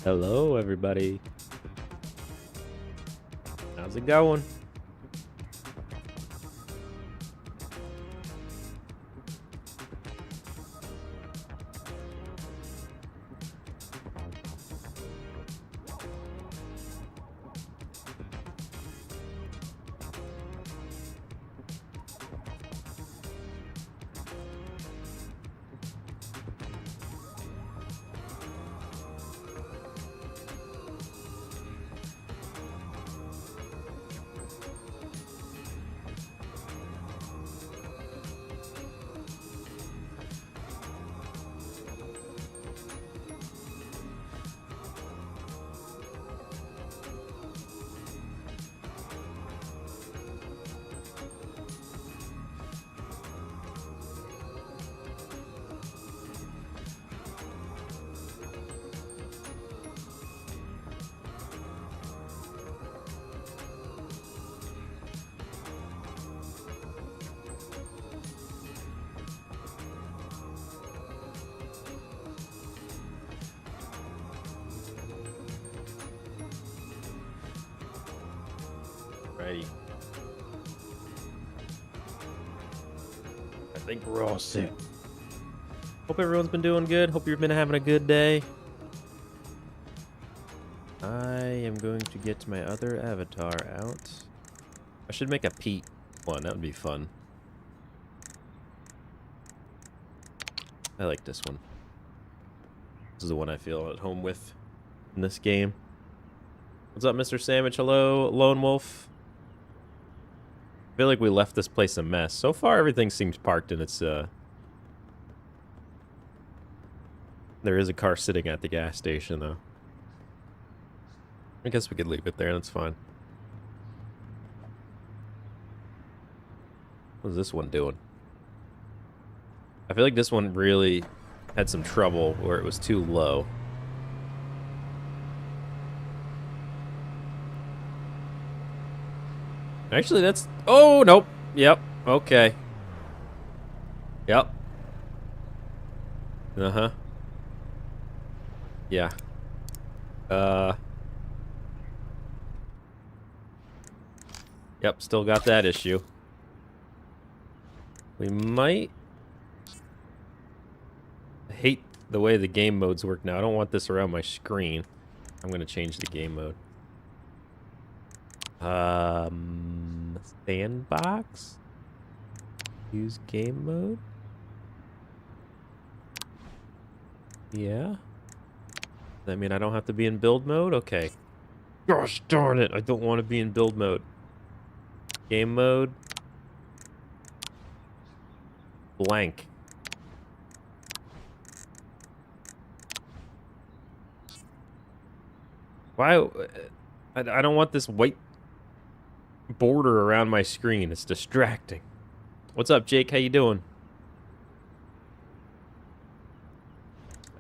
Hello, everybody. How's it going? Ready. I think we're all set. Hope everyone's been doing good. Hope you've been having a good day. I am going to get my other avatar out. I should make a Pete one. That would be fun. I like this one. This is the one I feel at home with in this game. What's up, Mr. Sandwich? Hello, Lone Wolf. I feel like we left this place a mess. So far, everything seems parked in its, There is a car sitting at the gas station, though. I guess we could leave it there, that's fine. What's this one doing? I feel like this one really had some trouble where it was too low. Actually, that's... Oh, nope. Yep. Okay. Yep. Uh-huh. Yeah. Yep, still got that issue. We might... I hate the way the game modes work now. I don't want this around my screen. I'm gonna change the game mode. Sandbox? Use game mode? Yeah. Does that mean I don't have to be in build mode? Okay. Gosh darn it, I don't want to be in build mode. Game mode. Blank. Why? I don't want this white border around my screen. It's distracting. What's up, Jake? How you doing?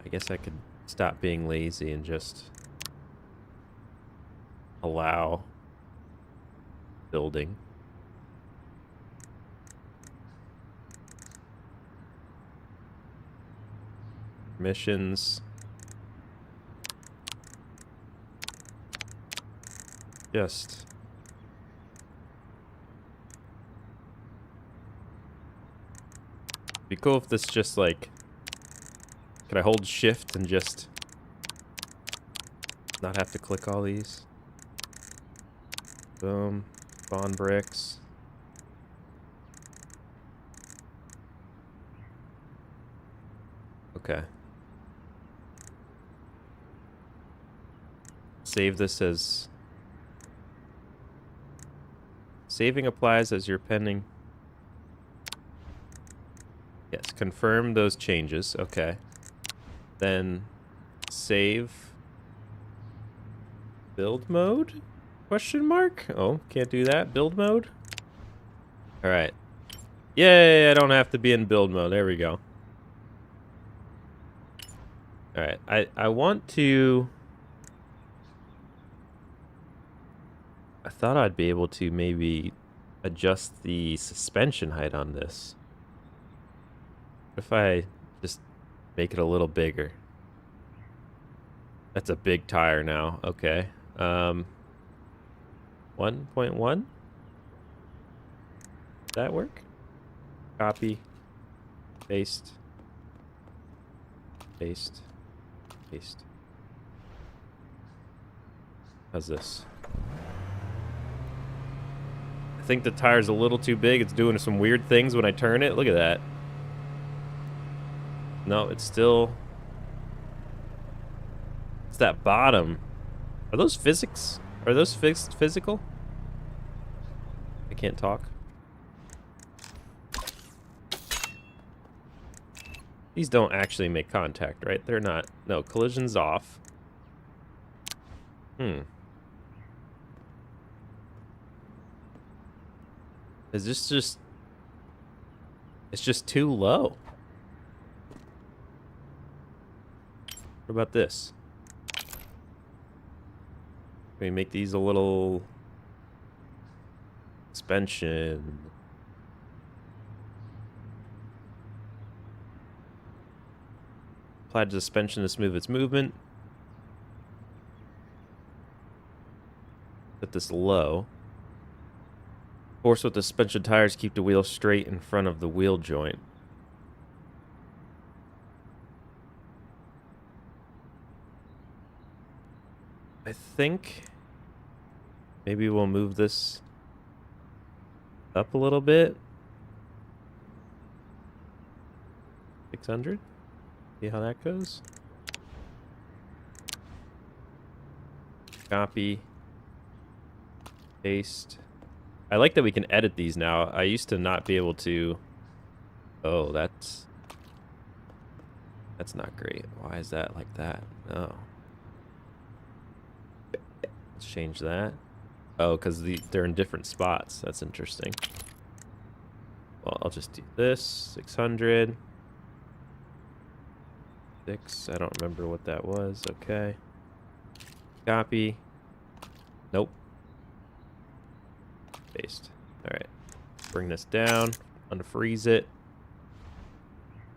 I guess I could stop being lazy and just allow building. Missions. Just be cool if this just like, can I hold shift and just not have to click all these? Boom. Spawn bricks. Okay. Save this as... Saving applies as you're pending. Yes, confirm those changes. Okay. Then save build mode? Question mark? Oh, can't do that. Build mode? All right. Yay, I don't have to be in build mode. There we go. All right. I want to... I thought I'd be able to maybe adjust the suspension height on this. What if I just make it a little bigger? That's a big tire now. Okay. 1.1? That work? Copy. Paste. Paste. Paste. How's this? I think the tire's a little too big. It's doing some weird things when I turn it. Look at that. No, it's still... It's that bottom. Are those physics? Are those physical? I can't talk. These don't actually make contact, right? They're not. No, collision's off. Is this just... It's just too low. What about this? Can we make these a little... Suspension. Applied suspension to smooth its movement. Set this low. Force with the suspension tires keep the wheel straight in front of the wheel joint. I think maybe we'll move this up a little bit. 600. See how that goes. Copy. Paste. I like that we can edit these now. I used to not be able to. Oh, that's not great. Why is that like that? Oh. Let's change that. Oh, because they're in different spots. That's interesting. Well, I'll just do this. 600. 6. I don't remember what that was. Okay. Copy. Nope. Paste. Alright. Bring this down. Unfreeze it.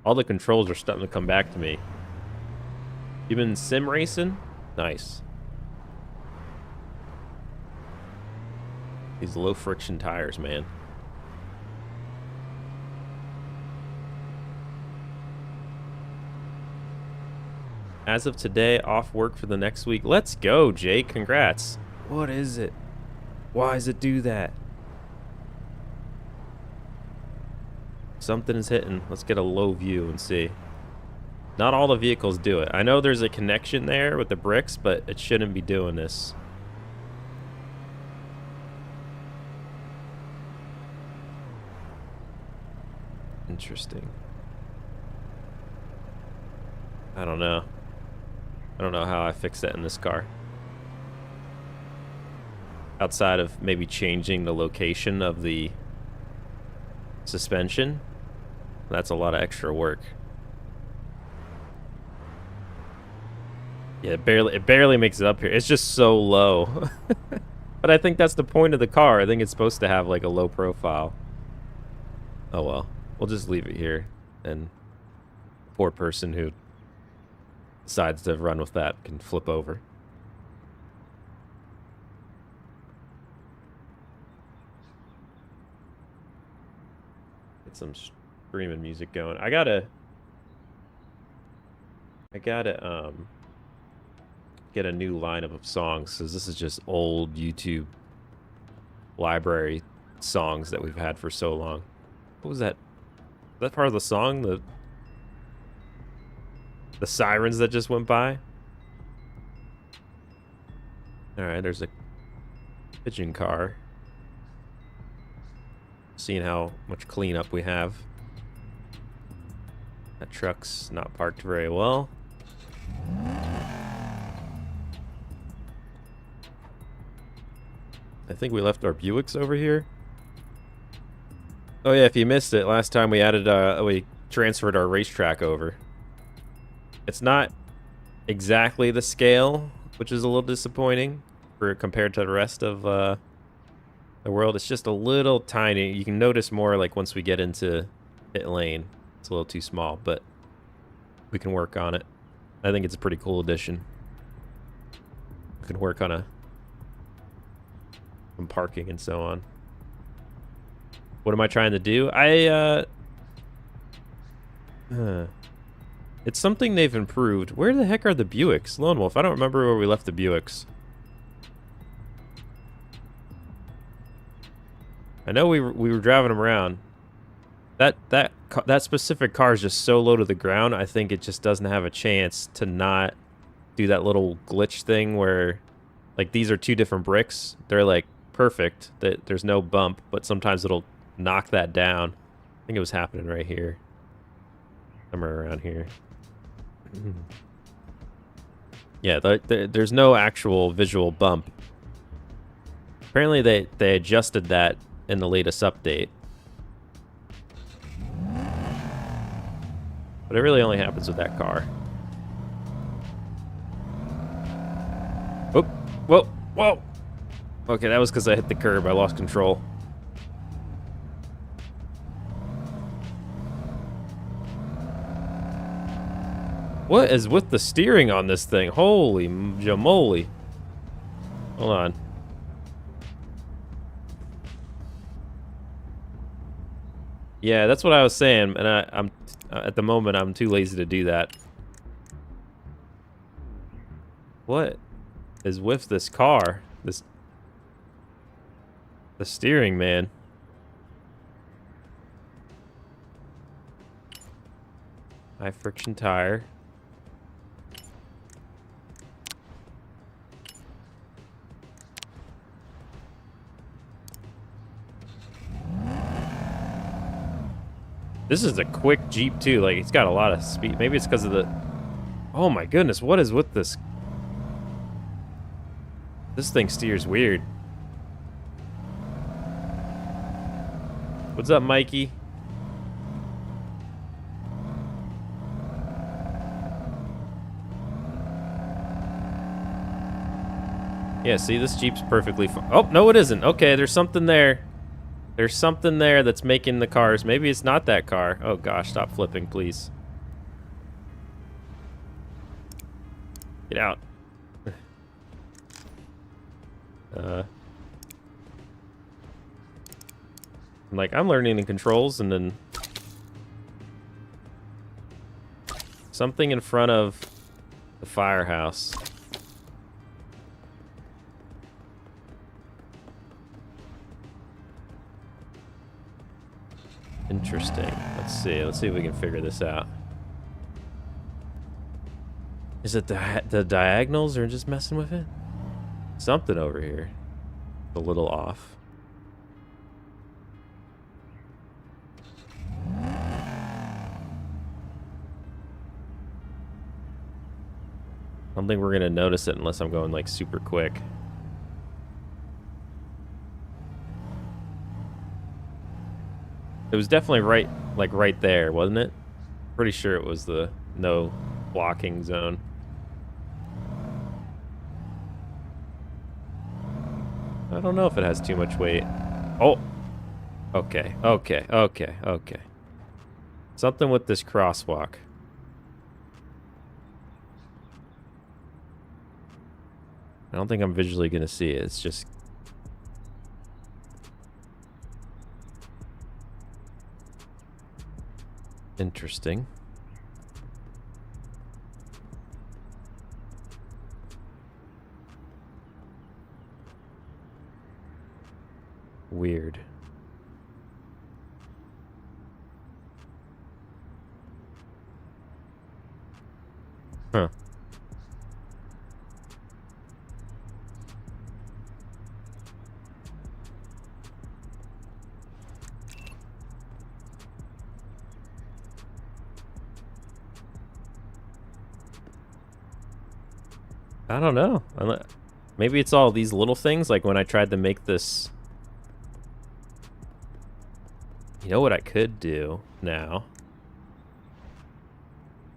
All the controls are starting to come back to me. You been sim racing? Nice. These low friction tires, man. As of today, off work for the next week. Let's go, Jake. Congrats. What is it? Why does it do that? Something is hitting. Let's get a low view and see. Not all the vehicles do it. I know there's a connection there with the bricks, but it shouldn't be doing this. Interesting. I don't know. I don't know how I fix that in this car. Outside of maybe changing the location of the suspension. That's a lot of extra work. Yeah, it barely makes it up here. It's just so low. But I think that's the point of the car. I think it's supposed to have like a low profile. Oh well. We'll just leave it here. And the poor person who decides to run with that can flip over. Get some screaming music going. I gotta get a new lineup of songs, because this is just old YouTube library songs that we've had for so long. What was that? Was that part of the song? The sirens that just went by? Alright, there's a pigeon car. Seeing how much cleanup we have. That truck's not parked very well. I think we left our Buicks over here. Oh yeah, if you missed it, last time we we transferred our racetrack over. It's not exactly the scale, which is a little disappointing compared to the rest of the world. It's just a little tiny. You can notice more like once we get into pit lane. It's a little too small, but we can work on it. I think it's a pretty cool addition. I can work on some parking and so on. What am I trying to do? It's something they've improved. Where the heck are the Buicks? Lone Wolf, I don't remember where we left the Buicks. I know we were driving them around. That specific car is just so low to the ground, I think it just doesn't have a chance to not do that little glitch thing where, like, these are two different bricks. They're, like, perfect. There's no bump, but sometimes it'll knock that down. I think it was happening right here. Somewhere around here. Yeah, there's no actual visual bump. Apparently they adjusted that in the latest update. But it really only happens with that car. Whoop, whoa, whoa. Okay, that was because I hit the curb. I lost control. What is with the steering on this thing? Holy jamoly. Hold on. Yeah, that's what I was saying, and I'm at the moment I'm too lazy to do that. What is with this car? The steering, man. High friction tire. This is a quick Jeep too, like it's got a lot of speed. Maybe it's because of the... Oh my goodness, what is with this? This thing steers weird. What's up, Mikey? Yeah, see, this Jeep's perfectly fine. Oh, no it isn't. Okay, there's something there. There's something there that's making the cars. Maybe it's not that car. Oh gosh, stop flipping, please. Get out. I'm learning the controls, and then something in front of the firehouse. Interesting. Let's see if we can figure this out. Is it the diagonals or just messing with it? Something over here. A little off. I don't think we're gonna notice it unless I'm going like super quick. It was definitely right there, wasn't it? Pretty sure it was the no blocking zone. I don't know if it has too much weight. Oh! Okay. Something with this crosswalk. I don't think I'm visually gonna see it. It's just... interesting. Weird. Huh. I don't know. Maybe it's all these little things, like when I tried to make this... You know what I could do now?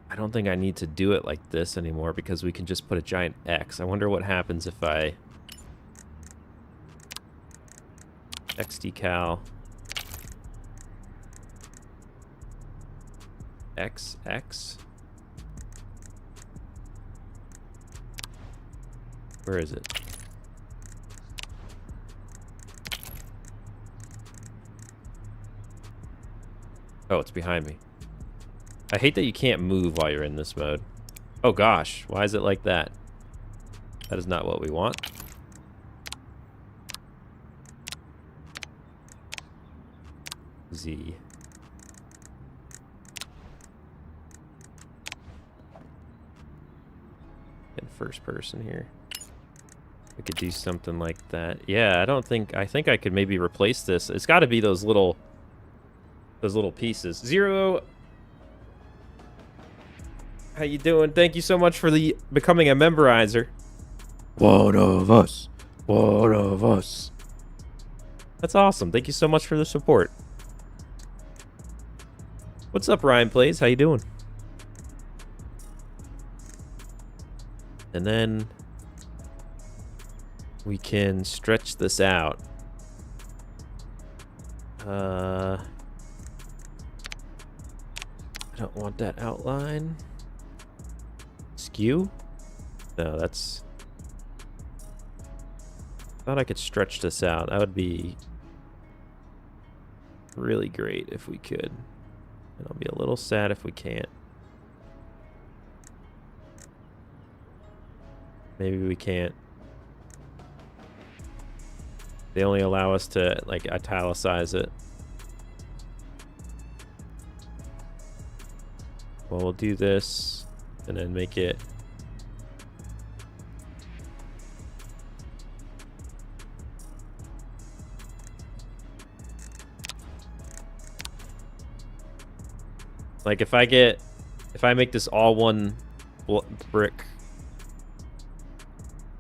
I don't think I need to do it like this anymore because we can just put a giant X. I wonder what happens if I... X decal. XX. Where is it? Oh, it's behind me. I hate that you can't move while you're in this mode. Oh gosh, why is it like that? That is not what we want. Z. In first person here. We could do something like that. Yeah, I think I could maybe replace this. It's got to be those little pieces. Zero. How you doing? Thank you so much for becoming a memberizer. One of us. One of us. That's awesome. Thank you so much for the support. What's up, Ryan Plays? How you doing? And then we can stretch this out. I don't want that outline. Skew? No, that's... Thought I could stretch this out. That would be really great if we could. And I'll be a little sad if we can't. Maybe we can't. They only allow us to, like, italicize it. Well, we'll do this and then make it... Like, if I make this all one brick...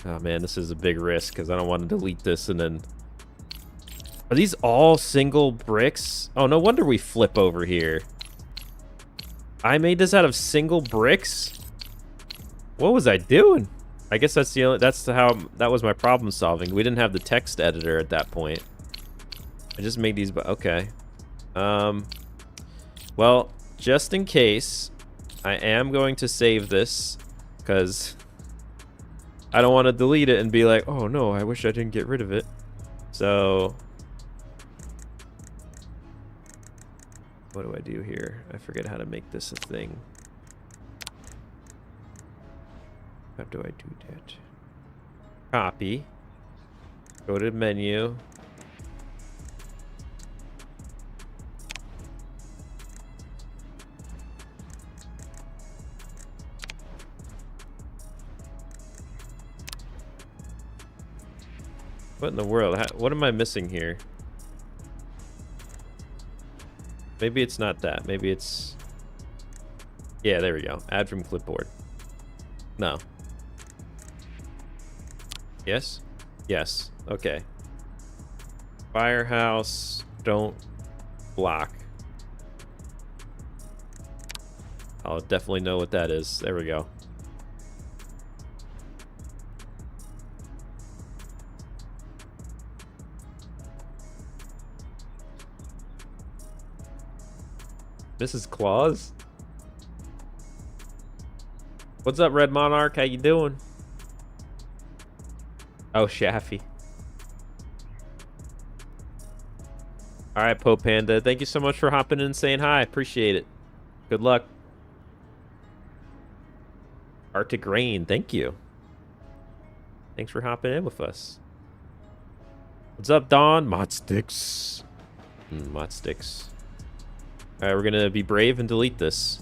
Oh man, this is a big risk because I don't want to delete this and then... Are these all single bricks? Oh, no wonder we flip over here. I made this out of single bricks? What was I doing? I guess that's that was my problem solving. We didn't have the text editor at that point. I just made these, but okay. Well, just in case, I am going to save this because I don't want to delete it and be like, oh no, I wish I didn't get rid of it. So what do I do here? I forget how to make this a thing. How do I do that? Copy. Go to menu. What in the world? What am I missing here? Maybe it's not that. Maybe it's... Yeah, there we go. Add from clipboard. No. Yes? Yes. Okay. Firehouse. Don't block. I'll definitely know what that is. There we go. Mrs. Claus? What's up, Red Monarch? How you doing? Oh, Shaffy. Alright, Pope Panda. Thank you so much for hopping in and saying hi. Appreciate it. Good luck. Arctic Rain, thank you. Thanks for hopping in with us. What's up, Dawn? Mod sticks. Mod sticks. Alright, we're gonna be brave and delete this.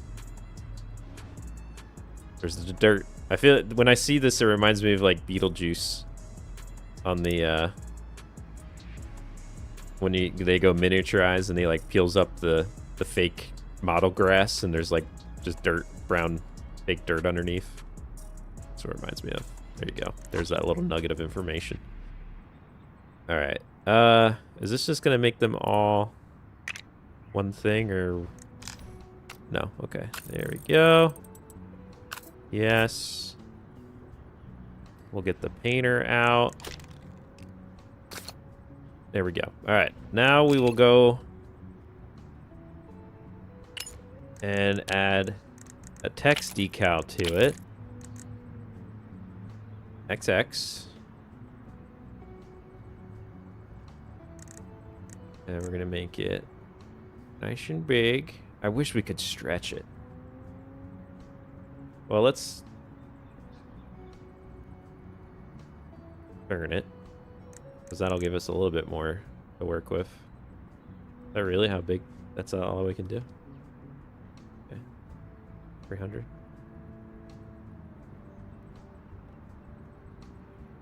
There's the dirt. I feel when I see this, it reminds me of like Beetlejuice on the when they go miniaturize and he like peels up the fake model grass and there's like just dirt, brown fake dirt underneath. That's what it reminds me of. There you go. There's that little nugget of information. All right. Is this just gonna make them all one thing or no? Okay. There we go. Yes. We'll get the painter out. There we go. All right. Now we will go and add a text decal to it. XX. And we're gonna make it nice and big. I wish we could stretch it. Well, let's turn it, because that'll give us a little bit more to work with. Is that really how big? That's all we can do? Okay. 300.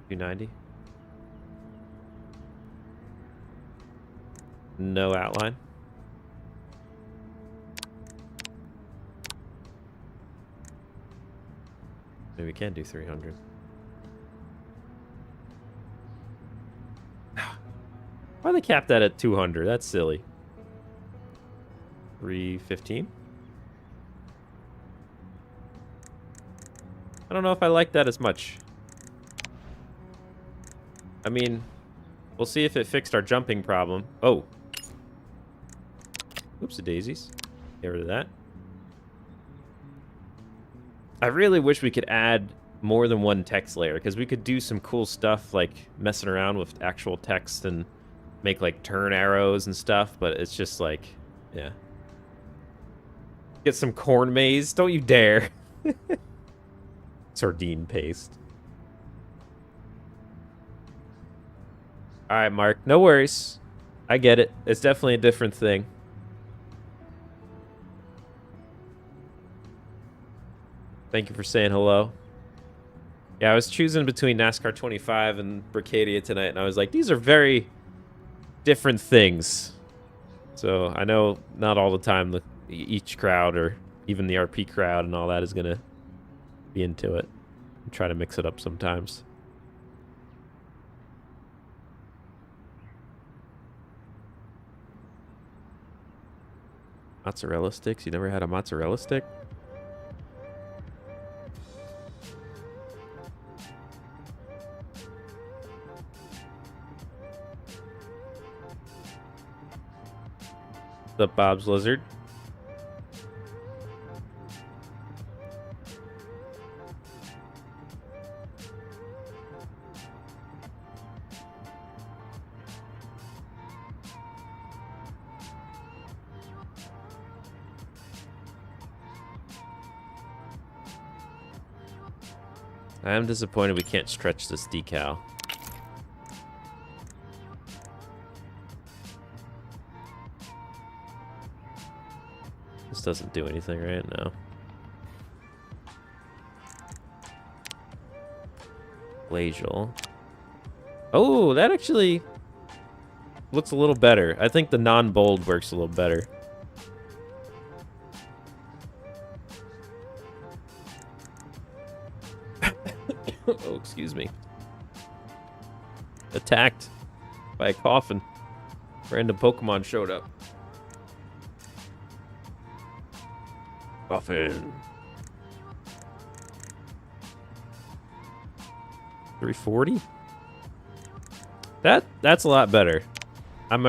290. No outline. Maybe we can do 300. Why they capped that at 200? That's silly. 315. I don't know if I like that as much. I mean, we'll see if it fixed our jumping problem. Oh. Oopsie daisies. Get rid of that. I really wish we could add more than one text layer, because we could do some cool stuff like messing around with actual text and make like turn arrows and stuff, but it's just like, yeah. Get some corn maze. Don't you dare. Sardine paste. All right, Mark. No worries. I get it. It's definitely a different thing. Thank you for saying hello. Yeah, I was choosing between NASCAR 25 and Brickadia tonight, and I was like, these are very different things. So I know not all the time each crowd or even the RP crowd and all that is going to be into it. And try to mix it up sometimes. Mozzarella sticks? You never had a mozzarella stick? What's up, Bob's Lizard? I am disappointed we can't stretch this decal. This doesn't do anything right now. Glacial. Oh, that actually looks a little better. I think the non-bold works a little better. Oh, excuse me. Attacked by a coffin. Random Pokemon showed up. Coffin. 340? That's a lot better. I'm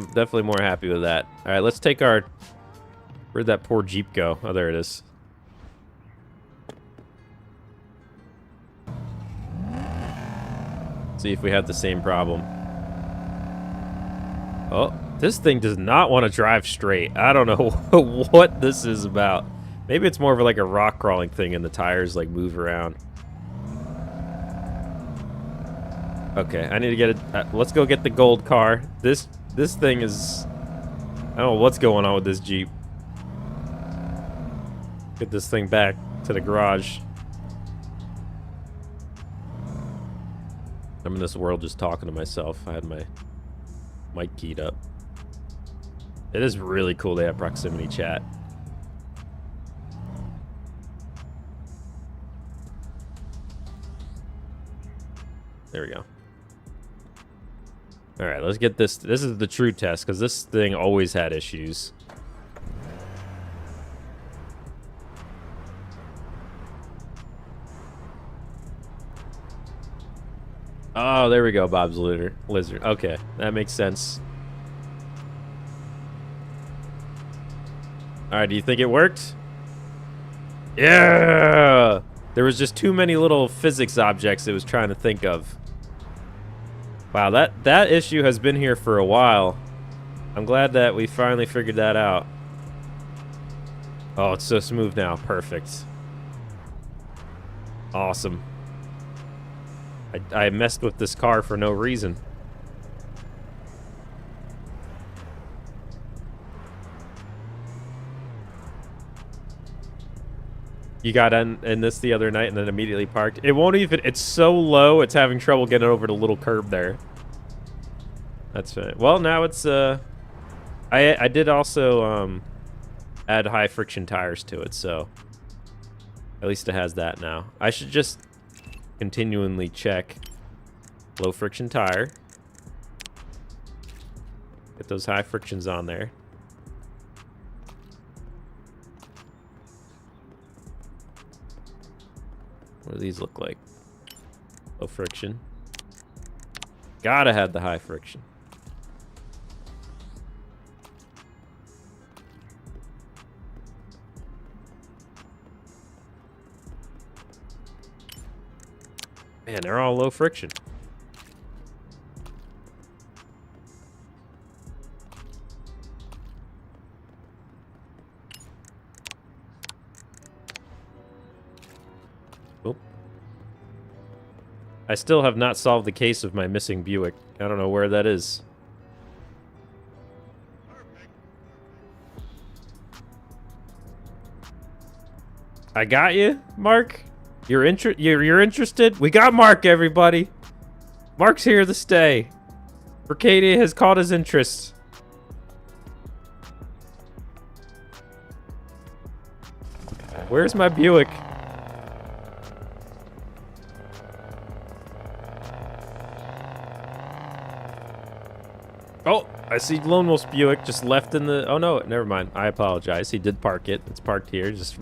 definitely more happy with that. All right, let's take our... Where'd that poor Jeep go? Oh, there it is. See if we have the same problem. Oh, this thing does not want to drive straight. I don't know what this is about. Maybe it's more of like a rock crawling thing and the tires like move around. Okay, I need to get it. Let's go get the gold car. This thing is... I don't know what's going on with this Jeep. Get this thing back to the garage. I'm in this world just talking to myself. I had my mic keyed up. It is really cool they have proximity chat. There we go. All right, let's get this. This is the true test because this thing always had issues. Oh, there we go, Bob's Lizard. Okay, that makes sense. All right, do you think it worked? Yeah! There was just too many little physics objects it was trying to think of. Wow, that issue has been here for a while. I'm glad that we finally figured that out. Oh, it's so smooth now. Perfect. Awesome. I messed with this car for no reason. You got in this the other night and then immediately parked. It won't even... It's so low, it's having trouble getting over the little curb there. That's fine. Well, now it's... I did also add high friction tires to it, so... At least it has that now. I should just continually check low friction tire. Get those high frictions on there. What do these look like? Low friction. Gotta have the high friction. Man, they're all low friction. Oh. I still have not solved the case of my missing Buick. I don't know where that is. I got you, Mark. You're interested? We got Mark, everybody. Mark's here to stay. Brickadia has caught his interest. Where's my Buick? Oh, I see Lone Wolf's Buick just left in the... Oh, no, never mind. I apologize. He did park it. It's parked here, just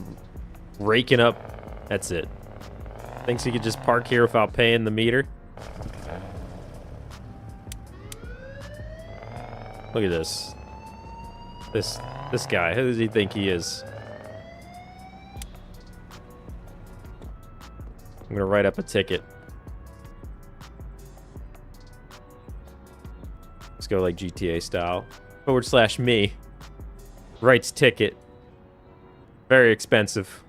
raking up. That's it. Thinks he could just park here without paying the meter. Look at this. This guy. Who does he think he is? I'm gonna write up a ticket. Let's go like GTA style. /me. Writes ticket. Very expensive.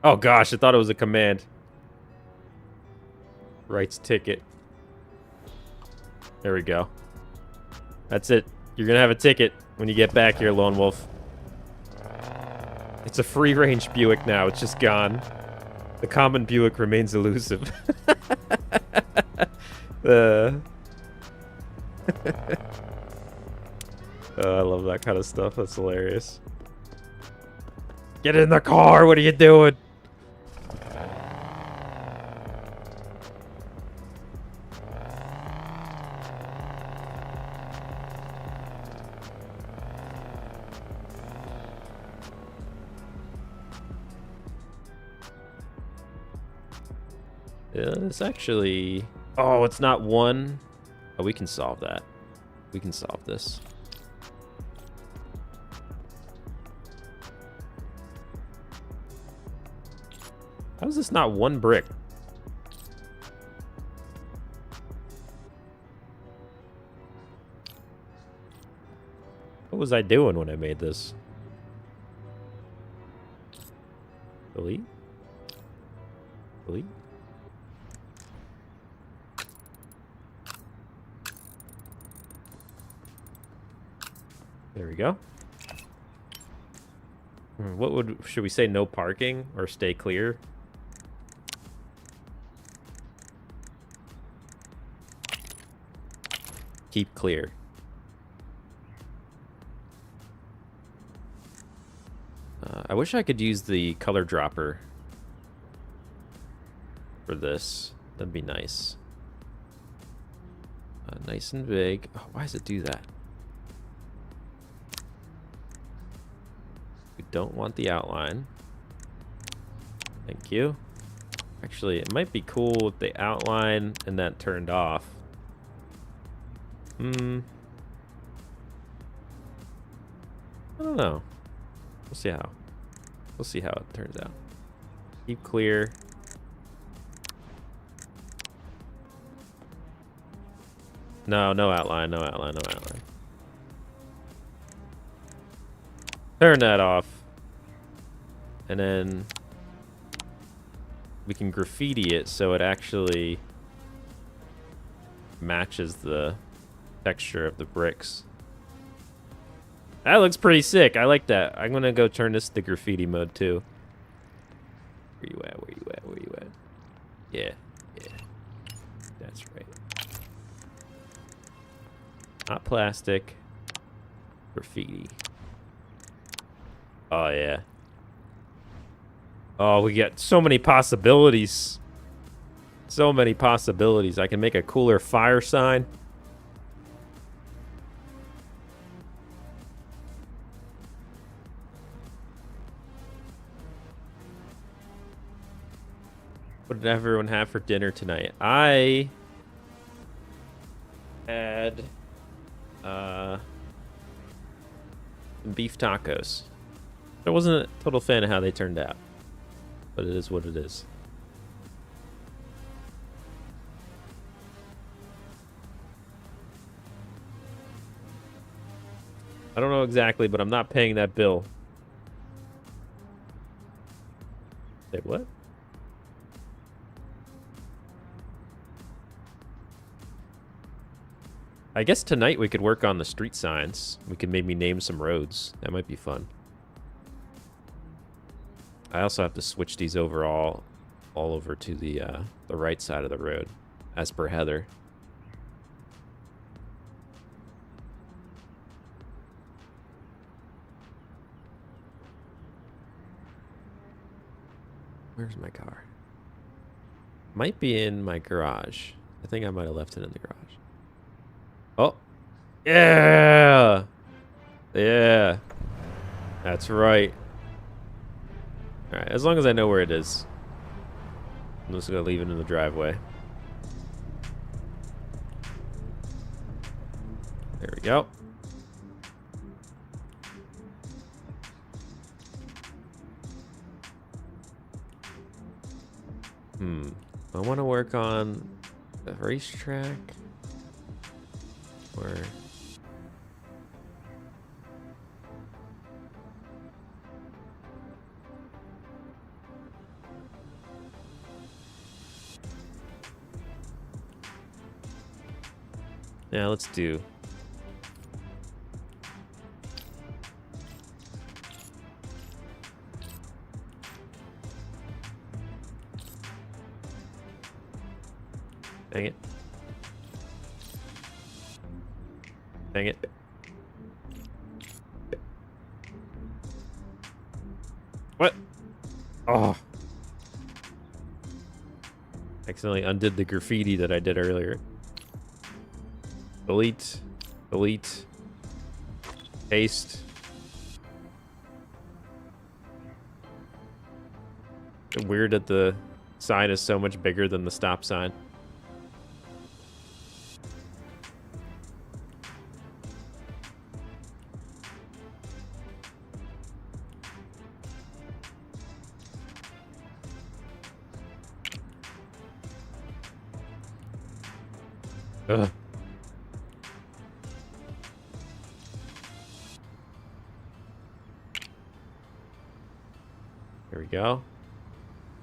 Oh gosh, I thought it was a command. Writes ticket. There we go. That's it. You're gonna have a ticket when you get back here, Lone Wolf. It's a free-range Buick now. It's just gone. The common Buick remains elusive. Oh, I love that kind of stuff. That's hilarious. Get in the car. What are you doing? It's actually... Oh, it's not one. Oh, we can solve that. We can solve this. How is this not one brick? What was I doing when I made this? Delete? Delete? There we go. Should we say no parking or stay clear? Keep clear. I wish I could use the color dropper for this. That'd be nice. Nice and big. Oh, why does it do that? We don't want the outline. Thank you. Actually, it might be cool with the outline and that turned off. I don't know. We'll see how. We'll see how it turns out. Keep clear. No, no outline, no outline, no outline. Turn that off. And then we can graffiti it so it actually matches the texture of the bricks. That looks pretty sick. I like that. I'm gonna go turn this to graffiti mode too. Where you at? Where you at? Where you at? Yeah, yeah. That's right. Not plastic. Graffiti. Oh yeah. Oh, we got so many possibilities. So many possibilities. I can make a cooler fire sign. What did everyone have for dinner tonight? I had beef tacos. I wasn't a total fan of how they turned out, but it is what it is. I don't know exactly, but I'm not paying that bill. Say what? I guess tonight we could work on the street signs. We could maybe name some roads. That might be fun. I also have to switch these over all over to the right side of the road, as per Heather. Where's my car? Might be in my garage. I think I might have left it in the garage. Oh, yeah, yeah, that's right. All right, as long as I know where it is, I'm just gonna leave it in the driveway. There we go. I want to work on the racetrack. Or yeah, let's do dang it. Dang it. What? Oh. Accidentally undid the graffiti that I did earlier. Delete. Delete. Paste. It's weird that the sign is so much bigger than the stop sign. Ugh. There we go.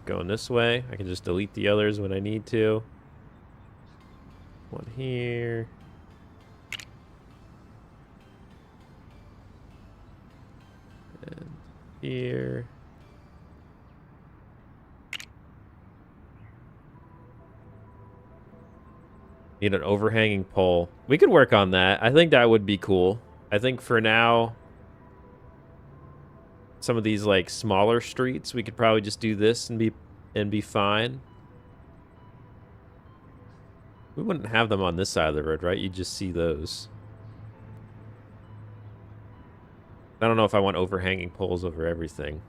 Going this way. I can just delete the others when I need to. One here. And here. Need an overhanging pole. We could work on that. I think that would be cool. I think for now, some of these like smaller streets, we could probably just do this and be fine. We wouldn't have them on this side of the road, right? You just see those. I don't know if I want overhanging poles over everything.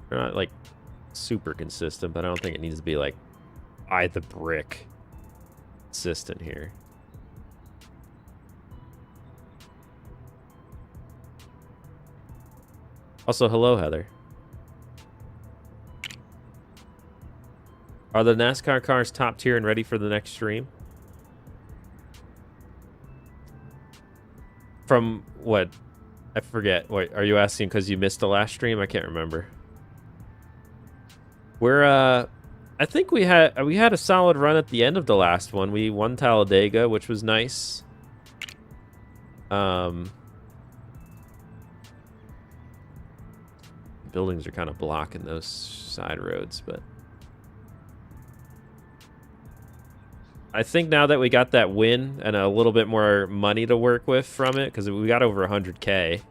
They're not like super consistent, but I don't think it needs to be like the brick consistent here. Also, hello, Heather. Are the NASCAR cars top tier and ready for the next stream? From what? I forget. Wait, are you asking because you missed the last stream? I can't remember. We're I think we had a solid run at the end of the last one. We won Talladega, which was nice. Buildings are kind of blocking those side roads, but I think now that we got that win and a little bit more money to work with from it, because we got over 100K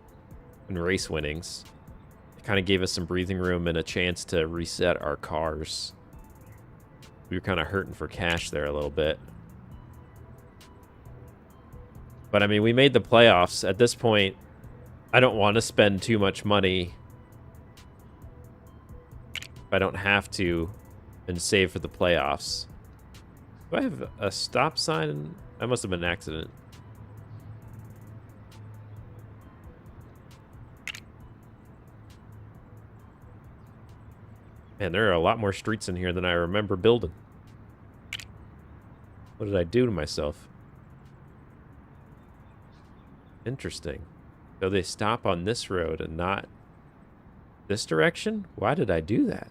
in race winnings, it kind of gave us some breathing room and a chance to reset our cars. We were kind of hurting for cash there a little bit. But, I mean, we made the playoffs. At this point, I don't want to spend too much money if I don't have to and save for the playoffs. Do I have a stop sign? That must have been an accident. Man, there are a lot more streets in here than I remember building. What did I do to myself? Interesting. So they stop on this road and not this direction? Why did I do that?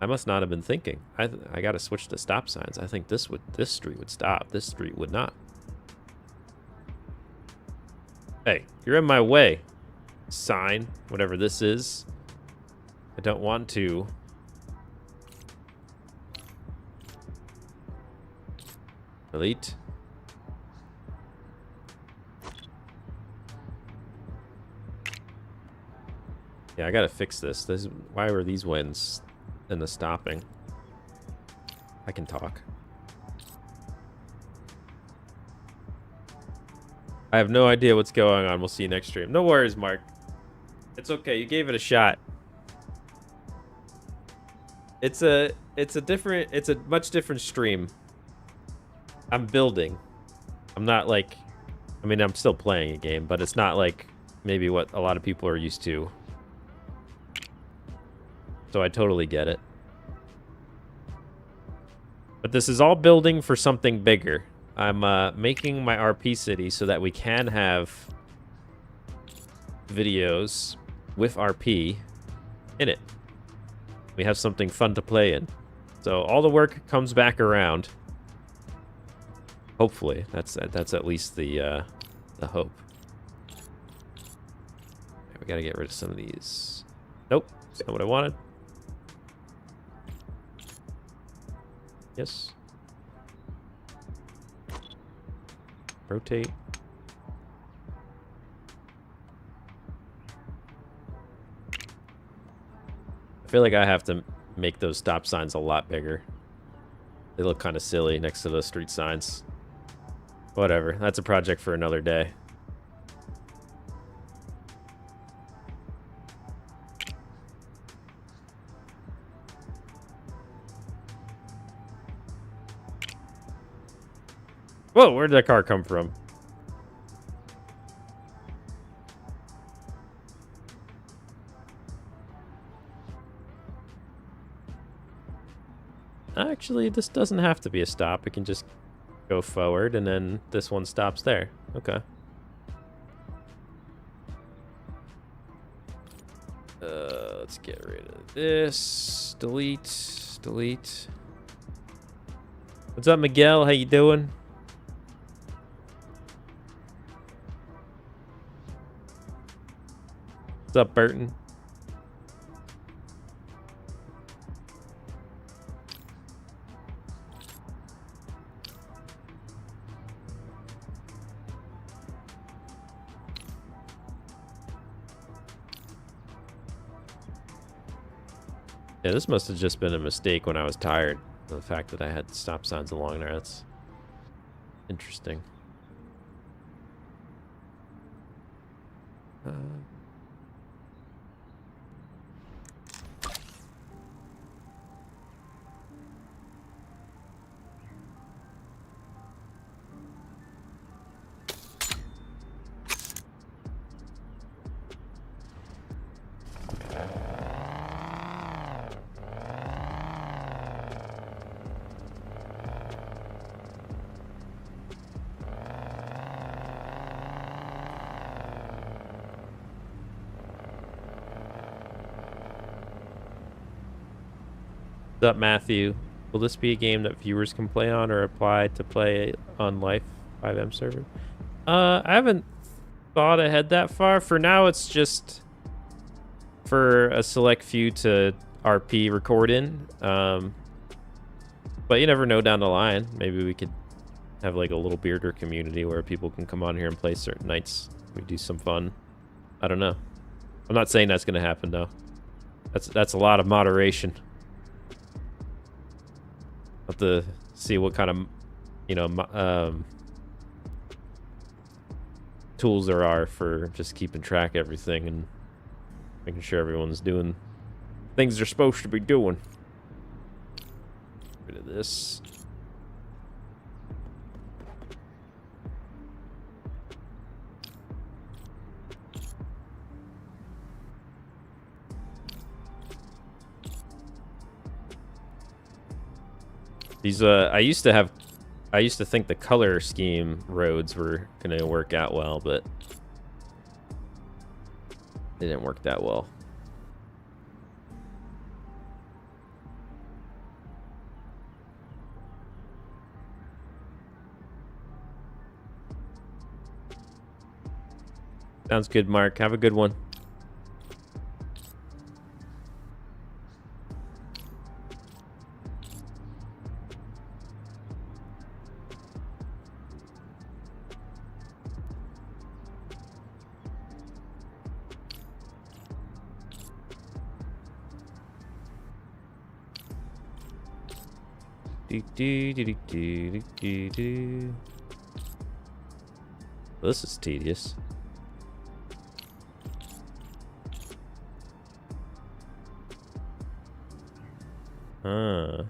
I must not have been thinking. I got to switch to stop signs. I think this street would stop. This street would not. Hey, you're in my way. Sign, whatever this is. I don't want to. Delete. Yeah, I gotta fix this. Why were these wins in the stopping? I can talk. I have no idea what's going on. We'll see you next stream. No worries, Mark. It's okay. You gave it a shot. It's a much different stream. I'm building. I'm not like, I mean, I'm still playing a game, but it's not like maybe what a lot of people are used to. So I totally get it. But this is all building for something bigger. I'm making my RP city so that we can have videos with RP in it. We have something fun to play in. So all the work comes back around. Hopefully, that's at least the hope. We gotta get rid of some of these. Nope, that's not what I wanted. Yes. Rotate. I feel like I have to make those stop signs a lot bigger. They look kind of silly next to those street signs. Whatever. That's a project for another day. Whoa, where did that car come from? Actually, this doesn't have to be a stop. It can just go forward, and then this one stops there. Okay. Let's get rid of this. Delete. Delete. What's up, Miguel? How you doing? What's up, Burton? Yeah, this must have just been a mistake when I was tired. The fact that I had stop signs along there, that's interesting. What's up, Matthew? Will this be a game that viewers can play on or apply to play on Life 5M server? I haven't thought ahead that far. For now, it's just for a select few to RP record in. But you never know down the line. Maybe we could have like a little bearder community where people can come on here and play certain nights. We do some fun. I don't know. I'm not saying that's gonna happen though. That's a lot of moderation. Have to see what kind of, you know, tools there are for just keeping track of everything and making sure everyone's doing things they're supposed to be doing. Get rid of this. These I used to think the color scheme roads were gonna work out well, but they didn't work that well. Sounds good, Mark. Have a good one. This is tedious. Oh.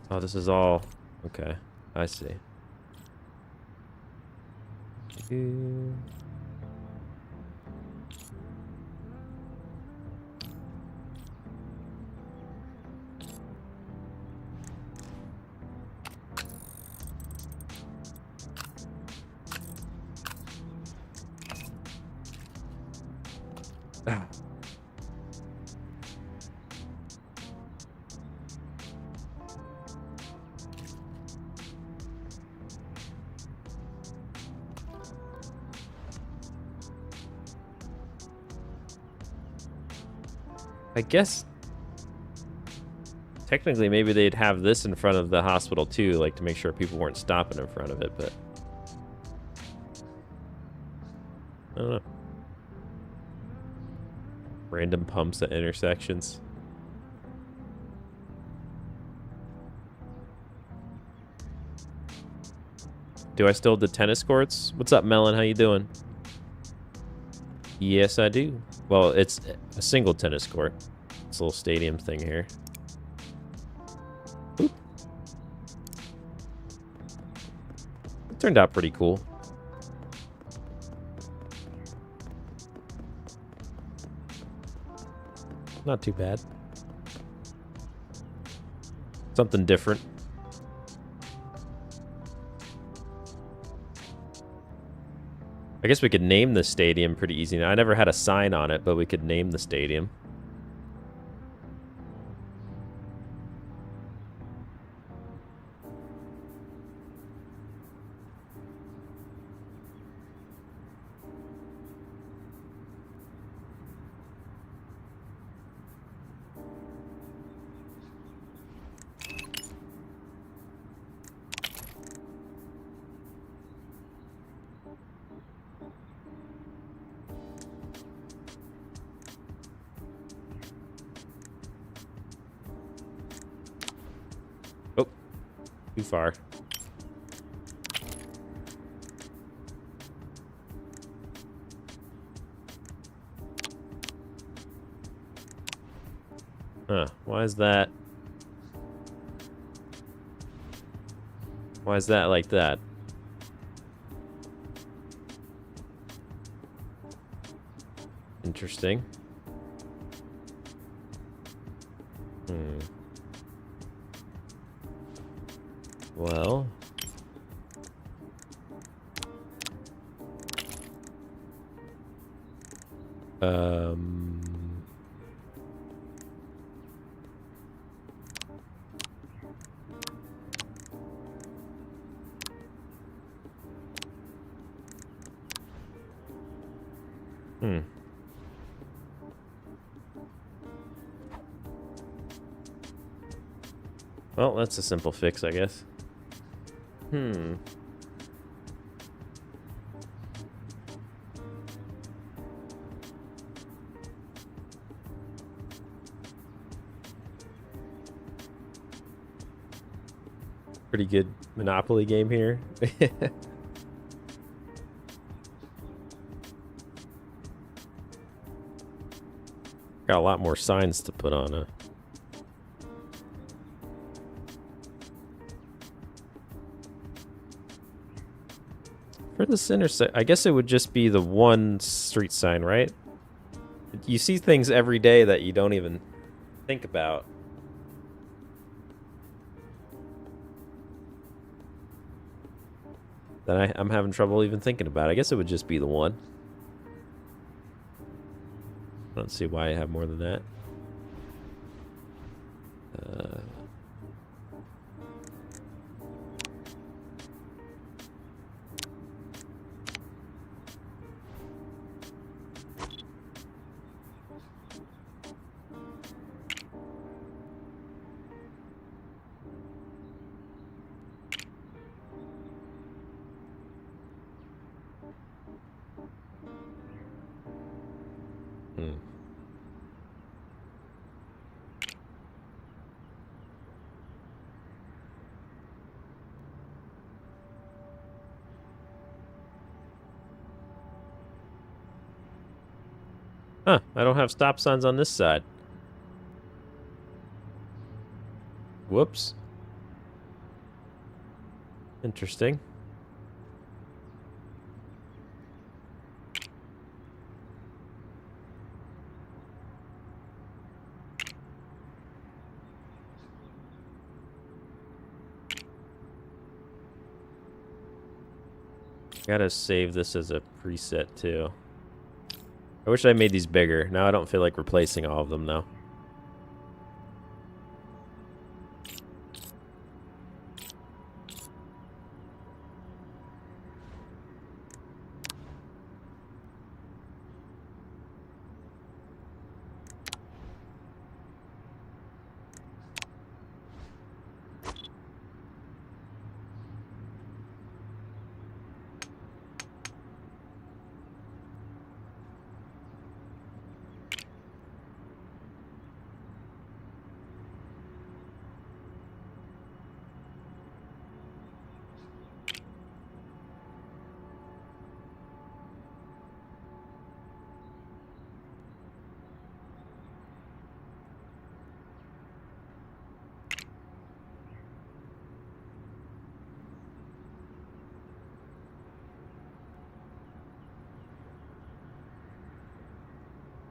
Oh, this is all okay. I see. I guess technically maybe they'd have this in front of the hospital too, like to make sure people weren't stopping in front of it, but I don't know. Random pumps at intersections. Do I still have the tennis courts? What's up, Melon? How you doing? Yes, I do. Well, it's a single tennis court. This little stadium thing here. Oop. It turned out pretty cool. Not too bad. Something different. I guess we could name the stadium pretty easy. Now, I never had a sign on it, but we could name the stadium. Too far. Huh, why is that? Why is that like that? Interesting. Well. Um. Hmm. Well, that's a simple fix, I guess. Hmm. Pretty good Monopoly game here. Got a lot more signs to put on it. For this intersection, I guess it would just be the one street sign, right? You see things every day that you don't even think about. That I'm having trouble even thinking about. I guess it would just be the one. I don't see why I have more than that. Hmm. Huh, I don't have stop signs on this side. Whoops. Interesting. Gotta save this as a preset, too. I wish I made these bigger. Now I don't feel like replacing all of them, though.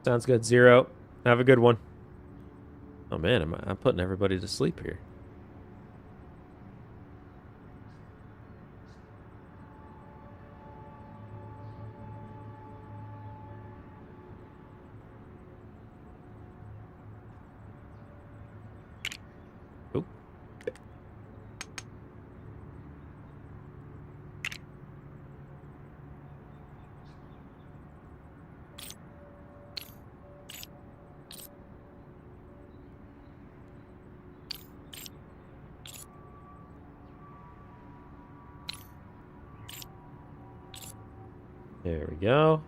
Sounds good. Zero. Have a good one. Oh, man, I'm putting everybody to sleep here. Oop. There we go.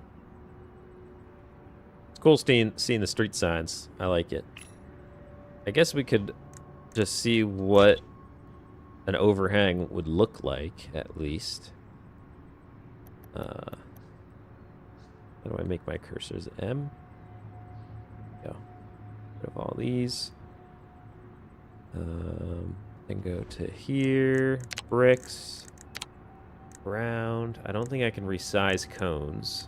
It's cool seeing the street signs. I like it. I guess we could just see what an overhang would look like, at least. How do I make my cursors? M? Go. Rid of all these. Then go to here. Bricks. Ground. I don't think I can resize cones.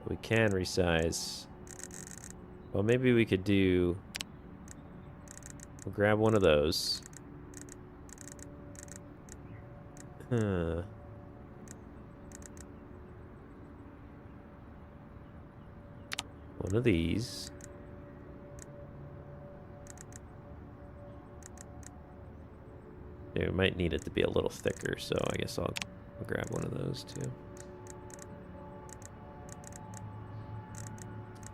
We can resize Well, maybe we could do... We'll grab one of those. Huh. One of these. Yeah, we might need it to be a little thicker, so I guess I'll grab one of those too.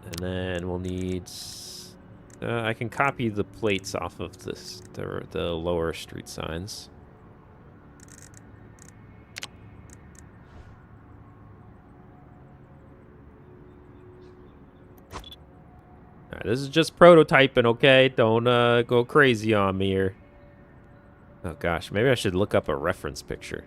And then we'll need... I can copy the plates off of the lower street signs. Alright, this is just prototyping, okay? Don't go crazy on me here. Oh gosh, maybe I should look up a reference picture.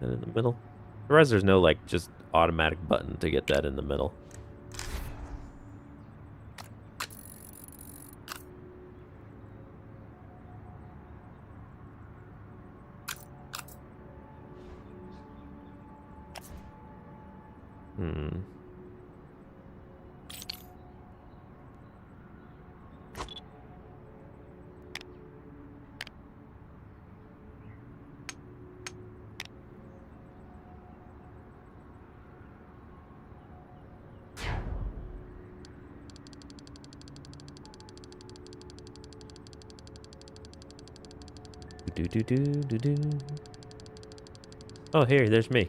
And in the middle. Otherwise, there's no, like, just automatic button to get that in the middle. Hmm. Do. Oh, here, there's me.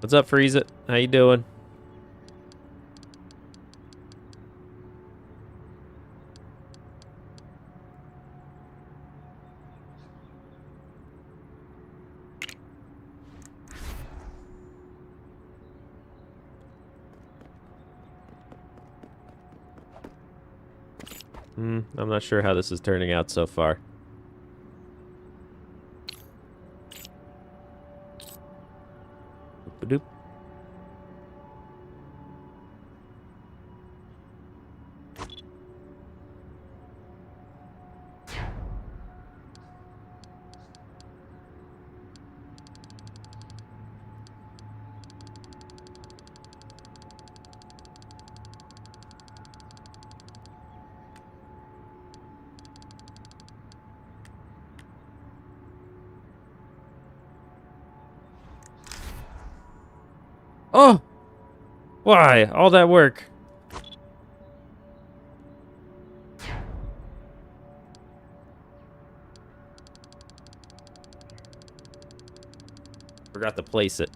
What's up, Freeze It? How you doing? I'm not sure how this is turning out so far. Doop. Oh! Why? All that work. Forgot to place it.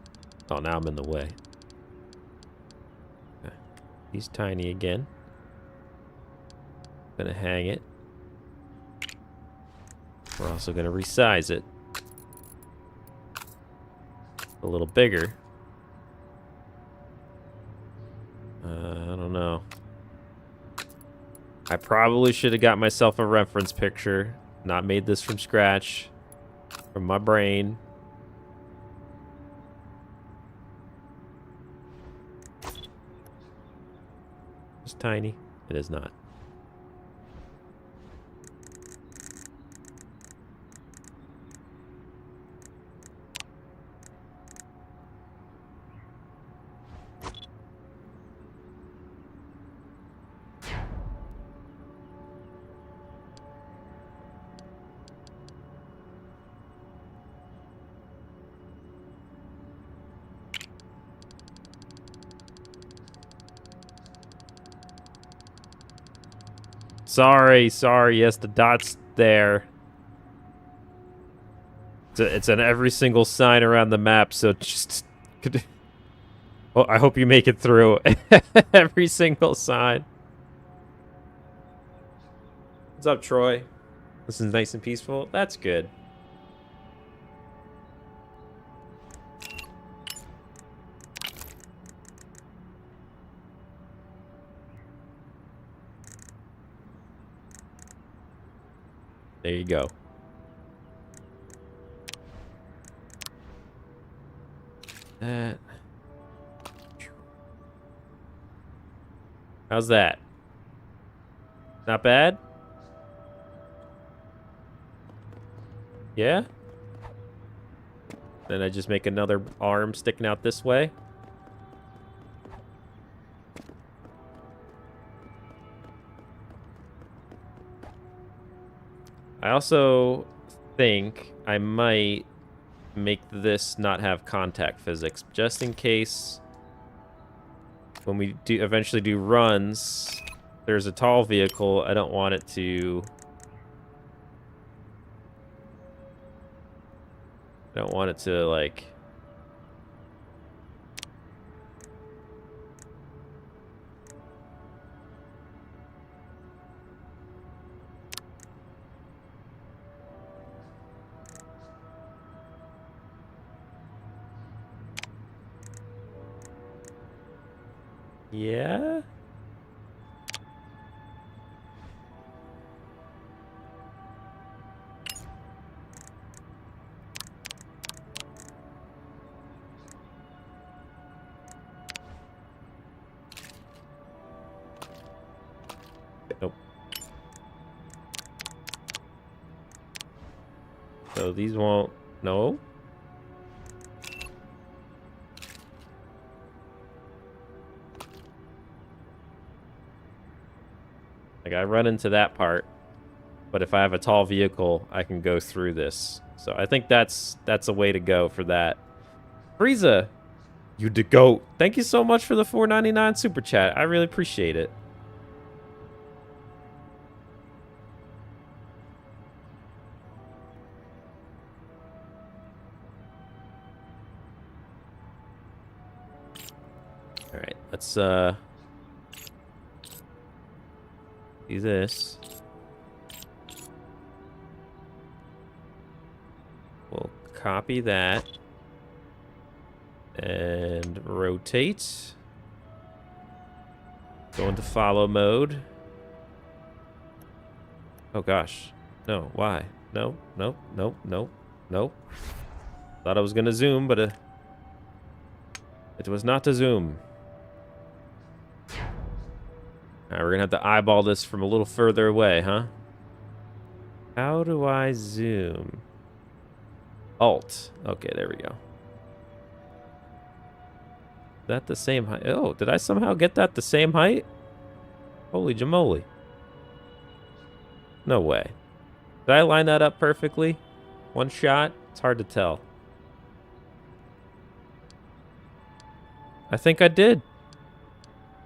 Oh, now I'm in the way. Okay. He's tiny again. Gonna hang it. We're also gonna resize it. A little bigger. I don't know. I probably should have got myself a reference picture. Not made this from scratch. From my brain. It's tiny. It is not. Sorry. Yes, the dot's there. It's on every single sign around the map, so just... Well, I hope you make it through every single sign. What's up, Troy? This is nice and peaceful. That's good. There you go. That. How's that? Not bad? Yeah? Then I just make another arm sticking out this way. I also think I might make this not have contact physics, just in case when we do eventually do runs, there's a tall vehicle. I don't want it to... I don't want it to, like... Yeah? Nope. So these won't... No? Like, I run into that part, but if I have a tall vehicle, I can go through this. So I think that's a way to go for that. Frieza, you the goat. Thank you so much for the $4.99 super chat. I really appreciate it. All right, let's do this. We'll copy that and rotate. Go into follow mode. Oh gosh. No, why? No, no, no, no, no. Thought I was gonna zoom, but it was not to zoom. Alright, we're gonna have to eyeball this from a little further away, huh? How do I zoom? Alt. Okay, there we go. Is that the same height? Oh, did I somehow get that the same height? Holy jamoly. No way. Did I line that up perfectly? One shot? It's hard to tell. I think I did.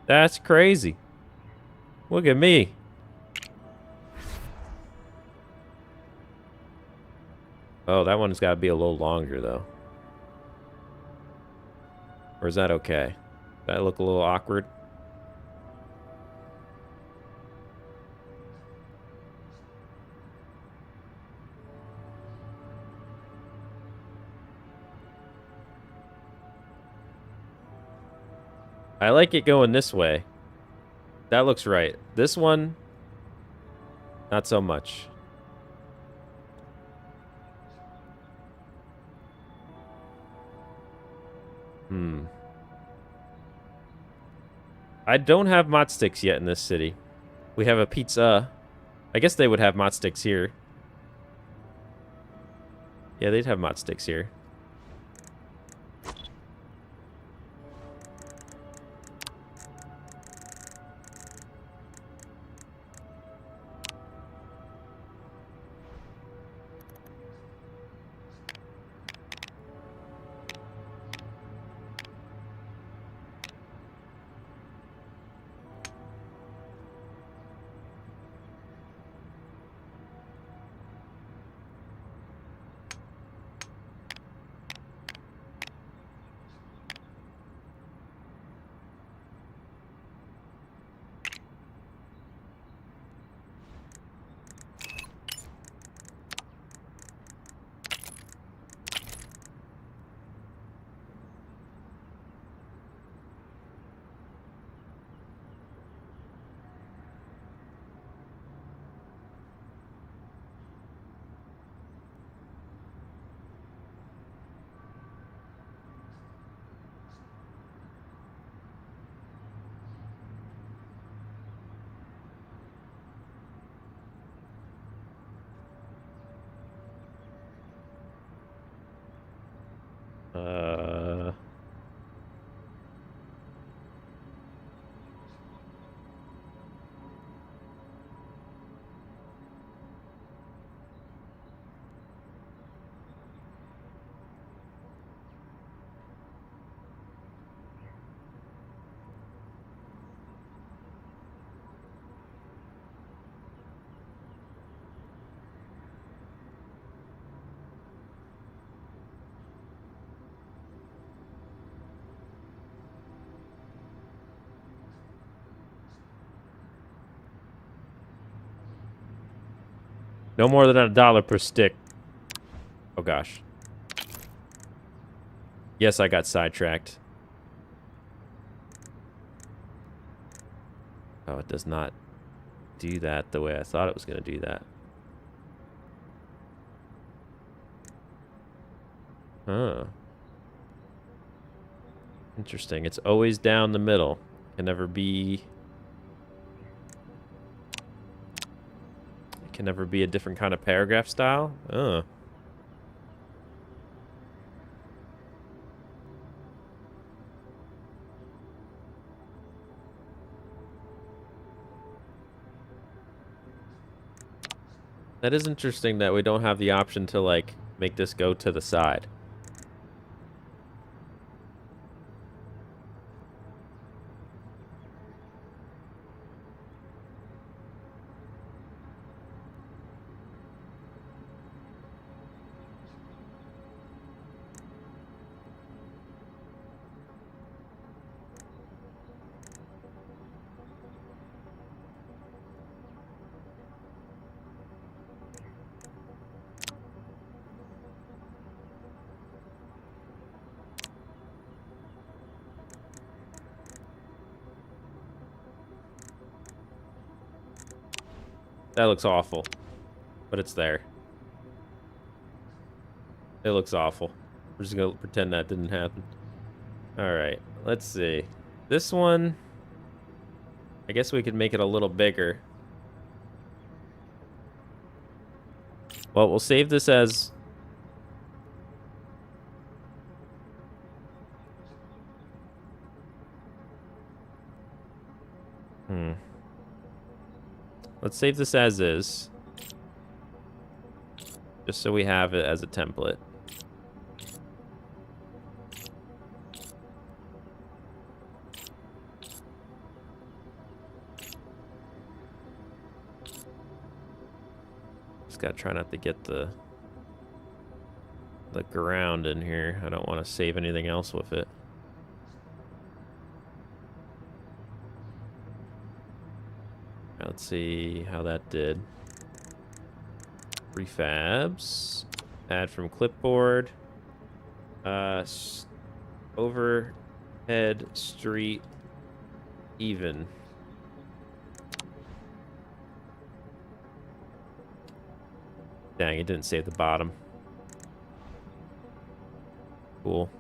That's crazy. Look at me. Oh, that one's got to be a little longer, though. Or is that okay? Does that look a little awkward? I like it going this way. That looks right. This one, not so much. I don't have mott sticks yet in this city. We have a pizza. I guess they would have mott sticks here. Yeah, they'd have mott sticks here. Uh... No more than $1 per stick. Oh, gosh. Yes, I got sidetracked. Oh, it does not do that the way I thought it was going to do that. Huh. Interesting. It's always down the middle. Can never be... It can never be a different kind of paragraph style? Oh. That is interesting that we don't have the option to, like, make this go to the side. That looks awful. But it's there. It looks awful. We're just gonna pretend that didn't happen. Alright, let's see. This one... I guess we could make it a little bigger. Well, we'll save this as... Let's save this as is. Just so we have it as a template. Just gotta try not to get the ground in here. I don't want to save anything else with it. Let's see how that did. Prefabs. Add from clipboard. Overhead street even. Dang, it didn't save the bottom. Cool.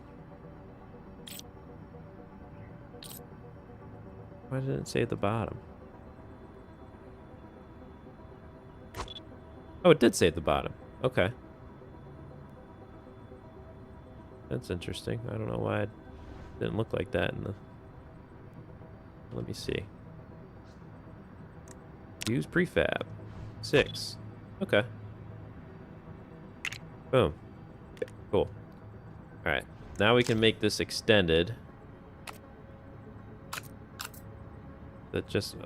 Why didn't it save the bottom? Oh, it did save the bottom. Okay. That's interesting. I don't know why it didn't look like that in the... Let me see. Use prefab. 6. Okay. Boom. Cool. Alright. Now we can make this extended. That just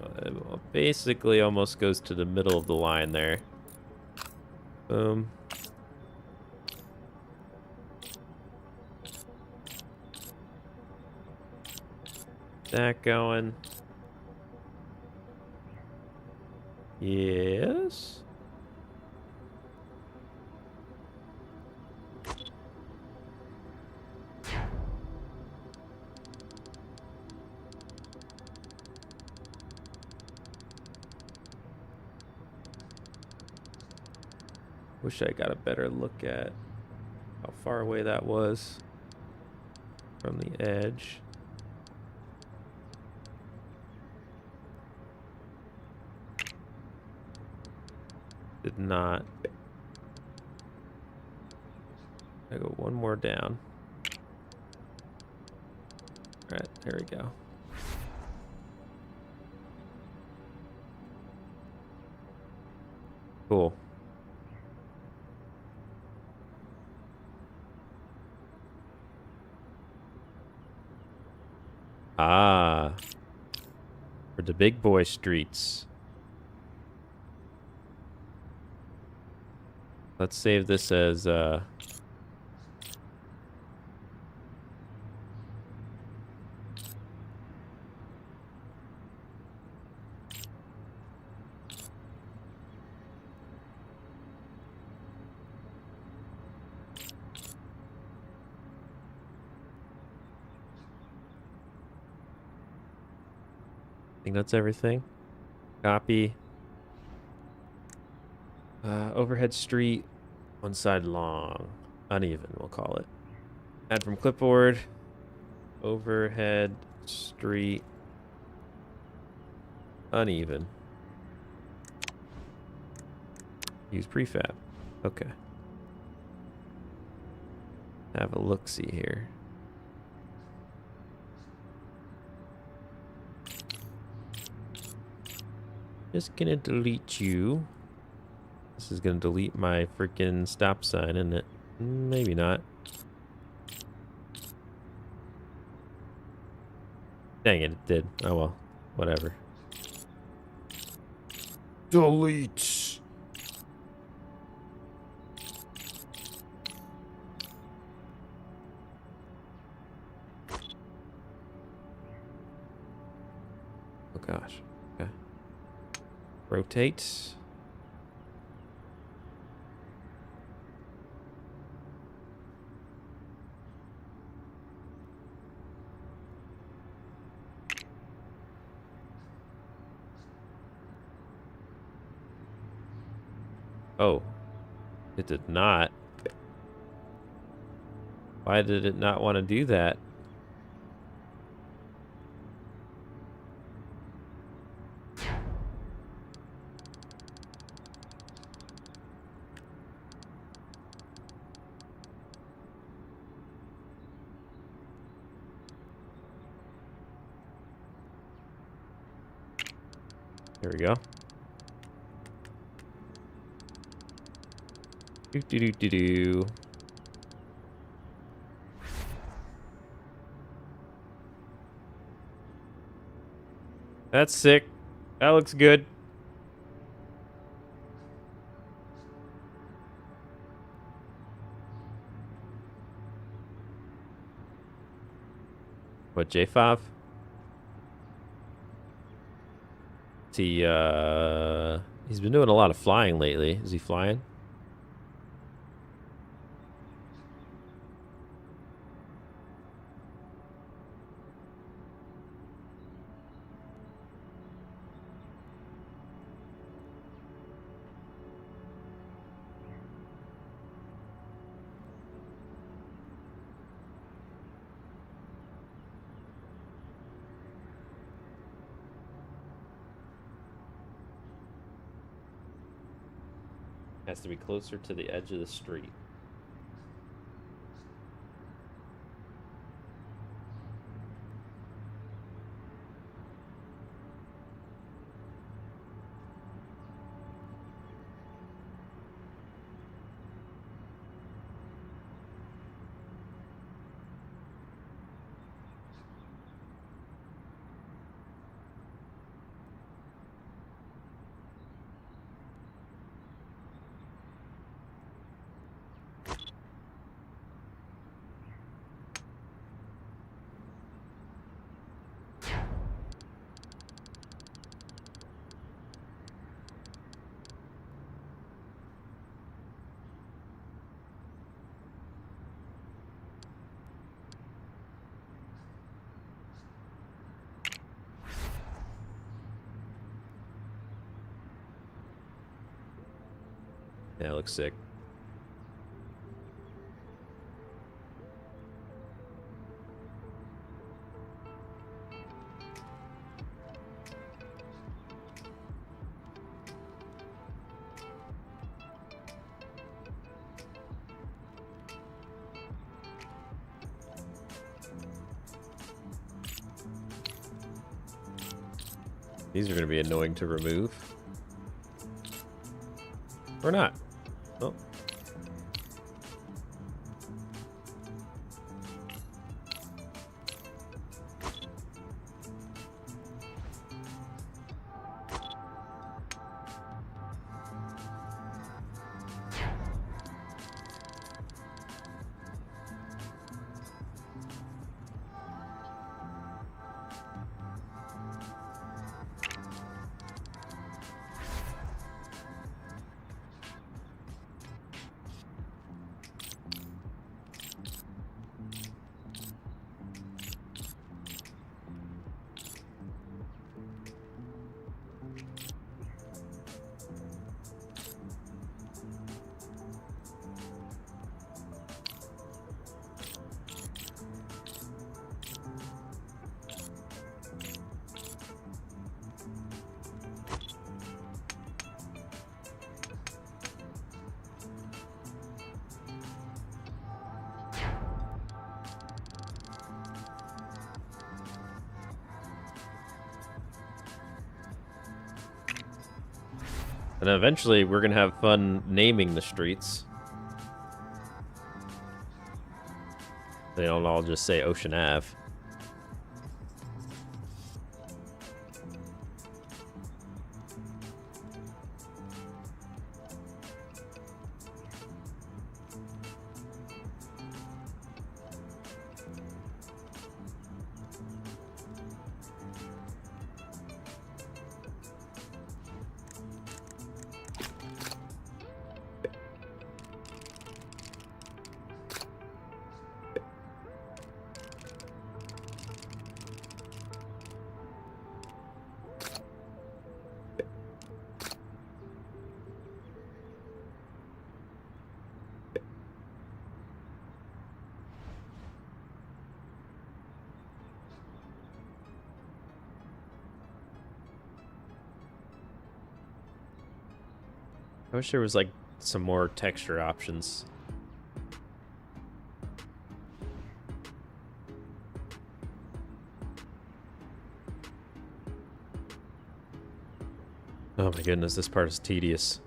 basically almost goes to the middle of the line there. Boom. That going. Yes. Wish I got a better look at how far away that was from the edge. Did not. I go one more down. right, there we go. Cool. Ah, for the big boy streets. Let's save this as I think that's everything. Copy. Overhead street, one side long, uneven, we'll call it. Add from clipboard. Overhead street, uneven. Use prefab. Okay. Have a look-see here. Just gonna delete you. This is gonna delete my freaking stop sign, isn't it? Maybe not. Dang it, it did. Oh well. Whatever. Delete. Oh gosh. Okay. Rotate. Oh. It did not. Why did it not want to do that? There we go. Do do do do do. That's sick. That looks good. What, J5? He's been doing a lot of flying lately. Is he flying? Has to be closer to the edge of the street. Yeah, it looks sick. These are going to be annoying to remove. Or not. Oh. And eventually, we're going to have fun naming the streets. They don't all just say Ocean Ave. I wish there was, like, some more texture options. Oh my goodness, this part is tedious.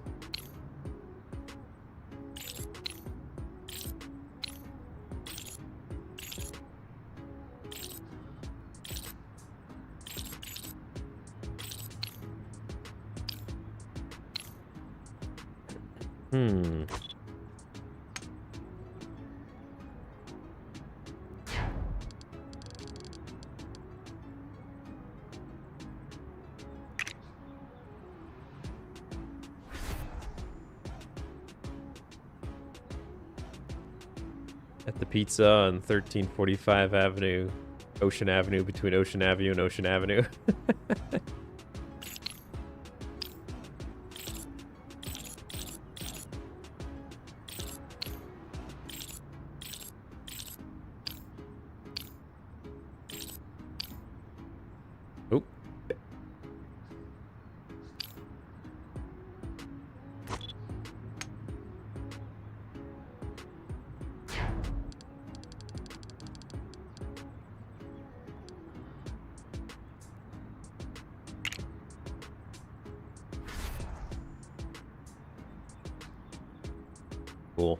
At the pizza on 1345 Avenue, Ocean Avenue, between Ocean Avenue and Ocean Avenue. Oh. Cool.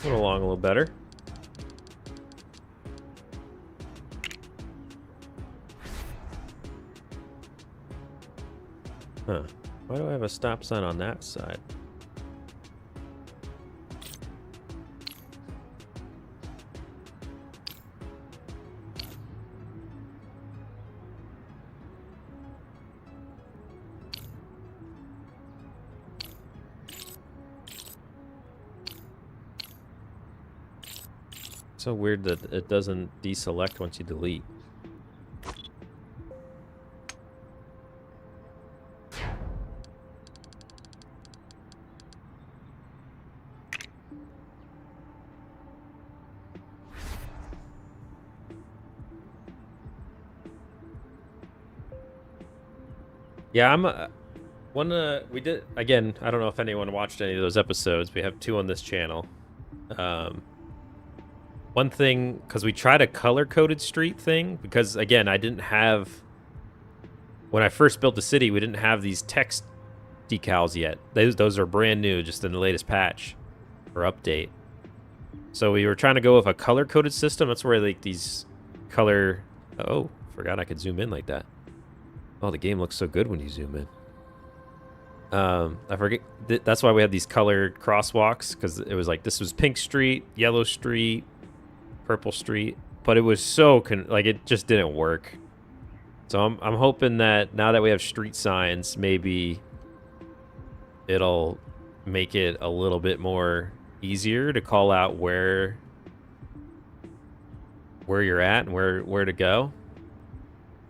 Went along a little better. Huh. Why do I have a stop sign on that side? So weird that it doesn't deselect once you delete. Yeah, We did again. I don't know if anyone watched any of those episodes. We have 2 on this channel. One thing, because we tried a color-coded street thing, because again, I didn't have. When I first built the city, we didn't have these text decals yet. Those are brand new, just in the latest patch or update. So we were trying to go with a color-coded system. That's where like these color. Oh, forgot I could zoom in like that. Oh, the game looks so good when you zoom in. I forget. That's why we had these colored crosswalks, because it was like this was pink street, yellow street, purple street, but it was so like it just didn't work. So I'm hoping that now that we have street signs, maybe it'll make it a little bit more easier to call out where you're at and where to go.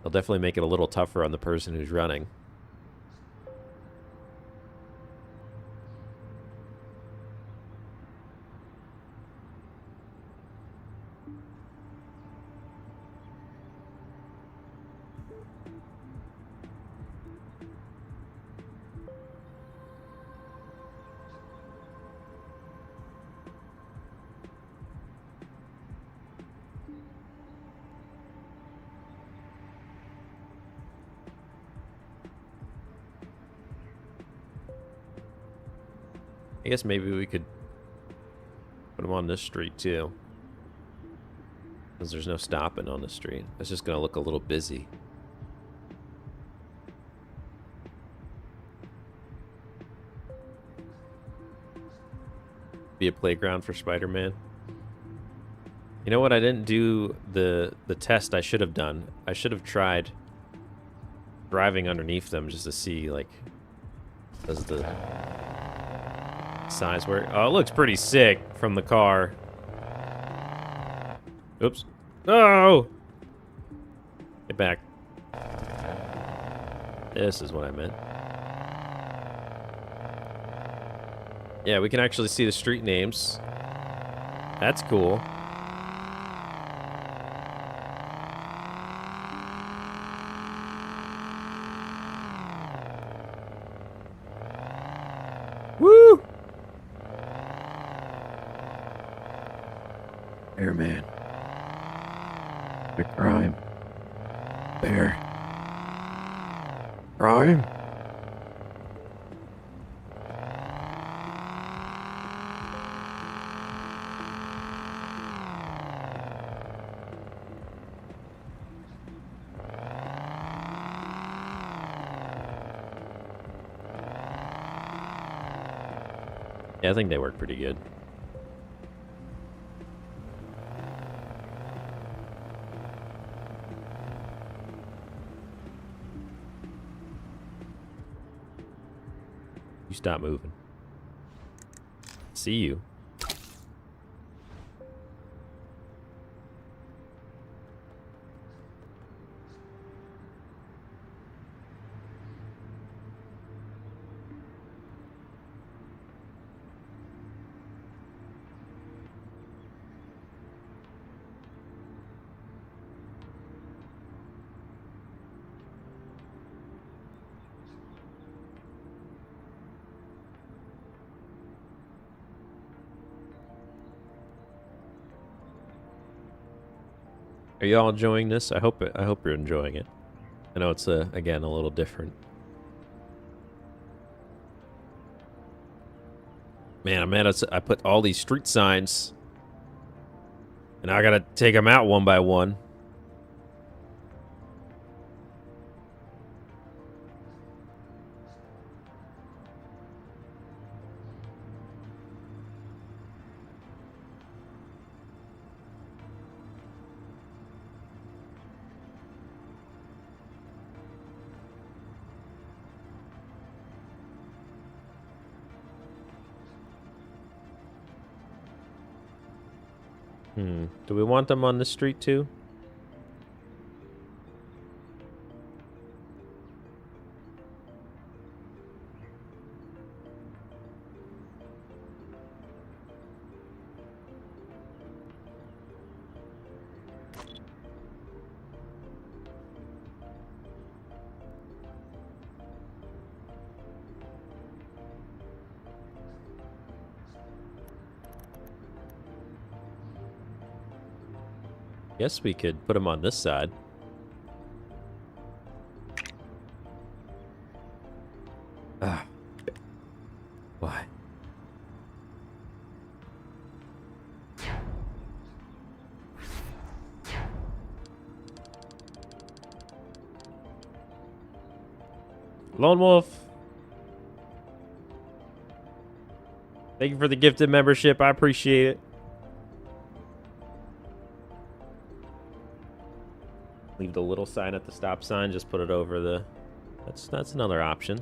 It'll definitely make it a little tougher on the person who's running. I guess maybe we could put them on this street too, because there's no stopping on the street. It's just gonna look a little busy. Be a playground for Spider-Man. You know what? I didn't do the test I should have done. I should have tried driving underneath them just to see, like, does the size work? Oh, it looks pretty sick from the car. Oops. No! Get back. This is what I meant. Yeah, we can actually see the street names. That's cool. Woo! Bear man. Big crime. Bear. Crime. Yeah, I think they work pretty good. You stop moving. See you. Are you all enjoying this? I hope you're enjoying it. I know it's again a little different. Man, I'm mad. I put all these street signs, and I gotta take them out one by one. Do we want them on the street too? Guess we could put him on this side. Ah. Why? Lone Wolf. Thank you for the gifted membership. I appreciate it. Leave the little sign at the stop sign. Just put it over the... That's another option.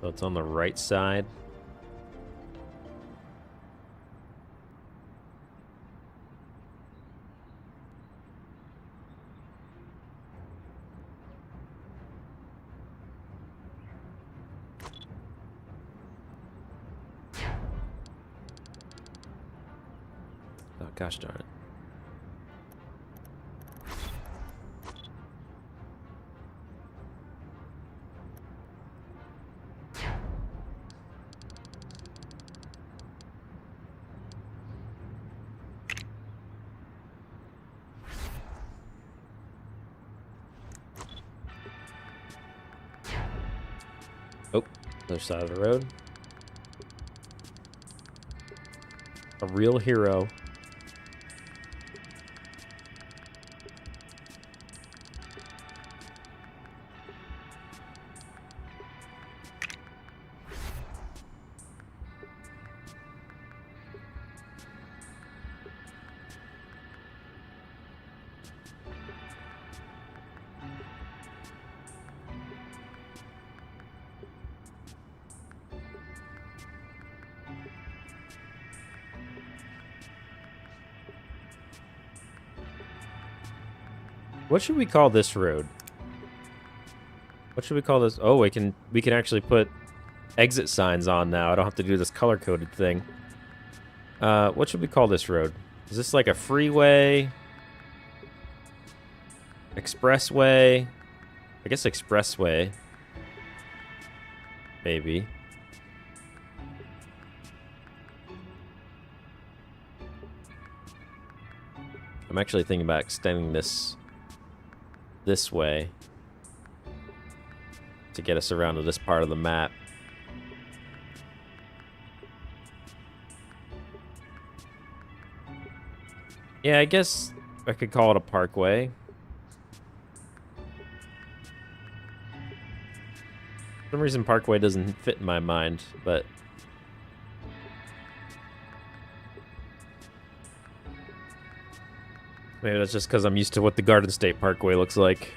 So it's on the right side. Oh, gosh darn it. Oh, other side of the road. A real hero. What should we call this road? What should we call this? Oh, we can actually put exit signs on now. I don't have to do this color-coded thing. What should we call this road? Is this like a freeway? Expressway? I guess expressway. Maybe. I'm actually thinking about extending this way to get us around to this part of the map. Yeah, I guess I could call it a parkway. For some reason parkway doesn't fit in my mind, but maybe that's just because I'm used to what the Garden State Parkway looks like.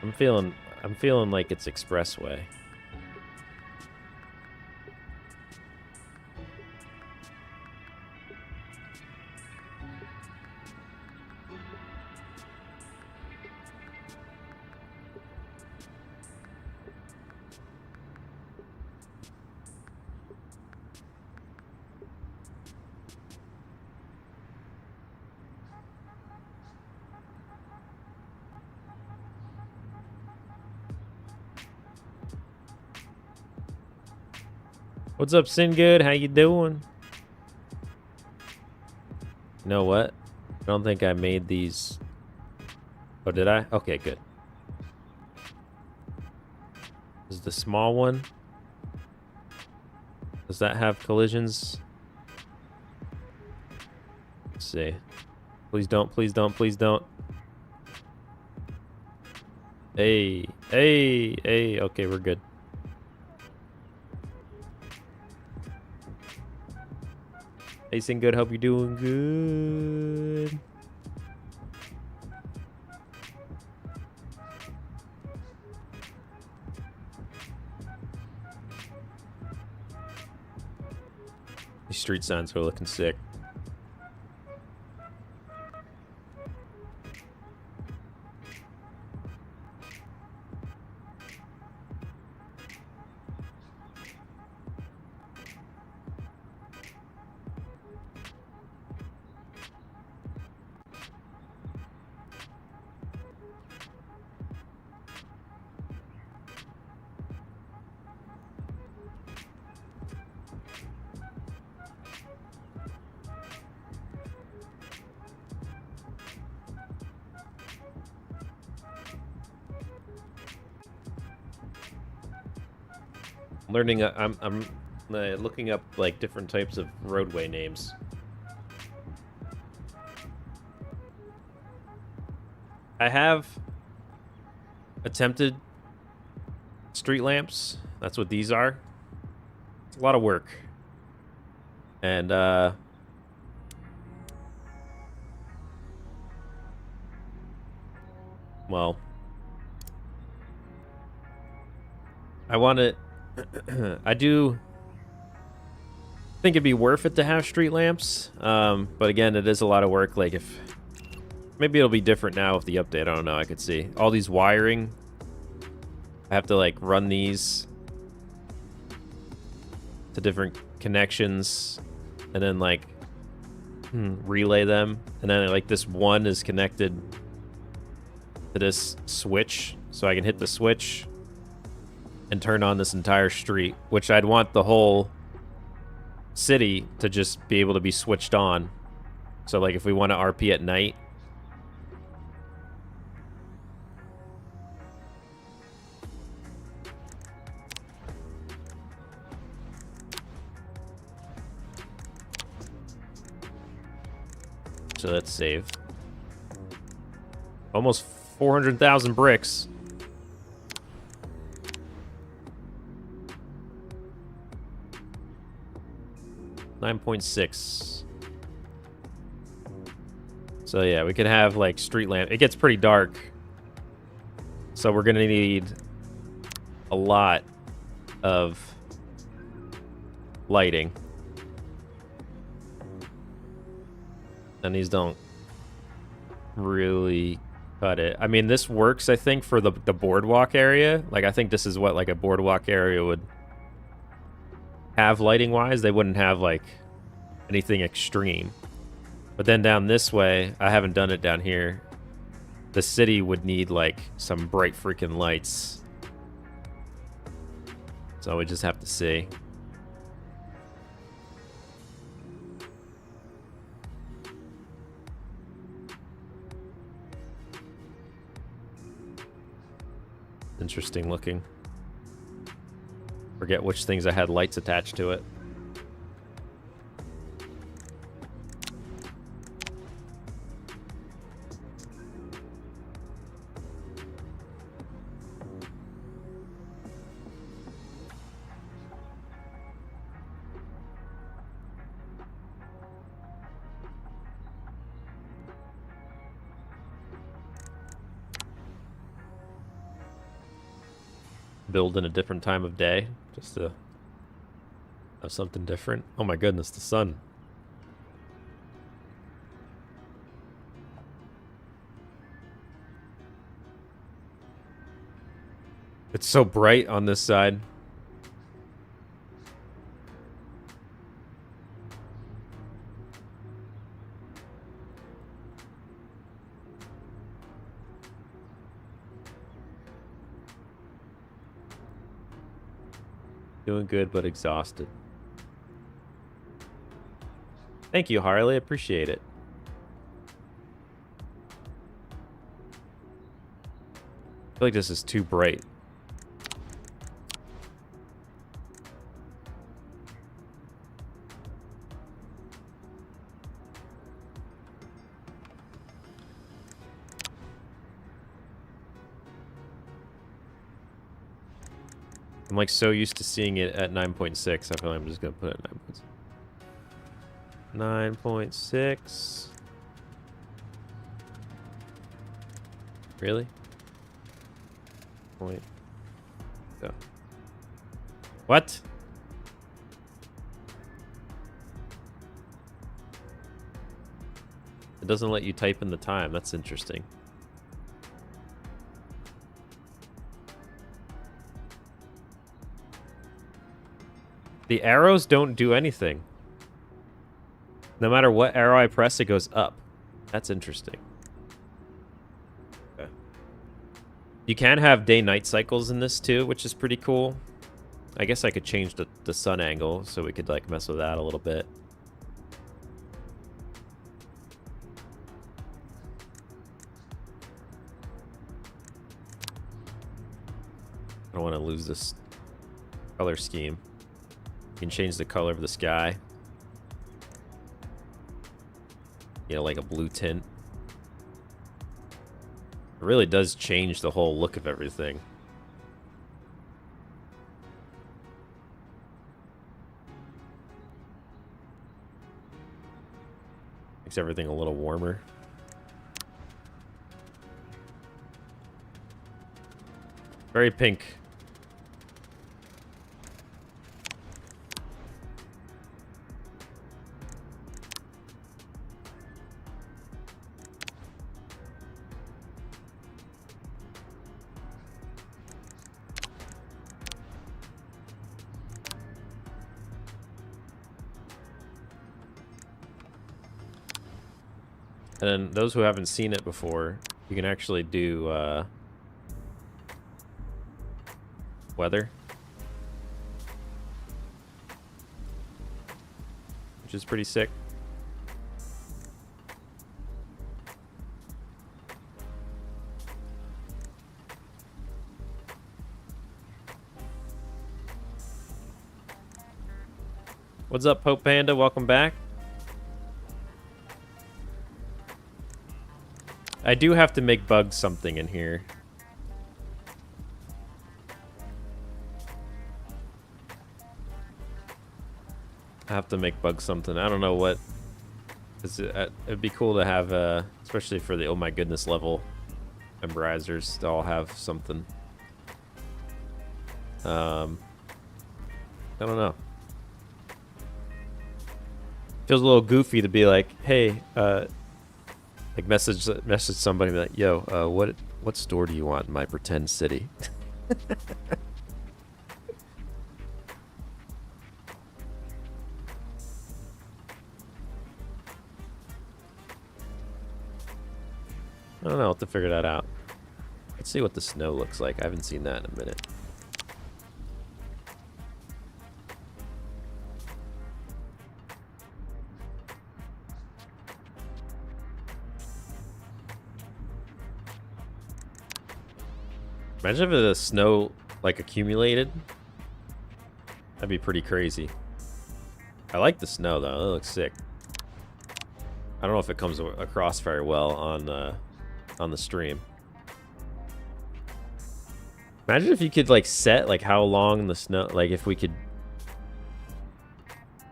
I'm feeling like it's expressway. What's up, Singood? How you doing? You know what? I don't think I made these. Oh, did I? Okay, good. This is the small one. Does that have collisions? Let's see. Please don't, please don't, please don't. Hey, hey, hey. Okay, we're good. Hey, Singood, hope you're doing good. These street signs are looking sick. Learning. I'm looking up like different types of roadway names. I have attempted street lamps. That's what these are. It's a lot of work. And well, I want it. I do think it'd be worth it to have street lamps. But again, it is a lot of work. Like if maybe it'll be different now with the update. I don't know. I could see all these wiring. I have to like run these to different connections and then like relay them. And then like this one is connected to this switch. So I can hit the switch and turn on this entire street, which I'd want the whole city to just be able to be switched on. So like if we want to RP at night, so let's save. Almost 400,000 bricks. $9.6. So yeah, we could have like street lamp. It gets pretty dark, so we're gonna need a lot of lighting. And these don't really cut it. I mean, this works, I think, for the boardwalk area. Like, I think this is what, like, a boardwalk area would have lighting-wise. They wouldn't have, like, anything extreme. But then down this way, I haven't done it down here. The city would need, like, some bright freaking lights. So we just have to see. Interesting looking. Forget which things I had lights attached to it. Build in a different time of day just to have something different. Oh my goodness, the sun. It's so bright on this side. Doing good, but exhausted. Thank you, Harley. Appreciate it. I feel like this is too bright. I'm like so used to seeing it at 9.6. I feel like I'm just gonna put it at 9.6. Really? Point. Go. What? It doesn't let you type in the time. That's interesting. The arrows don't do anything. No matter what arrow I press, it goes up. That's interesting. Okay. You can have day-night cycles in this too, which is pretty cool. I guess I could change the sun angle so we could like mess with that a little bit. I don't want to lose this color scheme. You can change the color of the sky. You know, like a blue tint. It really does change the whole look of everything. Makes everything a little warmer. Very pink. And then those who haven't seen it before, you can actually do weather, which is pretty sick. What's up, Pope Panda? Welcome back. I do have to make bugs something in here. I have to make bugs something. I don't know what. It'd be cool to have, especially for the oh my goodness level embracers, to all have something. I don't know. Feels a little goofy to be like, hey, like message somebody like, yo, what store do you want in my pretend city? I don't know. I'll have to figure that out. Let's see what the snow looks like. I haven't seen that in a minute. Imagine if the snow, like, accumulated. That'd be pretty crazy. I like the snow, though. It looks sick. I don't know if it comes across very well on the stream. Imagine if you could, like, set, like, how long the snow... Like, if we could...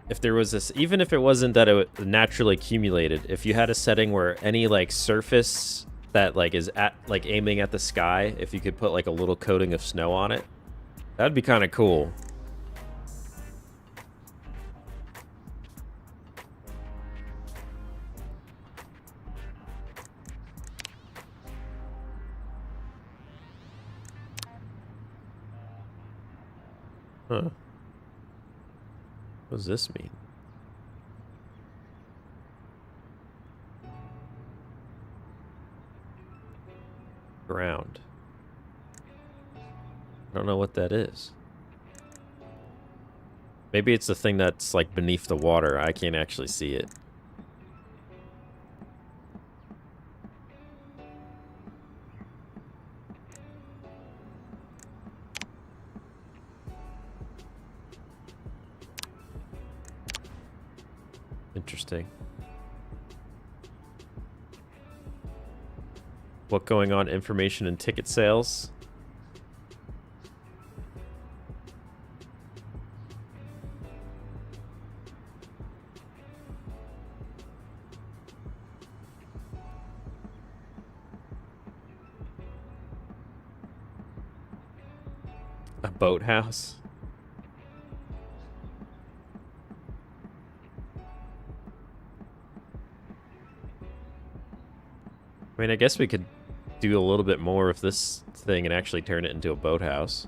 If there was this... Even if it wasn't that it naturally accumulated, if you had a setting where any, like, surface... that like is at like aiming at the sky, if you could put like a little coating of snow on it, that'd be kind of cool. Huh. What does this mean? Ground. I don't know what that is. Maybe it's the thing that's like beneath the water. I can't actually see it. Interesting. What going on? Information and ticket sales. A boathouse. I mean, I guess we could do a little bit more of this thing and actually turn it into a boathouse.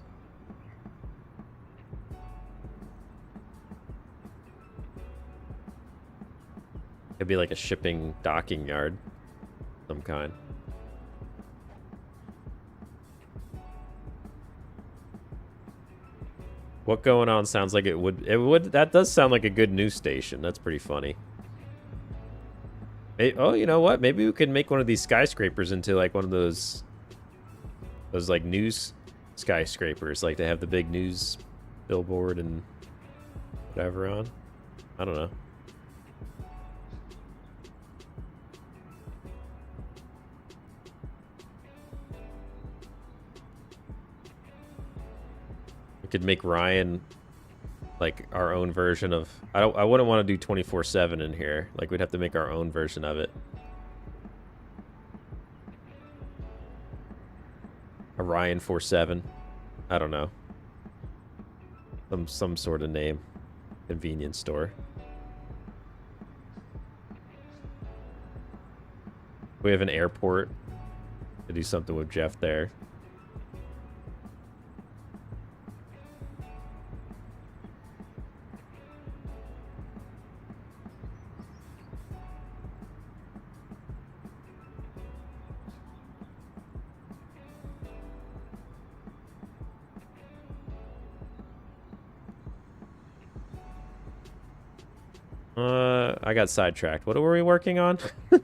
It'd be like a shipping docking yard of some kind. What going on sounds like it would that does sound like a good news station. That's pretty funny. Hey, oh, you know what? Maybe we could make one of these skyscrapers into like one of those like news skyscrapers. Like they have the big news billboard and whatever on. I don't know. We could make Ryan like our own version of. I wouldn't want to do 24/7 in here. Like we'd have to make our own version of it. A Ryan 47. I don't know. Some sort of name. Convenience store. We have an airport to do something with Jeff there. I got sidetracked. What were we working on? What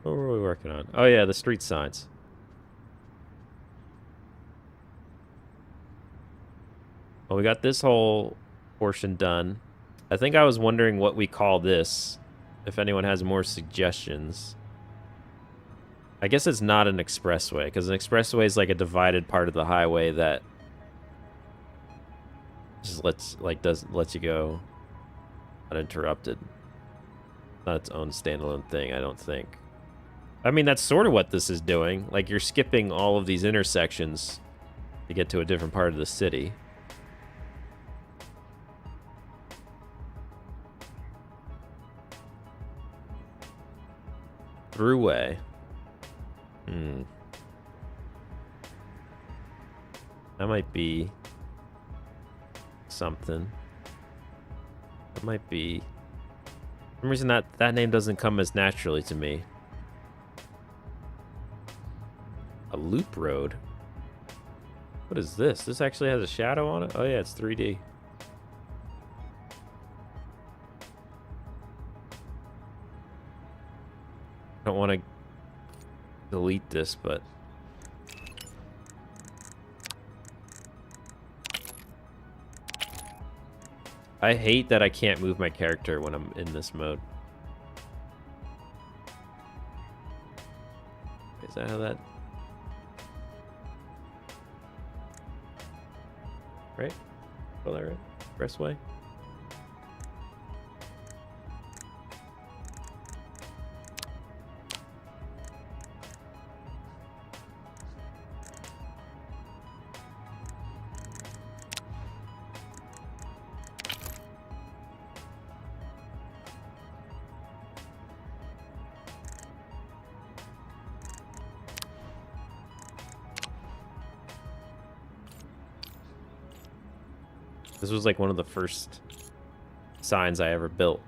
were we working on? Oh yeah, the street signs. Well, we got this whole portion done. I think I was wondering what we call this. If anyone has more suggestions. I guess it's not an expressway, because an expressway is like a divided part of the highway that just lets you go uninterrupted. Not its own standalone thing, I don't think. I mean, that's sort of what this is doing. Like, you're skipping all of these intersections to get to a different part of the city. Throughway. That might be something. That might be... For some reason that name doesn't come as naturally to me. A loop road? What is this? This actually has a shadow on it? Oh yeah, it's 3D. I don't want to delete this, but... I hate that I can't move my character when I'm in this mode. Is that how that... Right? Oh, that right? Expressway? This was like one of the first signs I ever built.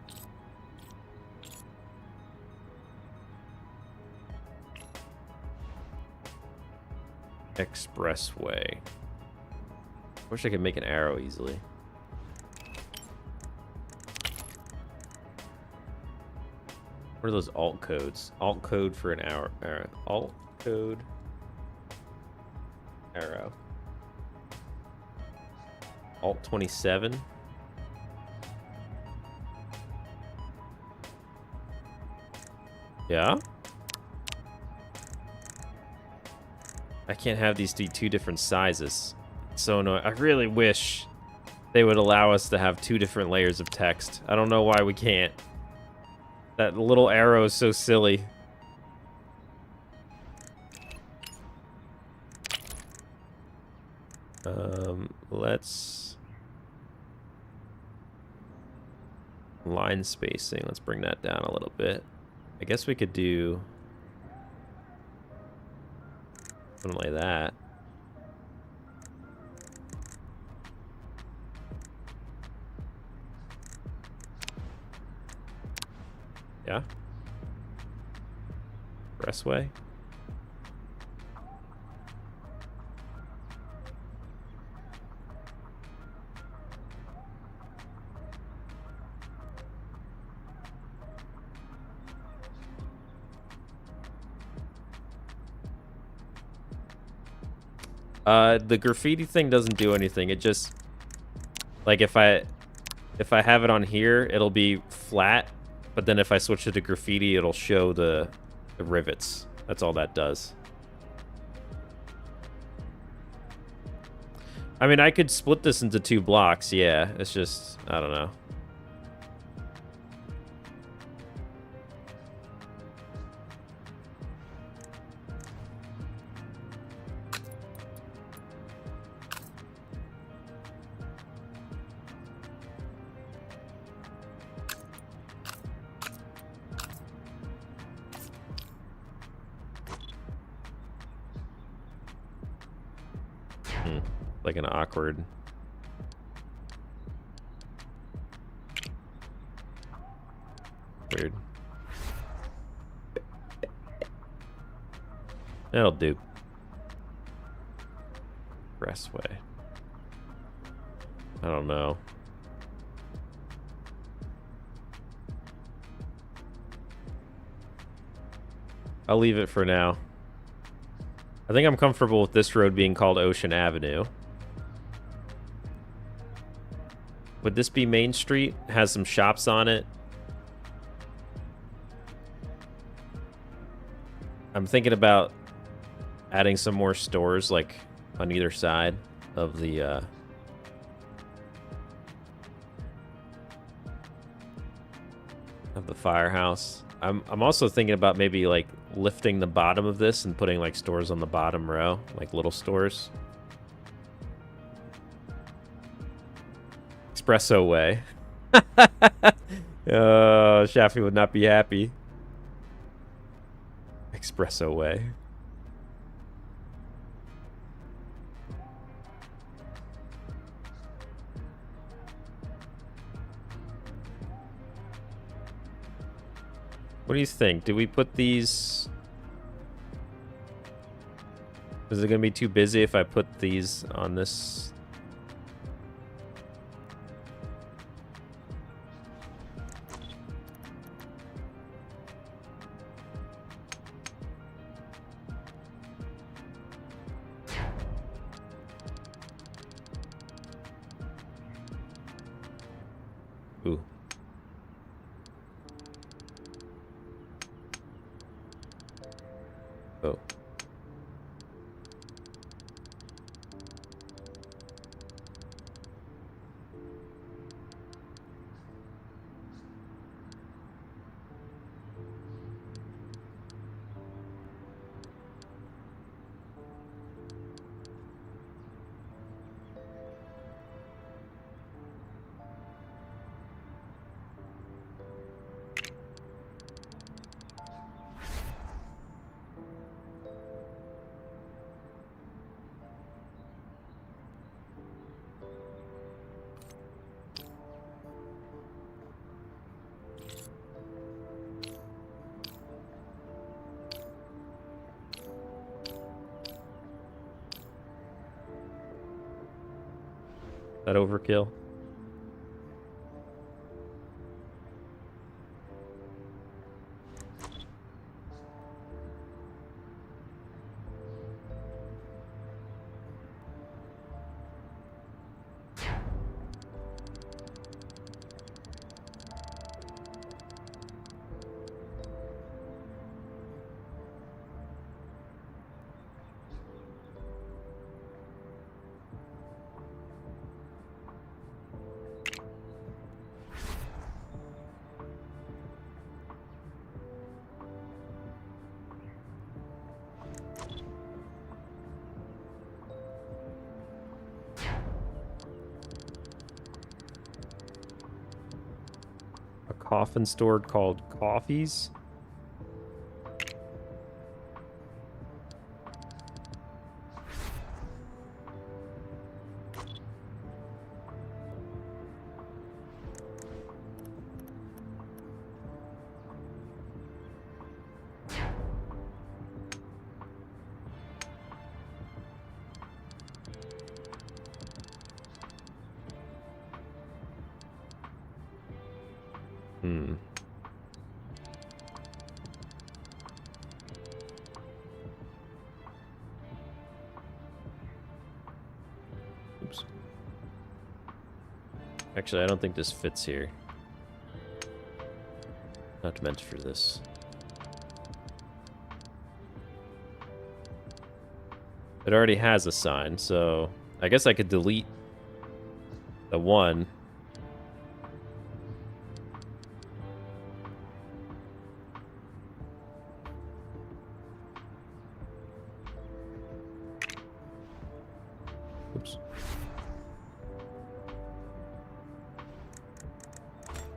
Expressway. Wish I could make an arrow easily. What are those alt codes? Alt code for an arrow. Alt code. Arrow. Alt 27. Yeah? I can't have these be two different sizes. So no, I really wish they would allow us to have two different layers of text. I don't know why we can't. That little arrow is so silly. Let's... Line spacing, let's bring that down a little bit. I guess we could do something like that. Yeah. Expressway. The graffiti thing doesn't do anything. It just, like, if I have it on here, it'll be flat, but then if I switch it to graffiti, it'll show the rivets. That's all that does. I mean, I could split this into 2 blocks, yeah. It's just, I don't know. Like an awkward... Weird. That'll do. Expressway. I don't know. I'll leave it for now. I think I'm comfortable with this road being called Ocean Avenue. Would this be Main Street? Has some shops on it. I'm thinking about adding some more stores, like, on either side of the, firehouse. I'm also thinking about maybe, like, lifting the bottom of this and putting, like, stores on the bottom row, like little stores. Espresso Way. Shafi would not be happy. Espresso Way. What do you think? Do we put these... Is it going to be too busy if I put these on this? Ooh. Oh. That overkill? Coffin store called Coffees. Oops. Actually, I don't think this fits here. Not meant for this. It already has a sign, so I guess I could delete the one. Oops.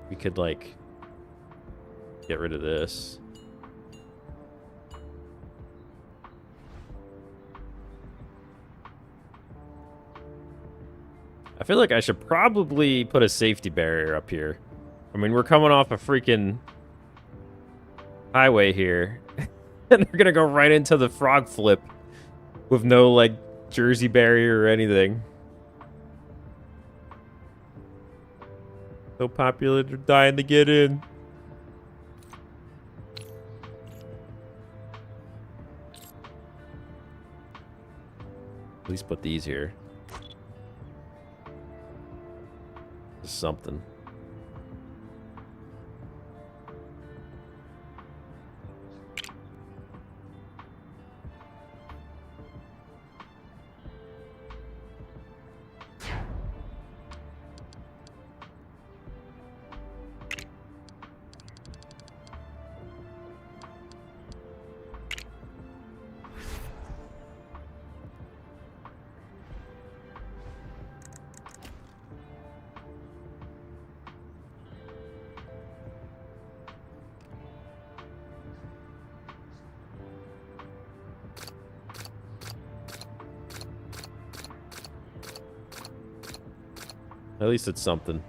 We could, like, get rid of this. I feel like I should probably put a safety barrier up here. I mean, we're coming off a freaking highway here. And they're gonna go right into the frog flip with no, like, Jersey barrier or anything. So popular, they're dying to get in. At least put these here. Something. At least it's something.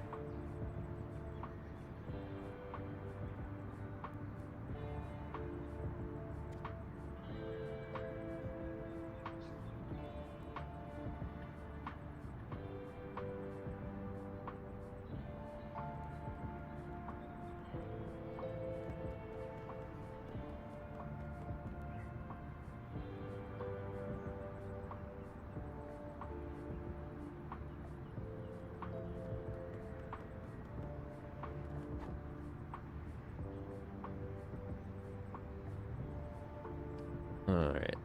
Alright.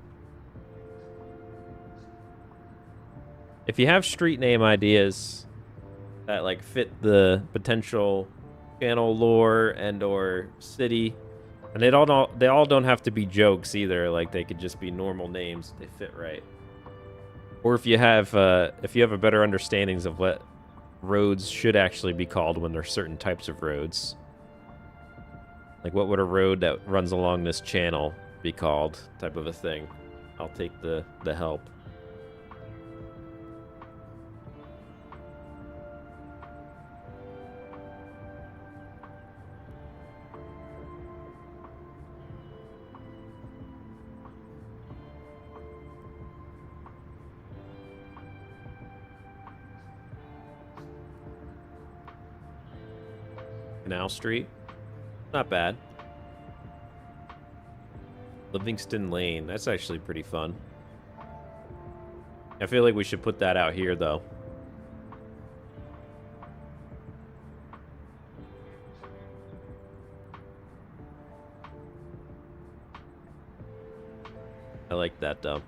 If you have street name ideas that, like, fit the potential channel lore and or city, and they all don't have to be jokes either, like they could just be normal names, they fit right. Or if you have a better understandings of what roads should actually be called when there's certain types of roads. Like, what would a road that runs along this channel be called, type of a thing. I'll take the help. Canal Street, not bad. Livingston Lane. That's actually pretty fun. I feel like we should put that out here, though. I like that, though.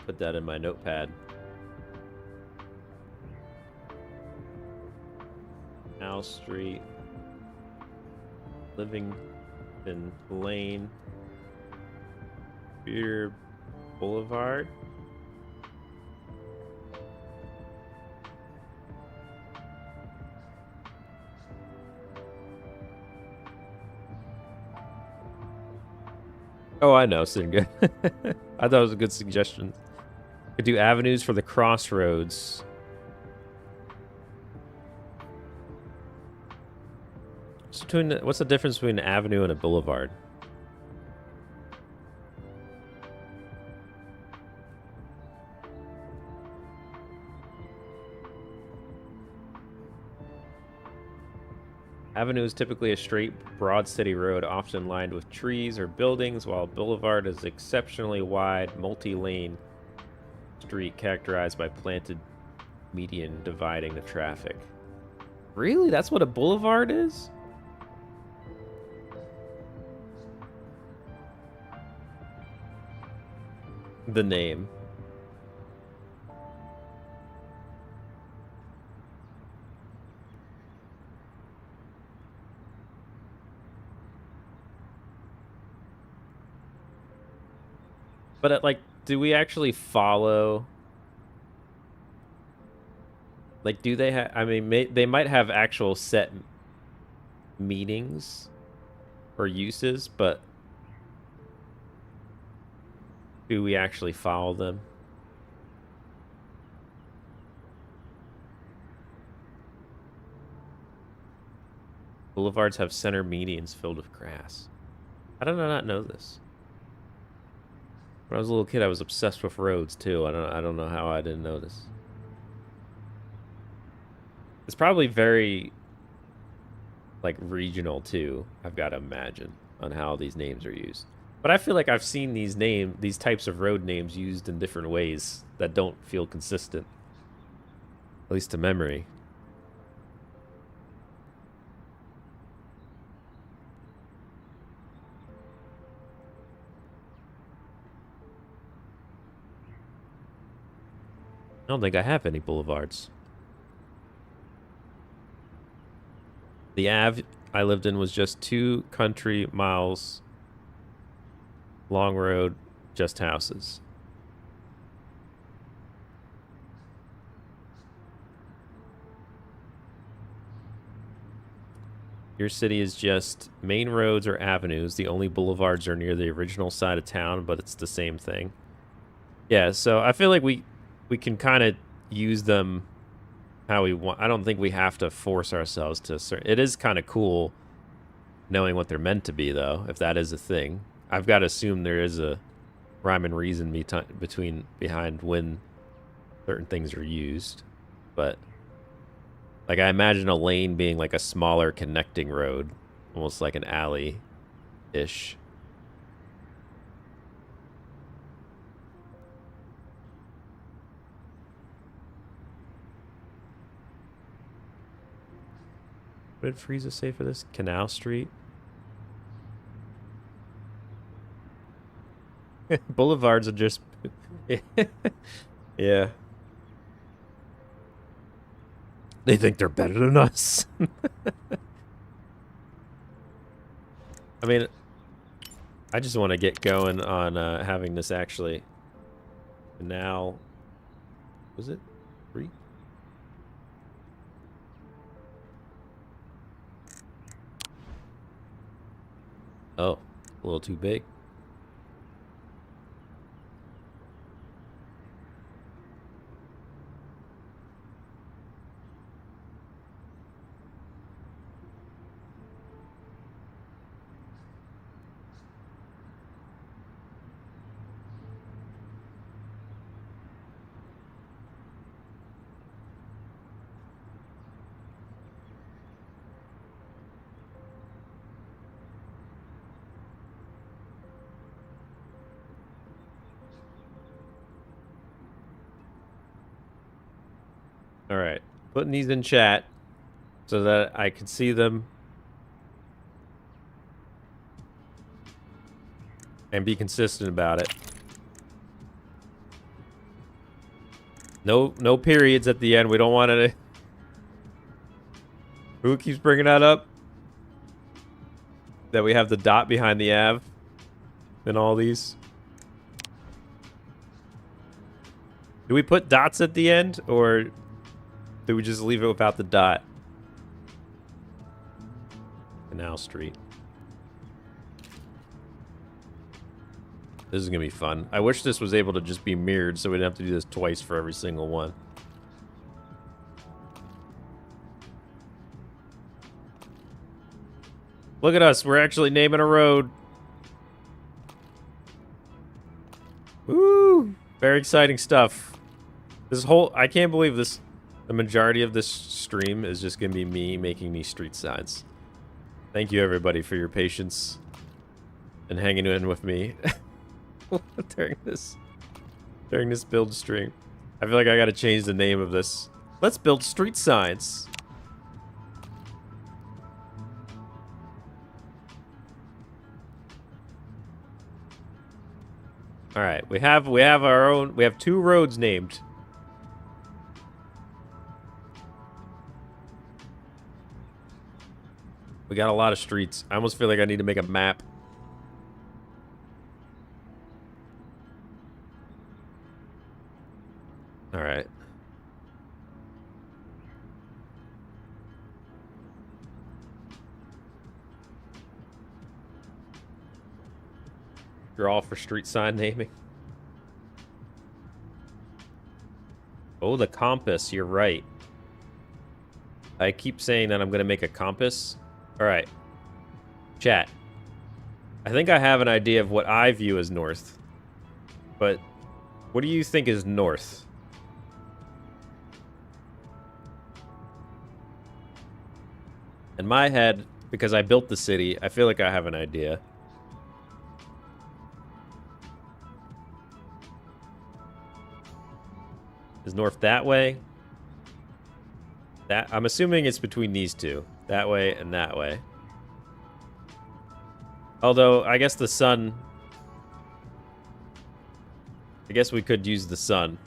Put that in my notepad. Canal Street. Livingston Lane, Beer Boulevard. Oh, I know, Singa. I thought it was a good suggestion. Could do avenues for the crossroads. What's the difference between an avenue and a boulevard? Avenue is typically a straight, broad city road, often lined with trees or buildings, while boulevard is exceptionally wide, multi-lane street characterized by planted median dividing the traffic. Really? That's what a boulevard is? The name. But like, do we actually follow? Like, do they have? I mean, they might have actual set meanings or uses, but do we actually follow them? Boulevards have center medians filled with grass. How did I not know this? When I was a little kid, I was obsessed with roads too. I don't know how I didn't know this. It's probably very like regional too, I've got to imagine, on how these names are used. But I feel like I've seen these types of road names used in different ways that don't feel consistent. At least to memory. I don't think I have any boulevards. The Ave I lived in was just 2 country miles long road, just houses. Your city is just main roads or avenues. The only boulevards are near the original side of town, but it's the same thing. Yeah, so I feel like we can kind of use them how we want. I don't think we have to force ourselves to. It is kind of cool knowing what they're meant to be, though, if that is a thing. I've got to assume there is a rhyme and reason behind when certain things are used. But like, I imagine a lane being like a smaller connecting road, almost like an alley-ish. What did Frieza say for this? Canal Street? Boulevards are just... yeah. They think they're better than us. I mean, I just want to get going on having this actually... Canal... Was it? Street? Oh, a little too big. All right, putting these in chat so that I can see them and be consistent about it. No periods at the end. We don't want it. Who keeps bringing that up? That we have the dot behind the Av in all these. Do we put dots at the end, or do we just leave it without the dot? Canal Street. This is gonna be fun. I wish this was able to just be mirrored so we didn't have to do this twice for every single one. Look at us, we're actually naming a road. Woo! Very exciting stuff. This whole, I can't believe this, the majority of this stream is just gonna be me making these street signs. Thank you everybody for your patience and hanging in with me during this. during this build stream. I feel like I gotta change the name of this. Let's build street signs. All right, we have our own. We have 2 roads named. We got a lot of streets. I almost feel like I need to make a map. All right. You're all for street sign naming. Oh, the compass. You're right. I keep saying that I'm going to make a compass. All right. Chat. I think I have an idea of what I view as north. But what do you think is north? In my head, because I built the city, I feel like I have an idea. Is north that way? That I'm assuming it's between these two. That way and that way. Although, I guess the sun... I guess we could use the sun.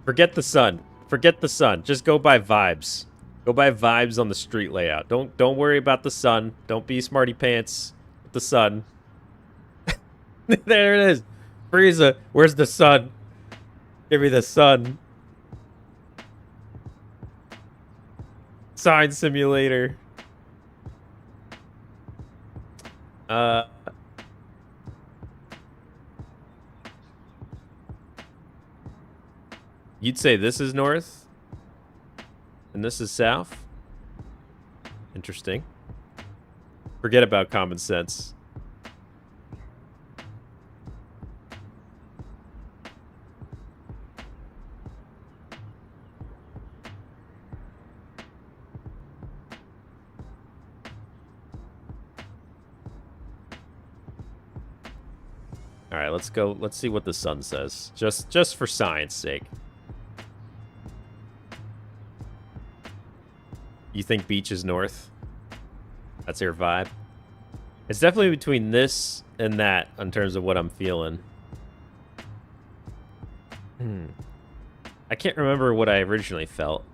Forget the sun. Forget the sun. Just go by vibes. Go by vibes on the street layout. Don't worry about the sun. Don't be smarty pants with the sun. There it is. Frieza, where's the sun? Give me the sun. Sign simulator. You'd say this is north? And this is south? Interesting. Forget about common sense. All right, let's go. Let's see what the sun says. Just for science sake. You think beach is north? That's your vibe? It's definitely between this and that in terms of what I'm feeling. I can't remember what I originally felt.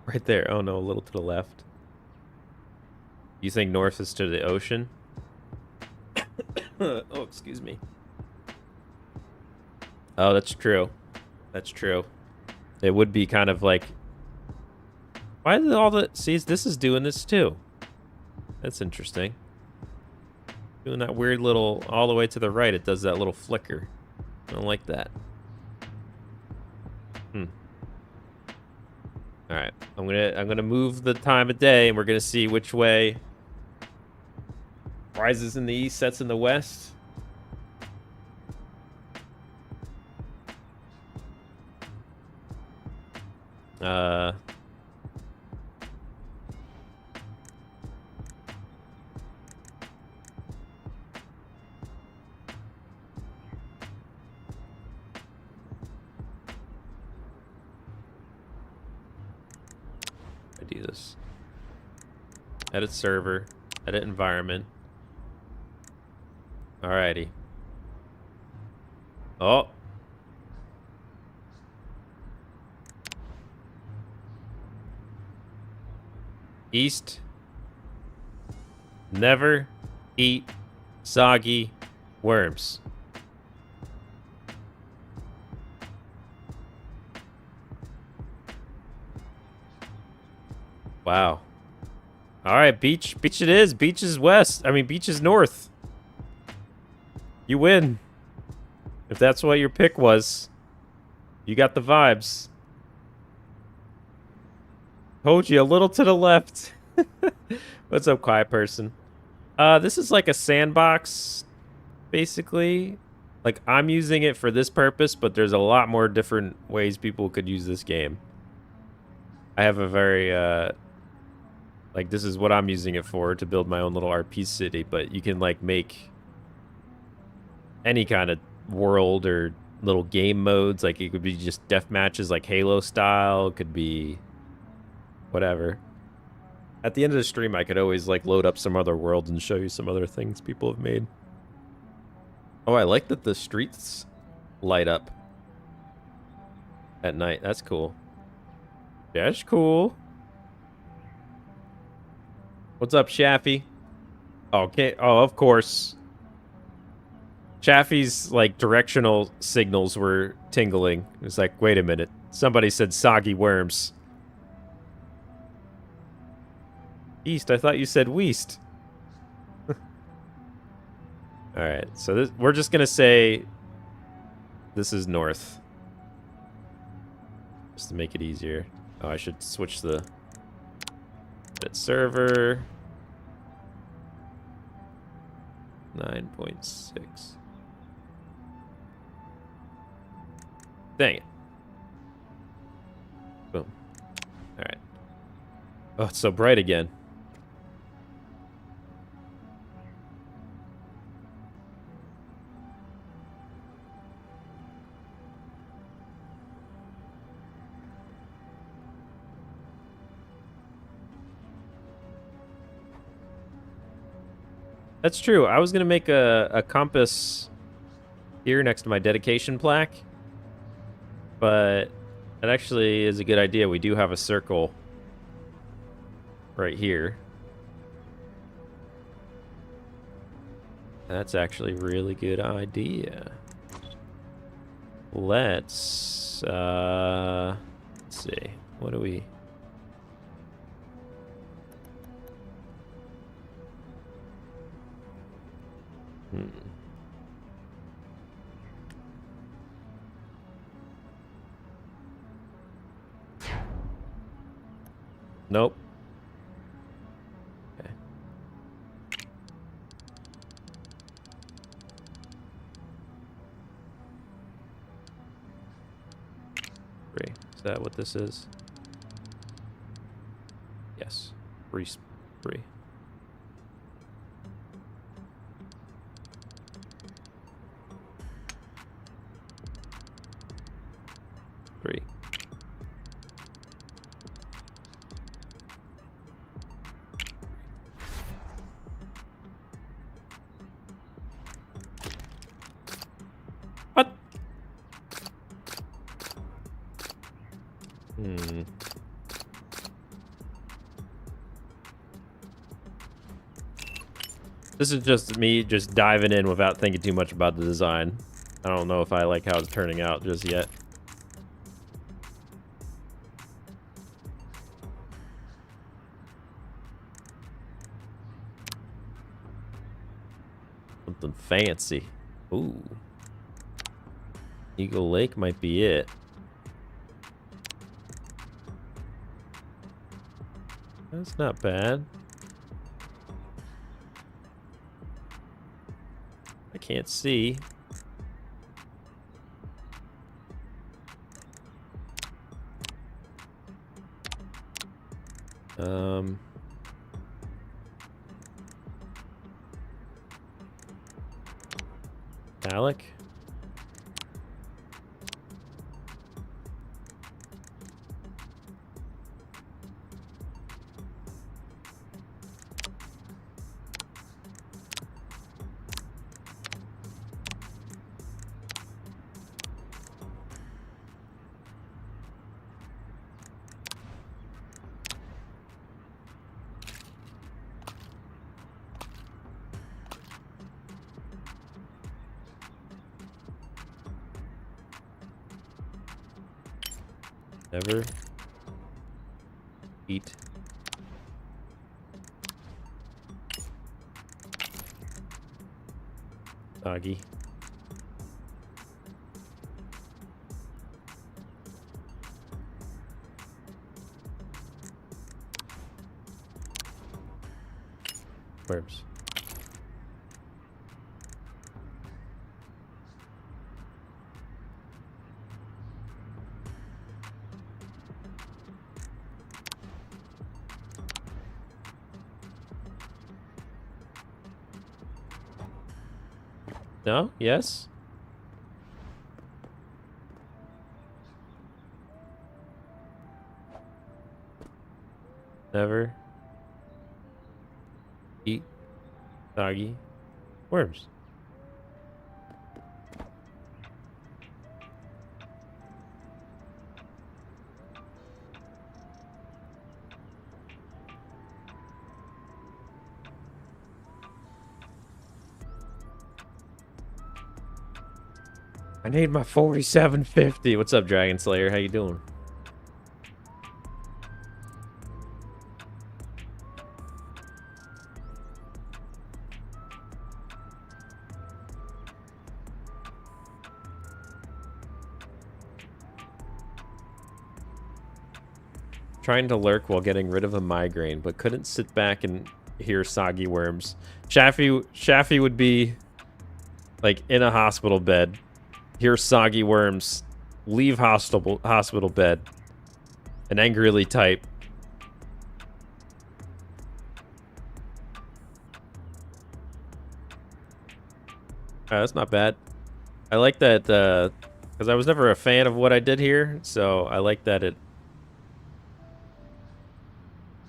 Right there. Oh no, a little to the left. You think north is to the ocean? Oh, excuse me. Oh, that's true. That's true. It would be kind of like... Why did all the... See, this is doing this too. That's interesting. Doing that weird little... All the way to the right, it does that little flicker. I don't like that. Alright. I'm gonna move the time of day, and we're gonna see which way... Rises in the east, sets in the west. I do this. Edit server. Edit environment. Alrighty. Oh. East. Never eat soggy worms. Wow. All right, beach. Beach it is. Beach is west. I mean, beach is north. You win. If that's what your pick was. You got the vibes. Told you, a little to the left. What's up, quiet person? This is like a sandbox, basically. Like, I'm using it for this purpose, but there's a lot more different ways people could use this game. I have a very, Like, this is what I'm using it for, to build my own little RP city, but you can, like, make any kind of world or little game modes. Like, it could be just death matches, like Halo style. It could be whatever. At the end of the stream, I could always, like, load up some other world and show you some other things people have made. Oh, I like that the streets light up at night. That's cool. That's cool. What's up, Shaffy? Okay. Oh, of course. Chaffee's, like, directional signals were tingling. It was like, wait a minute. Somebody said soggy worms. East, I thought you said west. Alright, so this, we're just gonna say this is north. Just to make it easier. Oh, I should switch the bit server. 9.6. Dang it. Boom. Alright. Oh, it's so bright again. That's true. I was going to make a compass here next to my dedication plaque. But that actually is a good idea. We do have a circle right here. That's actually a really good idea. Let's see. What do we... Nope. Okay. 3. Is that what this is? Yes. 3. 3. What? This is just me just diving in without thinking too much about the design. I don't know if I like how it's turning out just yet. Something fancy. Ooh. Eagle Lake might be it. That's not bad. I can't see. Alec? Never eat doggy. Worms. No? Yes? Never eat soggy worms. I need my 4750. What's up, Dragon Slayer? How you doing? Trying to lurk while getting rid of a migraine, but couldn't sit back and hear soggy worms. Shaffy would be like in a hospital bed, hear soggy worms, leave hospital bed, and angrily type. That's not bad. I like that because I was never a fan of what I did here, so I like that it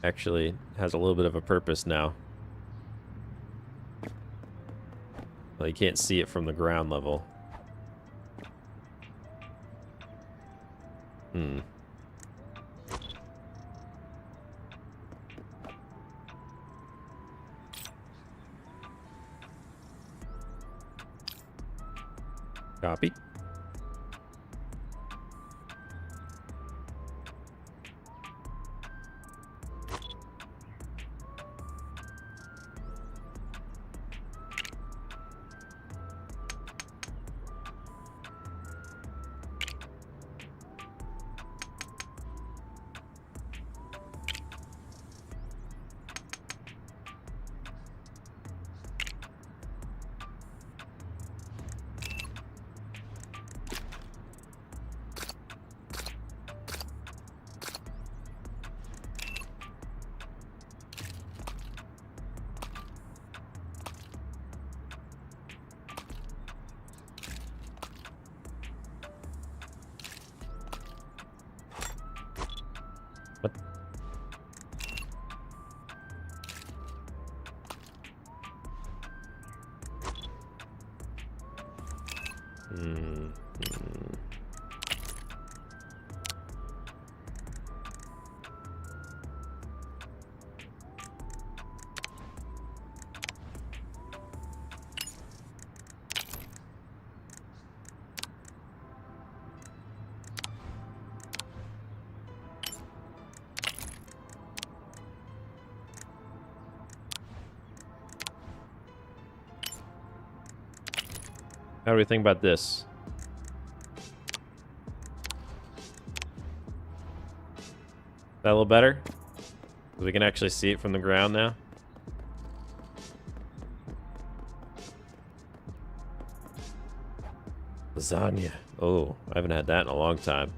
actually has a little bit of a purpose now. Well, you can't see it from the ground level. Copy. What? How do we think about this? That a little better? We can actually see it from the ground now. Lasagna. Oh, I haven't had that in a long time.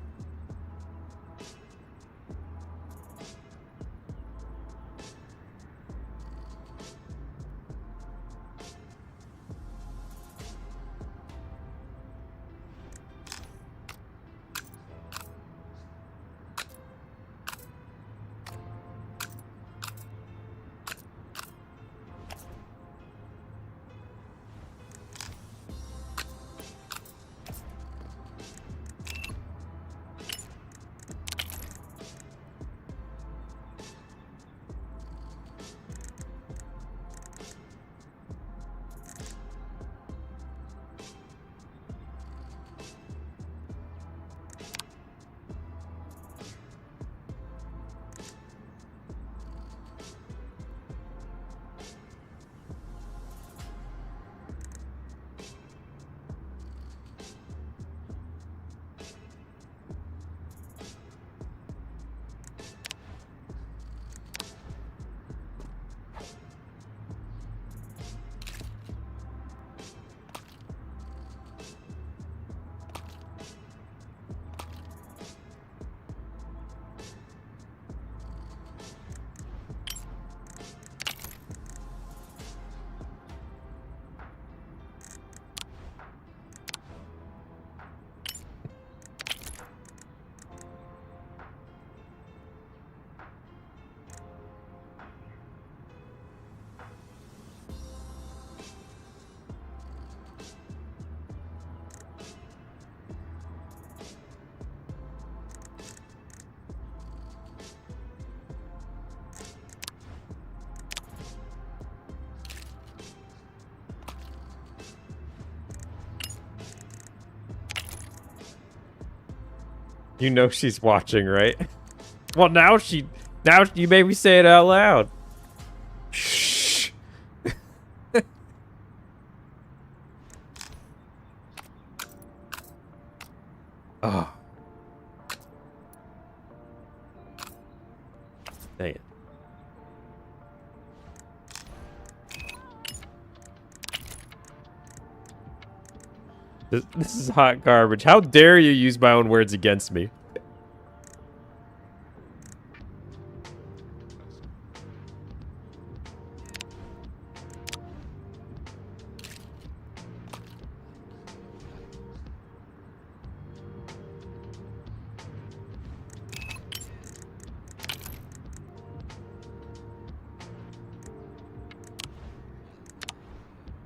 You know she's watching, right? Well, now you made me say it out loud. Shh. Oh. Dang it. This is hot garbage. How dare you use my own words against me?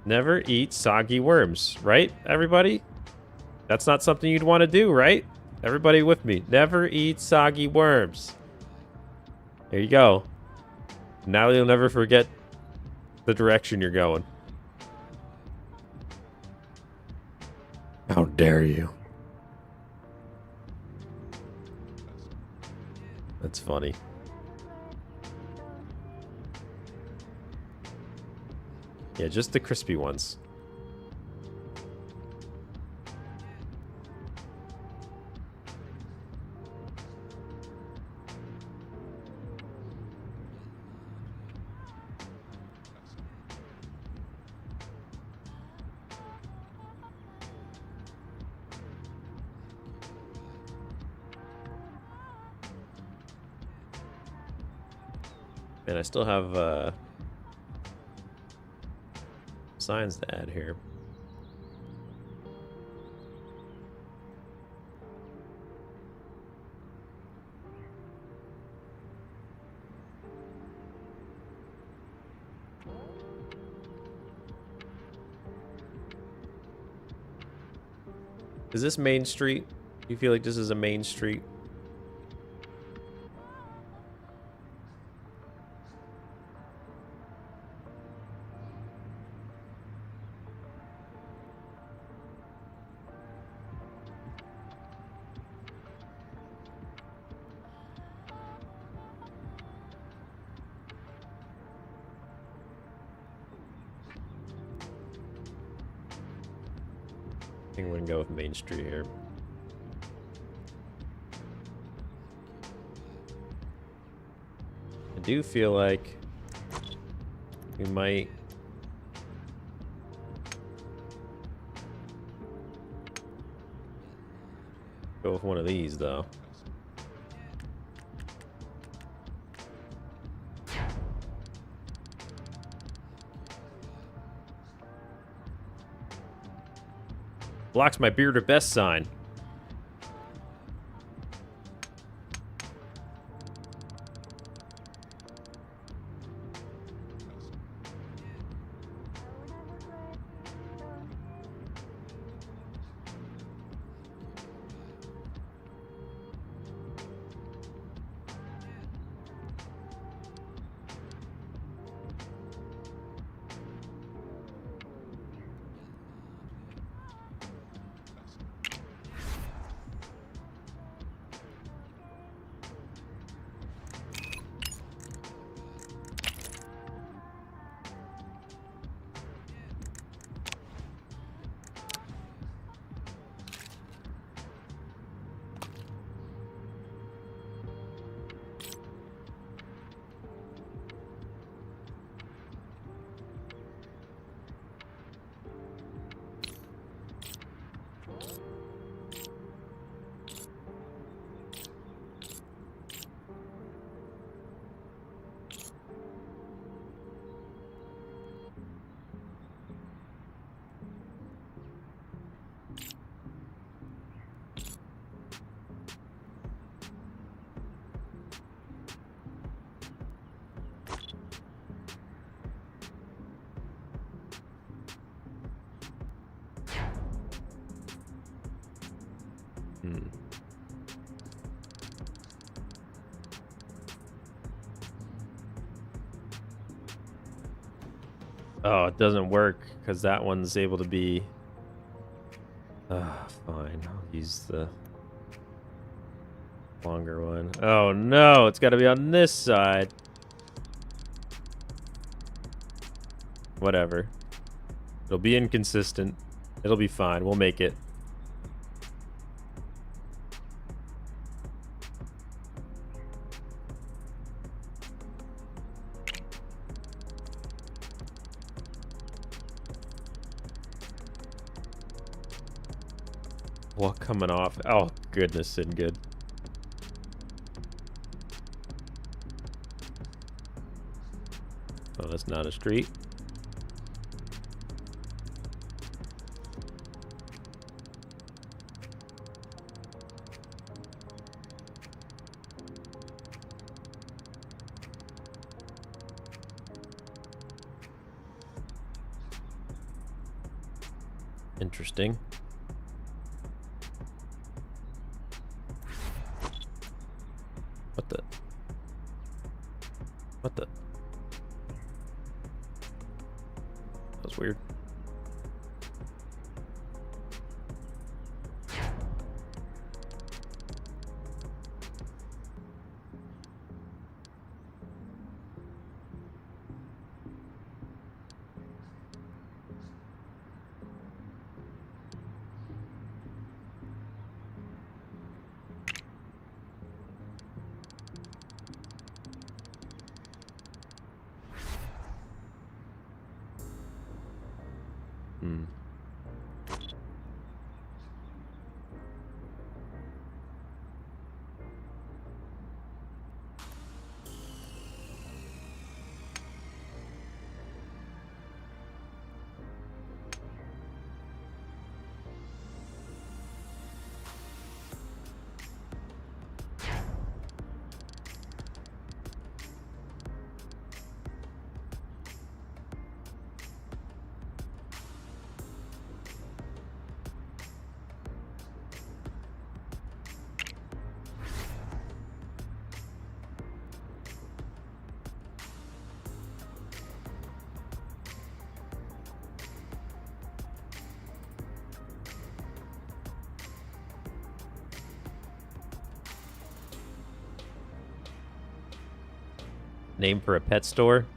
Never eat soggy worms, right, everybody? That's not something you'd want to do, right? Everybody with me. Never eat soggy worms. There you go. Now you'll never forget the direction you're going. How dare you? That's funny. Yeah, just the crispy ones. And I still have signs to add here. Is this Main Street? Do you feel like this is a main street? I think we're gonna go with Main Street here. I do feel like we might go with one of these, though. Blocks my beard or best sign. Oh, it doesn't work because that one's able to be... fine. I'll use the... Longer one. Oh no, it's got to be on this side. Whatever. It'll be inconsistent. It'll be fine. We'll make it. What coming off? Oh, goodness and good. Oh, that's not a street. Interesting. What the? What the? That was weird. Hmm. Name for a pet store?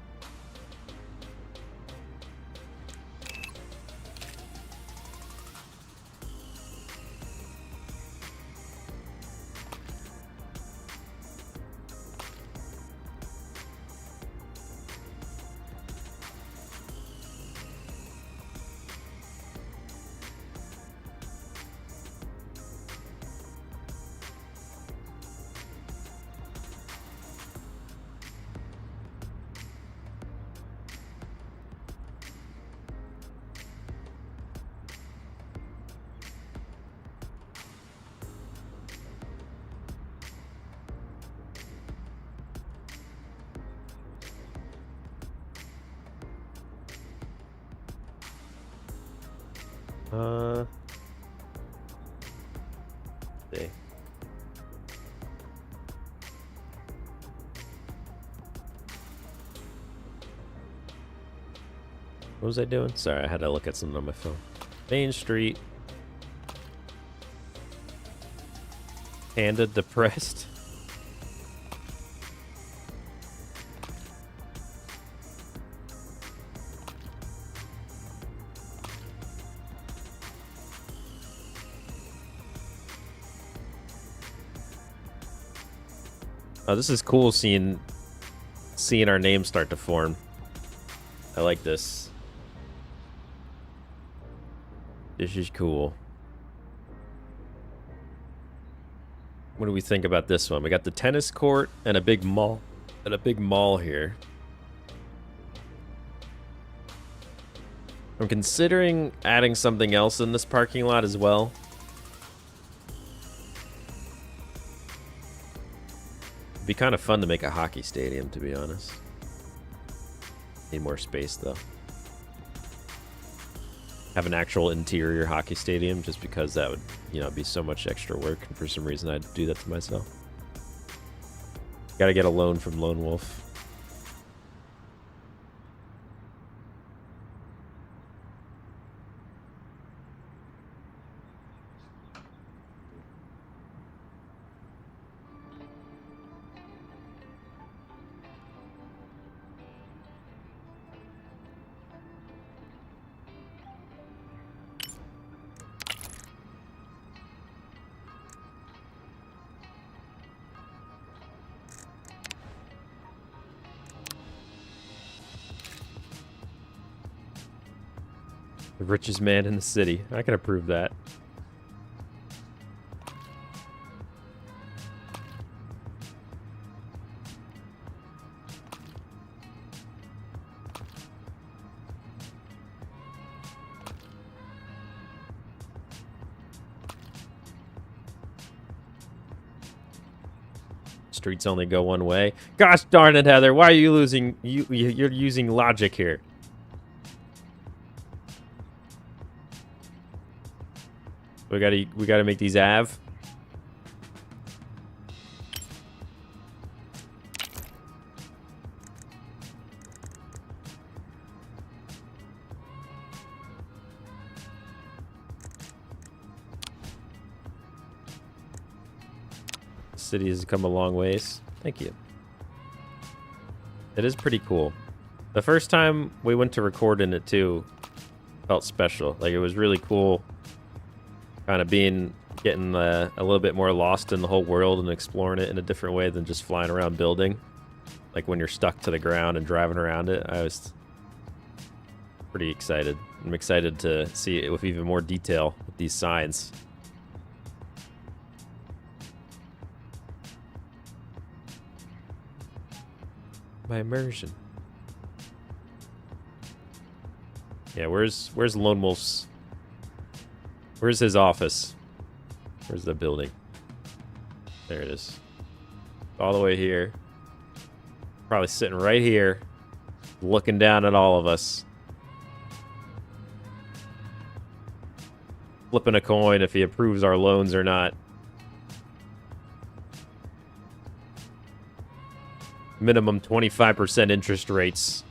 See. What was I doing? Sorry, I had to look at something on my phone. Main Street. Panda depressed. Oh, this is cool seeing our names start to form. I like this. This is cool. What do we think about this one? We got the tennis court and a big mall. And a big mall here. I'm considering adding something else in this parking lot as well. It'd be kind of fun to make a hockey stadium, to be honest. Need more space, though. Have an actual interior hockey stadium, just because that would, you know, be so much extra work. And for some reason, I'd do that to myself. Gotta get a loan from Lone Wolf. The richest man in the city. I can approve that. Streets only go one way. Gosh darn it, Heather! Why are you losing? You're using logic here. We gotta make these Av. The city has come a long ways. Thank you. It is pretty cool. The first time we went to record in it too felt special. Like, it was really cool. Kind of getting a little bit more lost in the whole world and exploring it in a different way than just flying around building. Like when you're stuck to the ground and driving around it, I was pretty excited. I'm excited to see it with even more detail with these signs. My immersion. Yeah, where's Lone Wolf's? Where's his office? Where's the building? There it is. All the way here. Probably sitting right here, looking down at all of us. Flipping a coin if he approves our loans or not. Minimum 25% interest rates.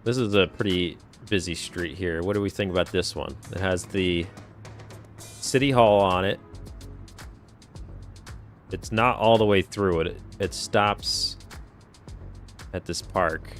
This is a pretty busy street here. What do we think about this one? It has the City Hall on it. It's not all the way through it. It stops at this park.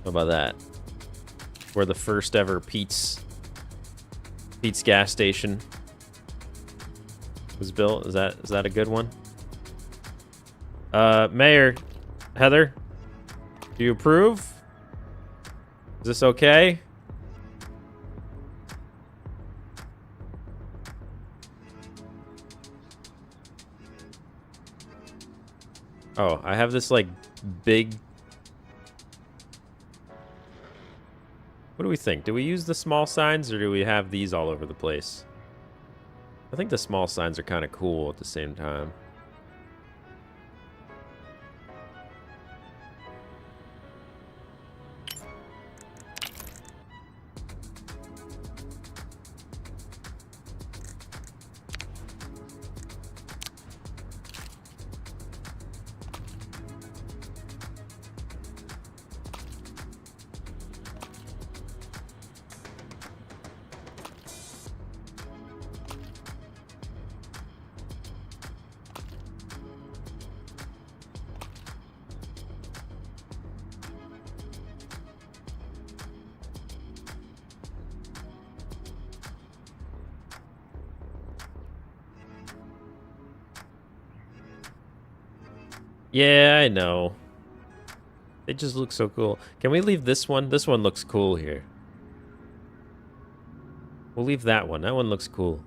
How about that? Where the first ever Pete's gas station was built. Is that a good one? Mayor, Heather, do you approve? Is this okay? Oh, I have this like big. What do we think? Do we use the small signs or do we have these all over the place? I think the small signs are kind of cool at the same time. Yeah, I know. They just look so cool. Can we leave this one? This one looks cool here. We'll leave that one. That one looks cool.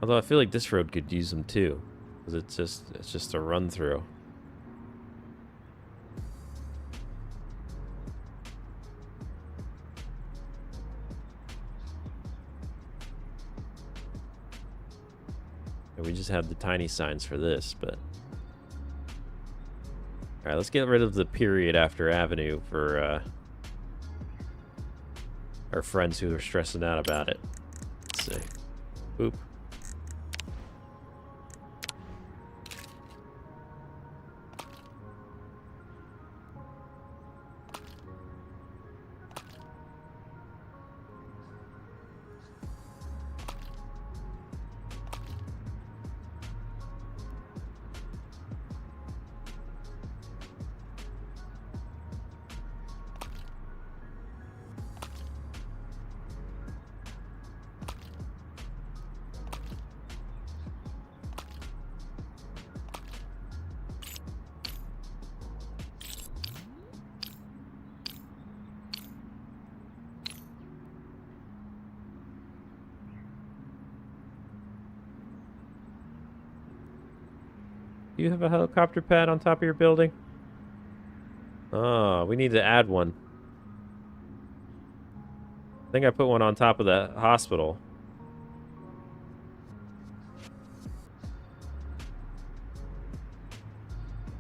Although I feel like this road could use them too, because it's just a run through. And we just have the tiny signs for this, but all right, let's get rid of the period after Avenue for our friends who are stressing out about it. Let's see. Boop. Do you have a helicopter pad on top of your building? Oh, we need to add one. I think I put one on top of the hospital.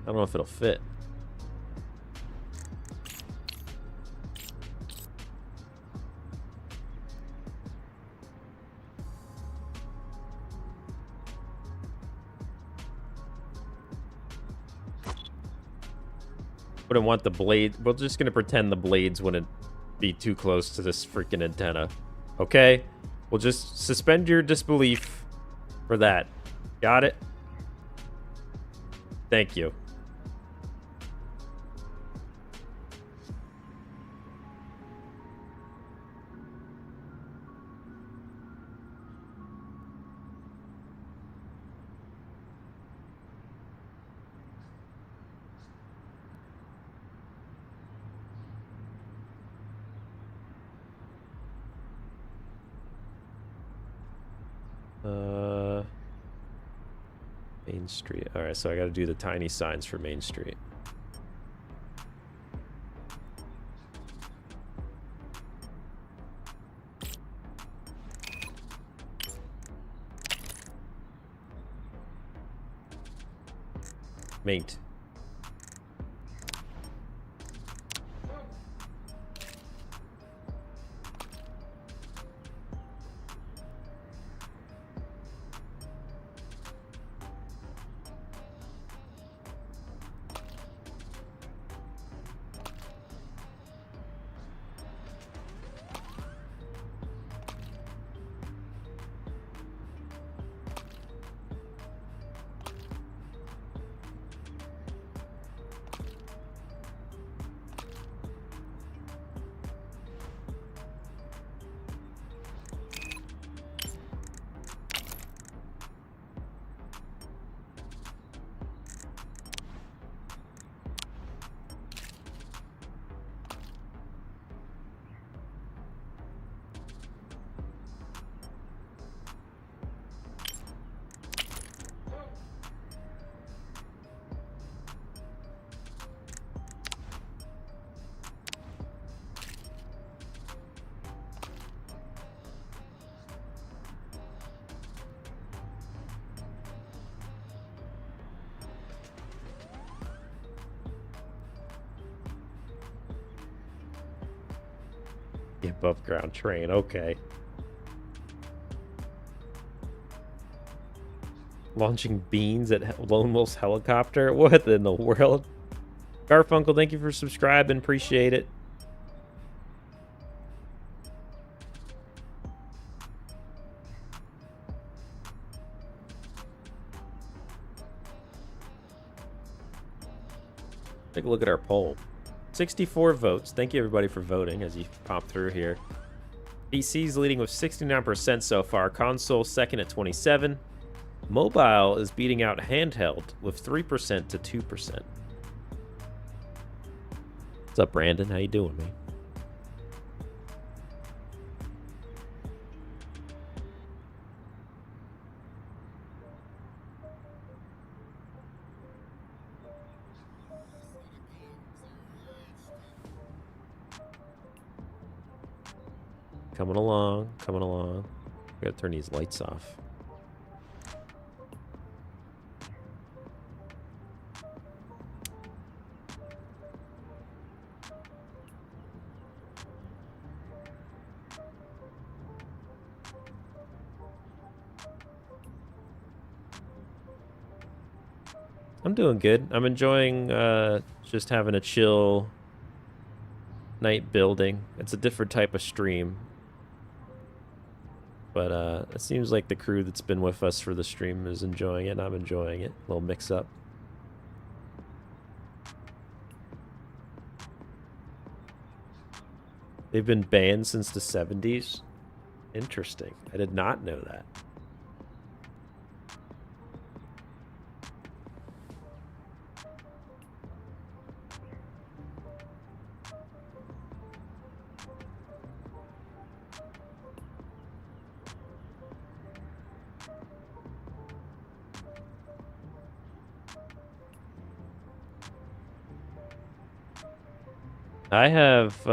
I don't know if it'll fit. Wouldn't want the blade. We're just gonna pretend the blades wouldn't be too close to this freaking antenna. Okay? We'll just suspend your disbelief for that. Got it? Thank you. Main Street. All right, so I got to do the tiny signs for Main Street. Mate. The above ground train, okay. Launching beans at Lone Wolf's helicopter? What in the world? Garfunkel, thank you for subscribing. Appreciate it. Take a look at our poll. 64 votes. Thank you, everybody, for voting as you pop through here. PC's leading with 69% so far. Console second at 27%. Mobile is beating out handheld with 3% to 2%. What's up, Brandon? How you doing, man? Coming along, coming along. I gotta turn these lights off. I'm doing good. I'm enjoying just having a chill night building. It's a different type of stream. But it seems like the crew that's been with us for the stream is enjoying it, and I'm enjoying it. A little mix up. They've been banned since the 70s. Interesting. I did not know that. I have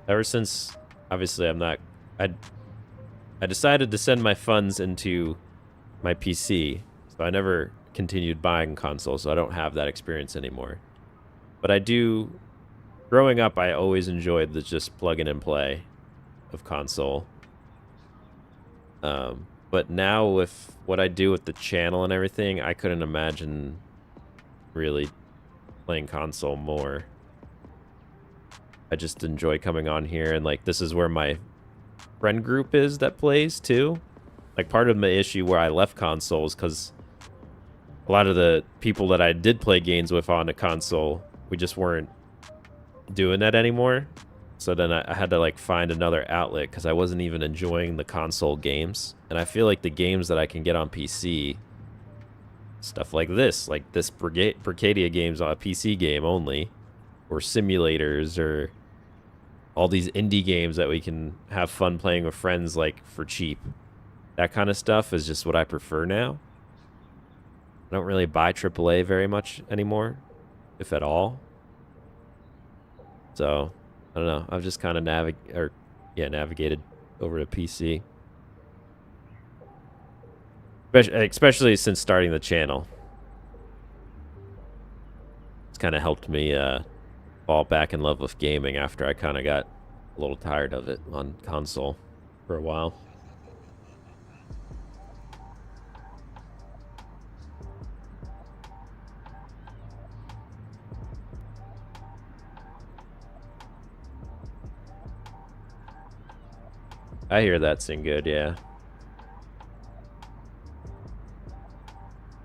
ever since, obviously I decided to send my funds into my PC, so I never continued buying consoles, so I don't have that experience anymore. But I do, growing up, I always enjoyed the just plug in and play of console. But now with what I do with the channel and everything, I couldn't imagine really playing console more. I just enjoy coming on here, and like this is where my friend group is that plays too. Like part of my issue where I left consoles because a lot of the people that I did play games with on a console, we just weren't doing that anymore. So then I had to like find another outlet because I wasn't even enjoying the console games. And I feel like the games that I can get on PC, stuff like this Brickadia games on a PC game only, or simulators, or all these indie games that we can have fun playing with friends like for cheap. That kind of stuff is just what I prefer now. I don't really buy AAA very much anymore, if at all. So, I don't know. I've just kind of navigated over to PC. Especially since starting the channel. It's kind of helped me fall back in love with gaming after I kind of got a little tired of it on console for a while. I hear that sing good, yeah.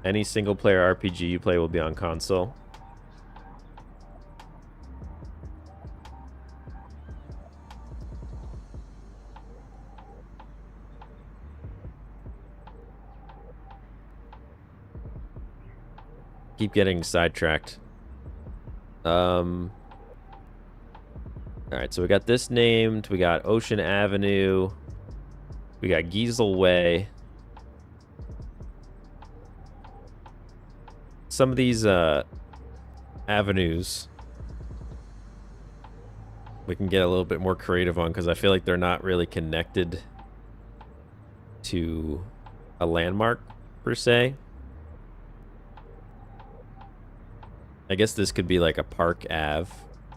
Any single player RPG you play will be on console. Keep getting sidetracked. Alright, so we got this named. We got Ocean Avenue. We got Giesel Way. Some of these avenues we can get a little bit more creative on because I feel like they're not really connected to a landmark per se. I guess this could be like a Park Ave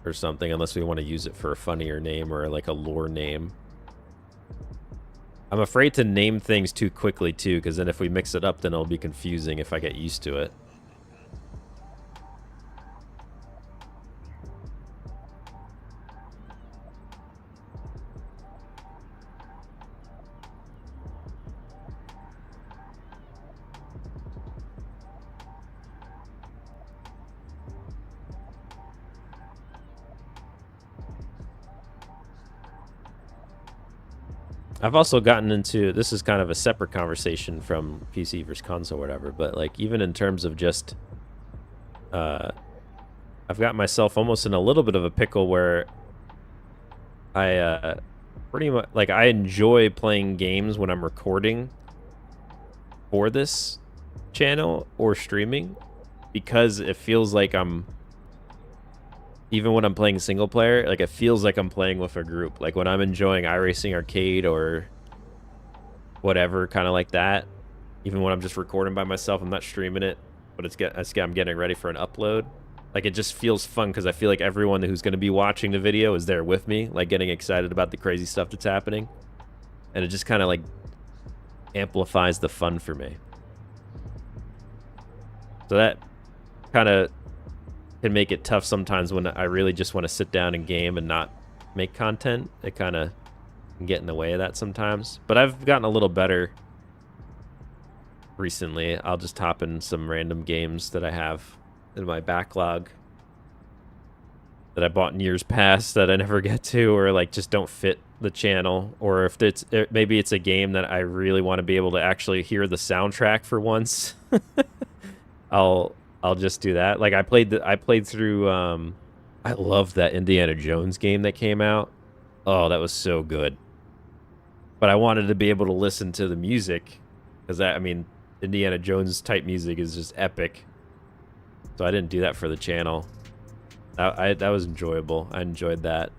or something, unless we want to use it for a funnier name or like a lore name. I'm afraid to name things too quickly too, because then if we mix it up, then it'll be confusing if I get used to it. I've also gotten into, this is kind of a separate conversation from PC versus console or whatever, but like even in terms of just, I've got myself almost in a little bit of a pickle where I pretty much, like I enjoy playing games when I'm recording for this channel or streaming because it feels like I'm even when I'm playing single player, like it feels like I'm playing with a group. Like when I'm enjoying iRacing Arcade or whatever, kind of like that. Even when I'm just recording by myself, I'm not streaming it, but I'm getting ready for an upload. Like it just feels fun because I feel like everyone who's going to be watching the video is there with me, like getting excited about the crazy stuff that's happening, and it just kind of like amplifies the fun for me. So that kind of can make it tough sometimes when I really just want to sit down and game and not make content. It kind of can get in the way of that sometimes. But I've gotten a little better recently. I'll just hop in some random games that I have in my backlog that I bought in years past that I never get to, or like just don't fit the channel, or if maybe it's a game that I really want to be able to actually hear the soundtrack for once. I'll just do that. Like I played through I loved that Indiana Jones game that came out. Oh, that was so good. But I wanted to be able to listen to the music because I mean Indiana Jones type music is just epic. So I didn't do that for the channel. That was enjoyable. I enjoyed that.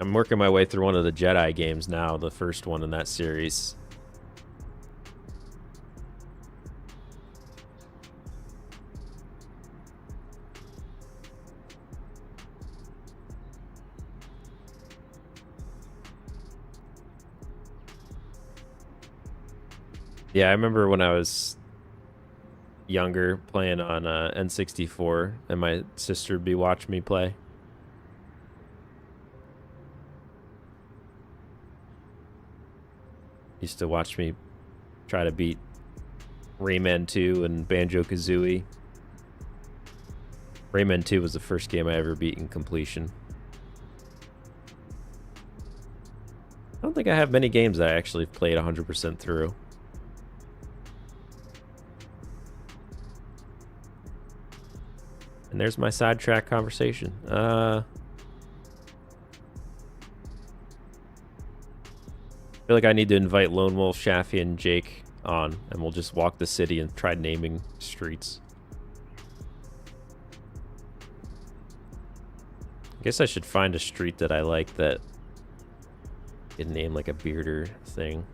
I'm working my way through one of the Jedi games now, the first one in that series. Yeah, I remember when I was younger playing on N64 and my sister would be watching me play. Used to watch me try to beat Rayman 2 and Banjo-Kazooie. Rayman 2 was the first game I ever beat in completion. I don't think I have many games that I actually played 100% through. And there's my sidetrack conversation. I feel like I need to invite Lone Wolf, Shaffy, and Jake on, and we'll just walk the city and try naming streets. I guess I should find a street that I like that can name like a bearder thing.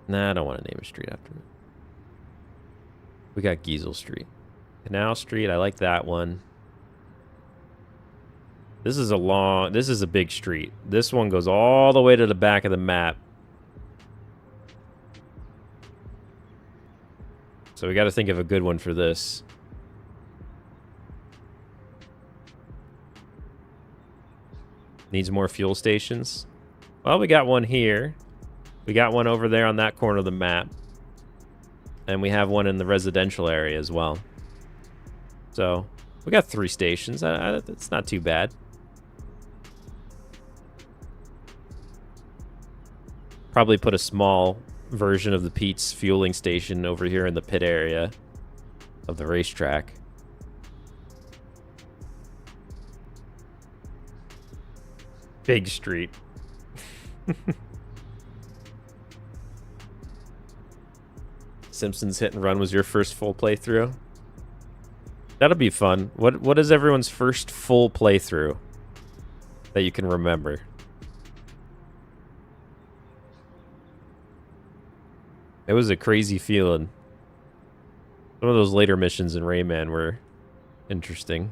Nah, I don't want to name a street after it. We got Giesel Street. Canal Street, I like that one. This is a big street. This one goes all the way to the back of the map. So we got to think of a good one for this. Needs more fuel stations. Well, we got one here. We got one over there on that corner of the map. And we have one in the residential area as well. So we got 3 stations. It's not too bad. Probably put a small version of the Pete's fueling station over here in the pit area of the racetrack. Big street. Simpsons Hit and Run was your first full playthrough? That'll be fun. What is everyone's first full playthrough that you can remember? It was a crazy feeling. Some of those later missions in Rayman were interesting.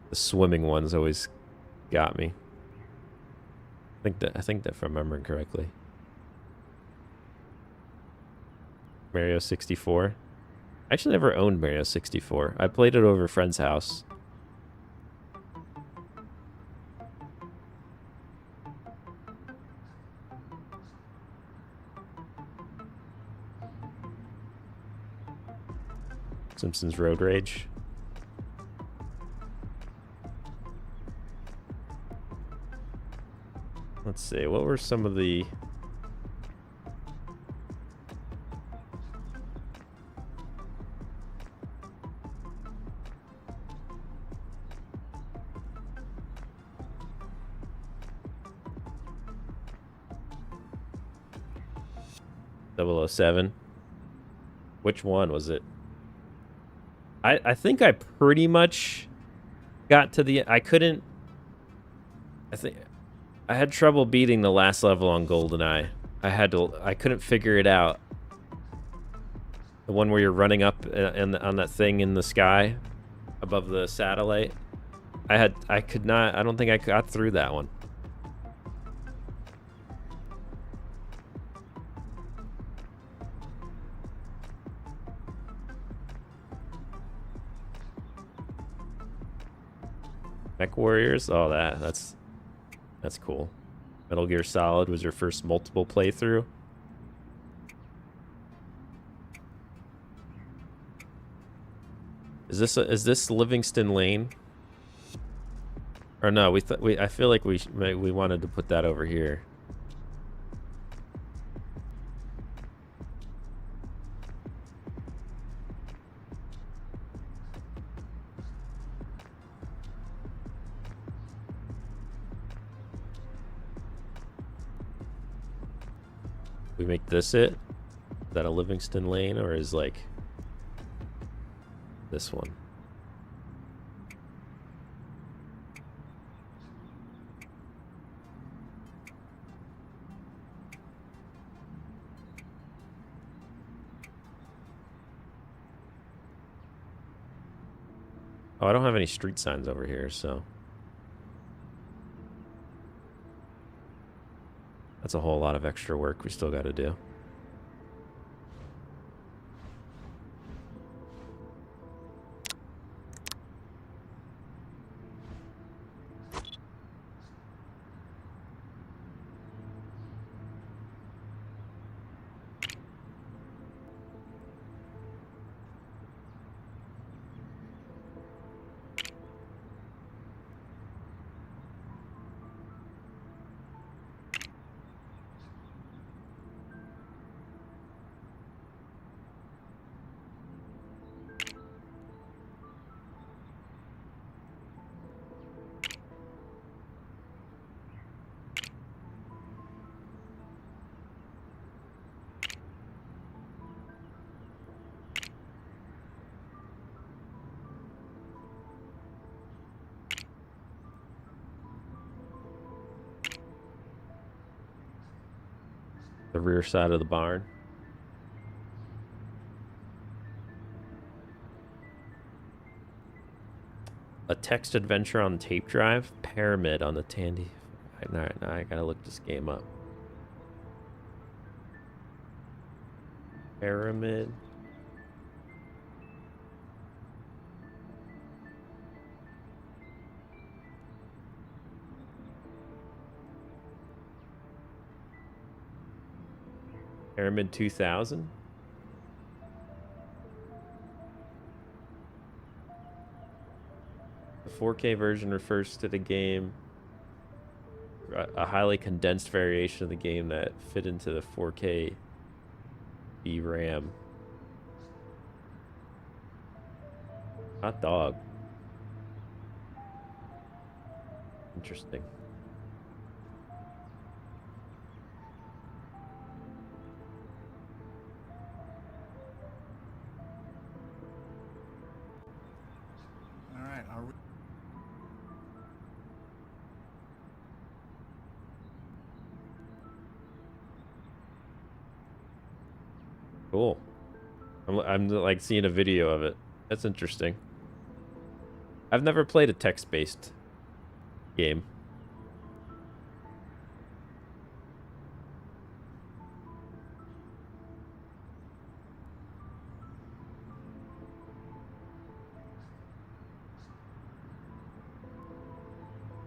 The swimming ones always got me. I think that if I'm remembering correctly. Mario 64. I actually never owned Mario 64. I played it over a friend's house. Simpsons Road Rage. Let's see, what were some of the... .007. Which one was it? I think I pretty much got to the... I couldn't... I think... I had trouble beating the last level on GoldenEye. I couldn't figure it out. The one where you're running up on that thing in the sky above the satellite. I don't think I got through that one. Mech Warriors? Oh, that's cool. Metal Gear Solid was your first multiple playthrough. Is this Livingston Lane? Or no, I feel like we wanted to put that over here. We make this it? Is that a Livingston Lane, or is like this one? Oh, I don't have any street signs over here, so that's a whole lot of extra work we still got to do. The rear side of the barn. A text adventure on tape drive. Pyramid on the Tandy. Alright, now I gotta look this game up. Pyramid. Pyramid 2000? The 4K version refers to the game, a highly condensed variation of the game that fit into the 4K RAM. Hot dog. Interesting. Cool. I'm like seeing a video of it. That's interesting. I've never played a text-based game.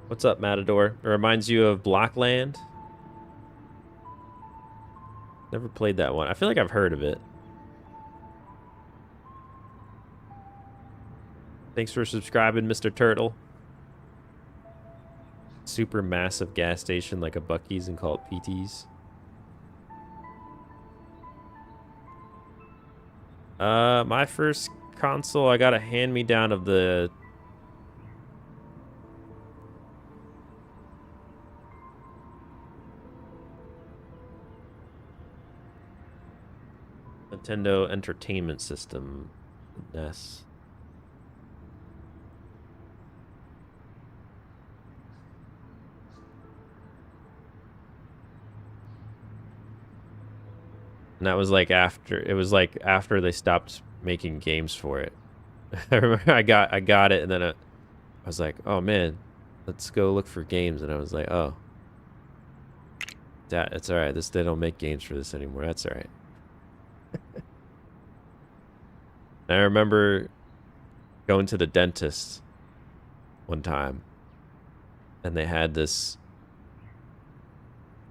What's up, Matador? It reminds you of Blockland? Never played that one. I feel like I've heard of it. Thanks for subscribing, Mr. Turtle. Super massive gas station like a Buc-ee's and call it PT's. My first console, I got a hand-me-down of the Nintendo Entertainment System. NES. And that was like after, it was like after they stopped making games for it. I remember I got it, and then I was like, oh man, let's go look for games. And I was like, oh, it's all right. They don't make games for this anymore. That's all right. And I remember going to the dentist one time, and they had this.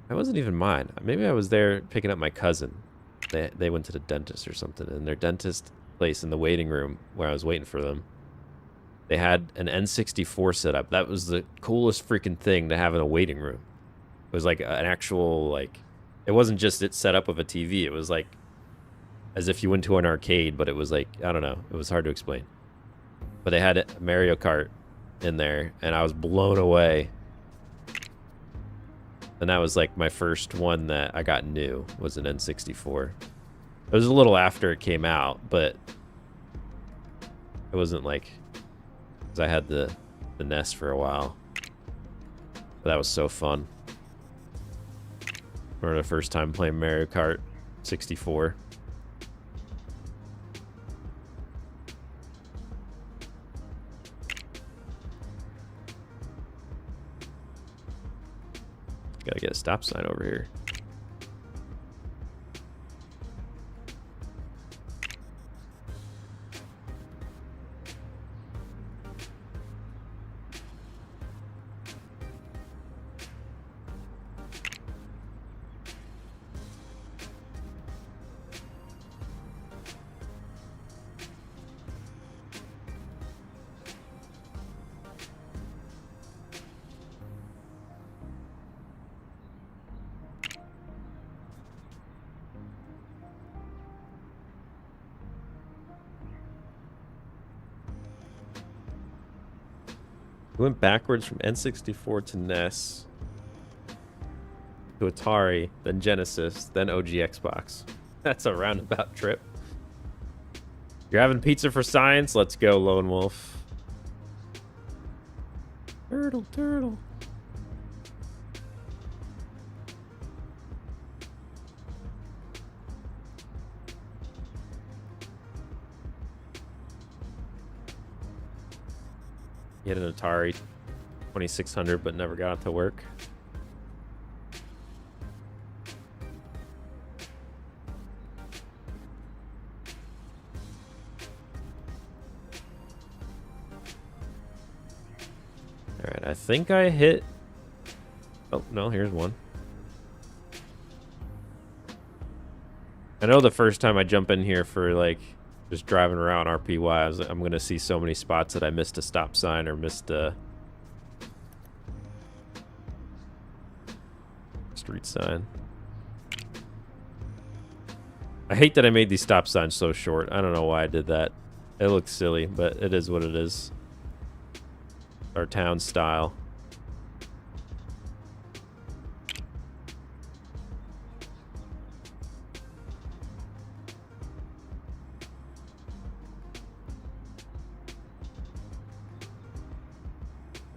It wasn't even mine. Maybe I was there picking up my cousin. They went to the dentist or something, and their dentist place in the waiting room where I was waiting for them, they had an N64 set up. That was the coolest freaking thing to have in a waiting room. It was like an actual, like, it wasn't just it set up with a TV. It was like as if you went to an arcade, but it was like, I don't know. It was hard to explain. But they had Mario Kart in there, and I was blown away. And that was like my first one that I got new, was an N64. It was a little after it came out, but it wasn't like, because I had the NES for a while. But that was so fun. For the first time playing Mario Kart 64. Gotta get a stop sign over here. We went backwards from N64 to NES, to Atari, then Genesis, then OG Xbox. That's a roundabout trip. You're having pizza for science? Let's go, Lone Wolf. Turtle, turtle. He had an Atari 2600, but never got it to work. All right, I think I hit. Oh, no, here's one. I know the first time I jump in here for like just driving around RPY, I'm going to see so many spots that I missed a stop sign or missed a street sign. I hate that I made these stop signs so short. I don't know why I did that. It looks silly, but it is what it is. Our town style.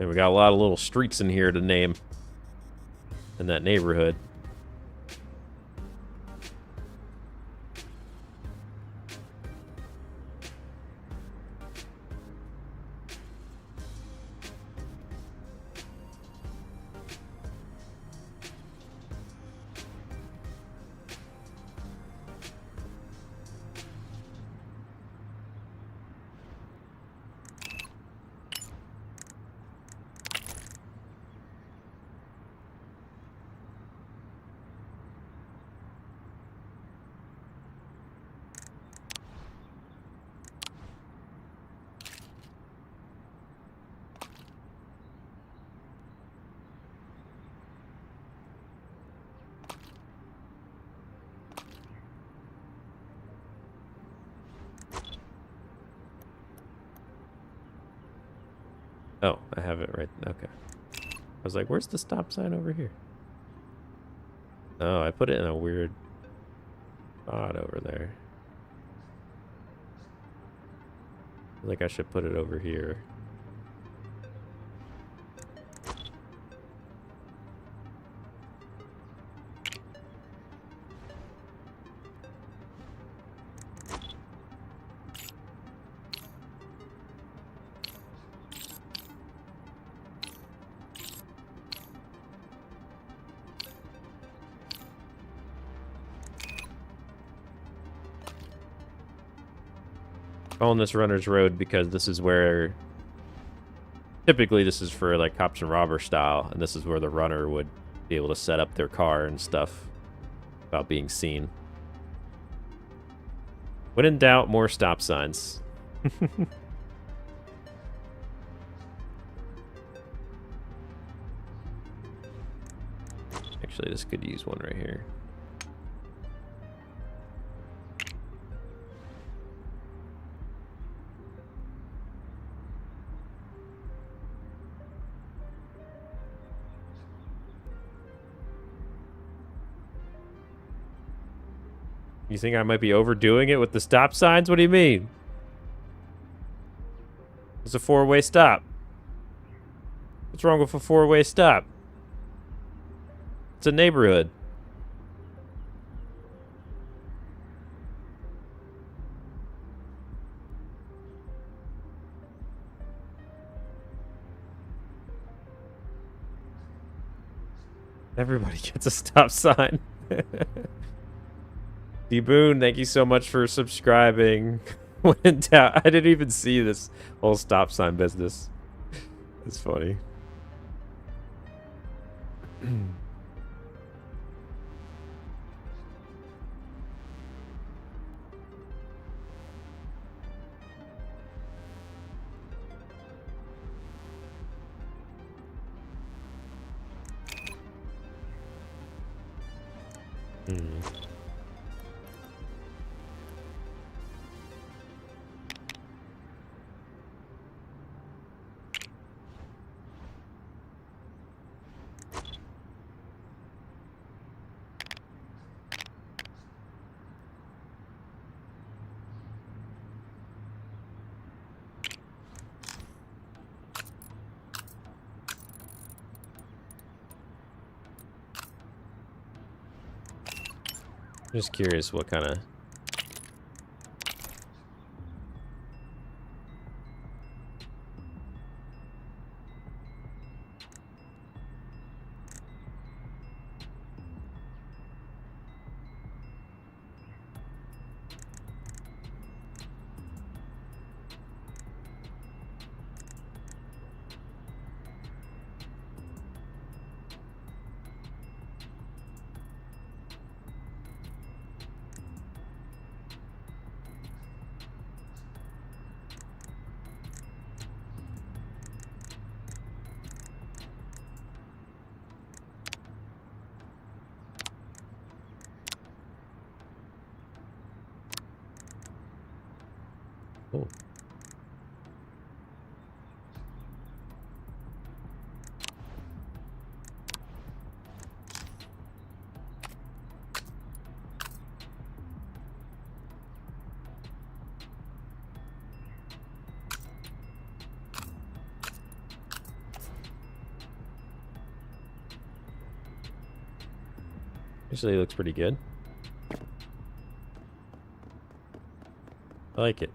And we got a lot of little streets in here to name in that neighborhood. Oh, I have it right. Okay. I was like, where's the stop sign over here? Oh, I put it in a weird spot over there. Like I should put it over here. Calling this Runner's Road because this is where typically this is for like cops and robber style, and this is where the runner would be able to set up their car and stuff without being seen. When in doubt, more stop signs. Actually, this could use one right here. You think I might be overdoing it with the stop signs? What do you mean? It's a four-way stop. What's wrong with a four-way stop? It's a neighborhood. Everybody gets a stop sign. D-Boon, thank you so much for subscribing. When in doubt, I didn't even see this whole stop sign business. It's funny. Just curious what kind of... Oh. Actually, it looks pretty good. I like it.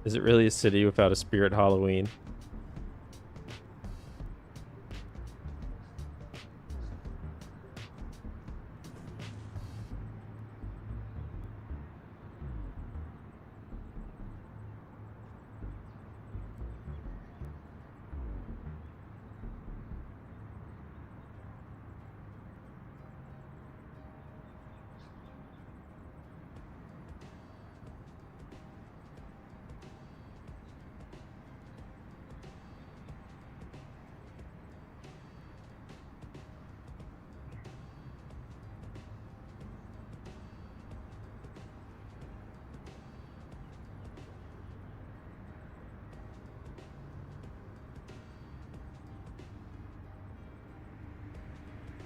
Is it really a city without a spirit Halloween?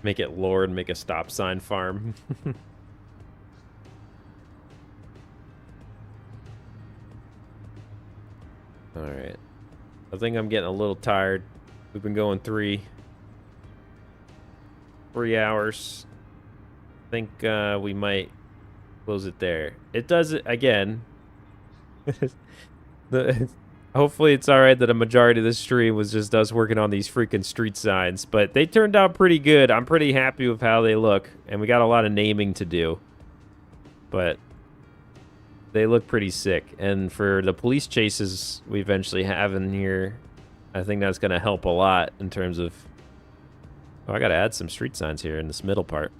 Make it lore and make a stop sign farm. Alright. I think I'm getting a little tired. We've been going 3 hours. I think we might close it there. It does it again. Hopefully it's alright that a majority of the stream was just us working on these freaking street signs, but they turned out pretty good. I'm pretty happy with how they look, and we got a lot of naming to do. But they look pretty sick, and for the police chases we eventually have in here, I think that's going to help a lot in terms of... Oh, I got to add some street signs here in this middle part.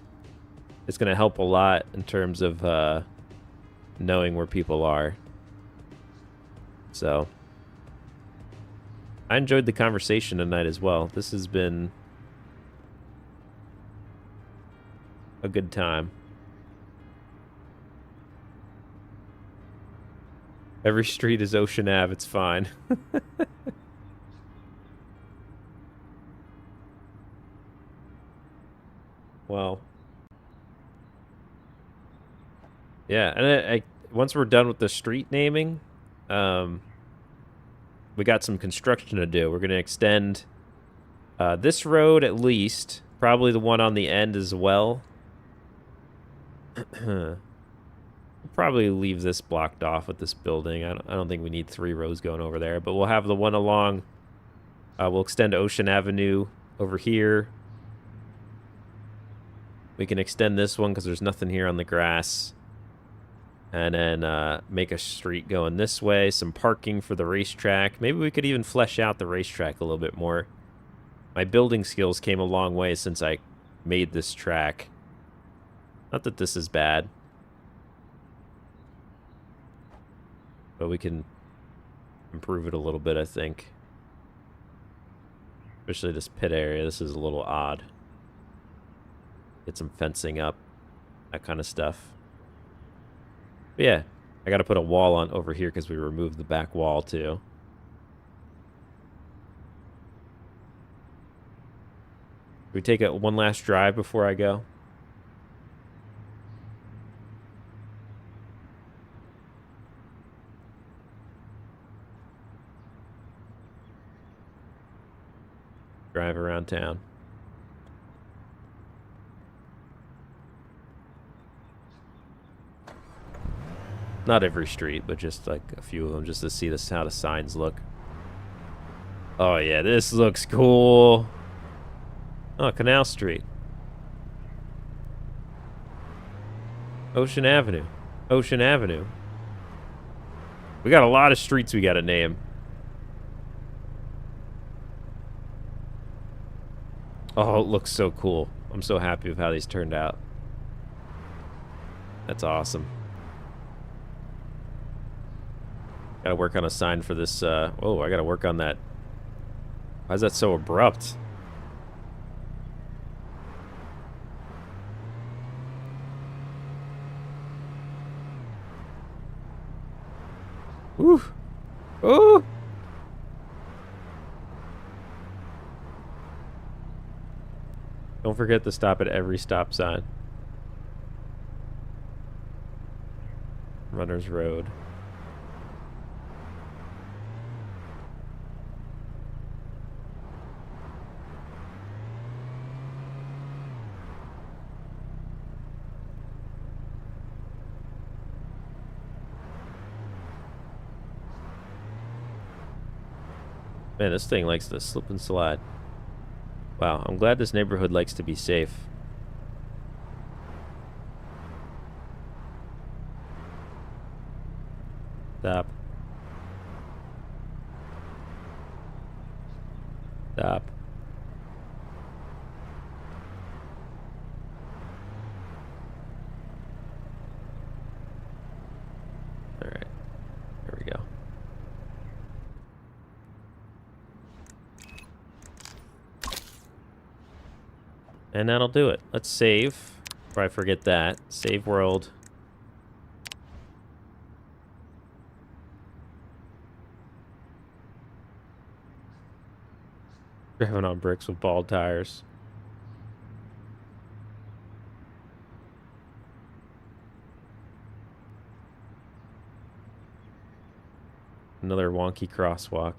It's going to help a lot in terms of knowing where people are. So, I enjoyed the conversation tonight as well. This has been a good time. Every street is Ocean Ave, it's fine. Well. Yeah, and once we're done with the street naming, we got some construction to do. We're going to extend this road at least, probably the one on the end as well. We'll probably leave this blocked off with this building. I don't think we need 3 rows going over there, but we'll have the one along. We'll extend Ocean Avenue over here. We can extend this one because there's nothing here on the grass. And then make a street going this way. Some parking for the racetrack. Maybe we could even flesh out the racetrack a little bit more. My building skills came a long way since I made this track. Not that this is bad. But we can improve it a little bit, I think. Especially this pit area. This is a little odd. Get some fencing up. That kind of stuff. But yeah, I got to put a wall on over here because we removed the back wall too. We take one last drive before I go. Drive around town. Not every street, but just like a few of them, just to see how the signs look. Oh yeah, this looks cool. Oh, Canal Street. Ocean Avenue. Ocean Avenue. We got a lot of streets we got to name. Oh, it looks so cool. I'm so happy with how these turned out. That's awesome. Gotta work on a sign for this, oh, I gotta work on that. Why is that so abrupt? Woo! Ooh! Don't forget to stop at every stop sign. Runner's Road. Man, this thing likes to slip and slide. Wow, I'm glad this neighborhood likes to be safe. Stop. Stop. Alright. There we go. And that'll do it. Let's save. Before I forget that. Save world. Driving on bricks with bald tires. Another wonky crosswalk.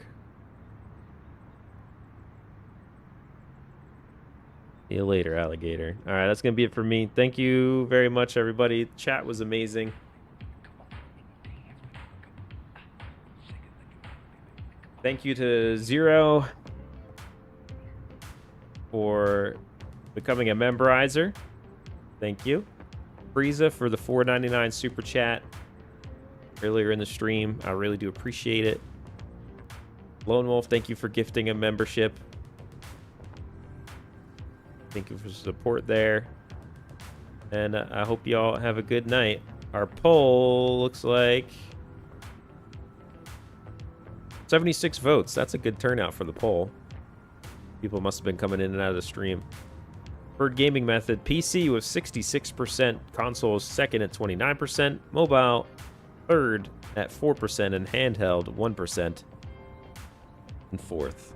See you later, alligator. All right, that's going to be it for me. Thank you very much, everybody. Chat was amazing. Thank you to Zero for becoming a memberizer. Thank you. Frieza for the $4.99 super chat earlier in the stream. I really do appreciate it. Lone Wolf, thank you for gifting a membership. Thank you for support there. And I hope you all have a good night. Our poll looks like 76 votes. That's a good turnout for the poll. People must have been coming in and out of the stream. Preferred gaming method, PC with 66%, console is second at 29%, mobile third at 4%, and handheld 1% and fourth.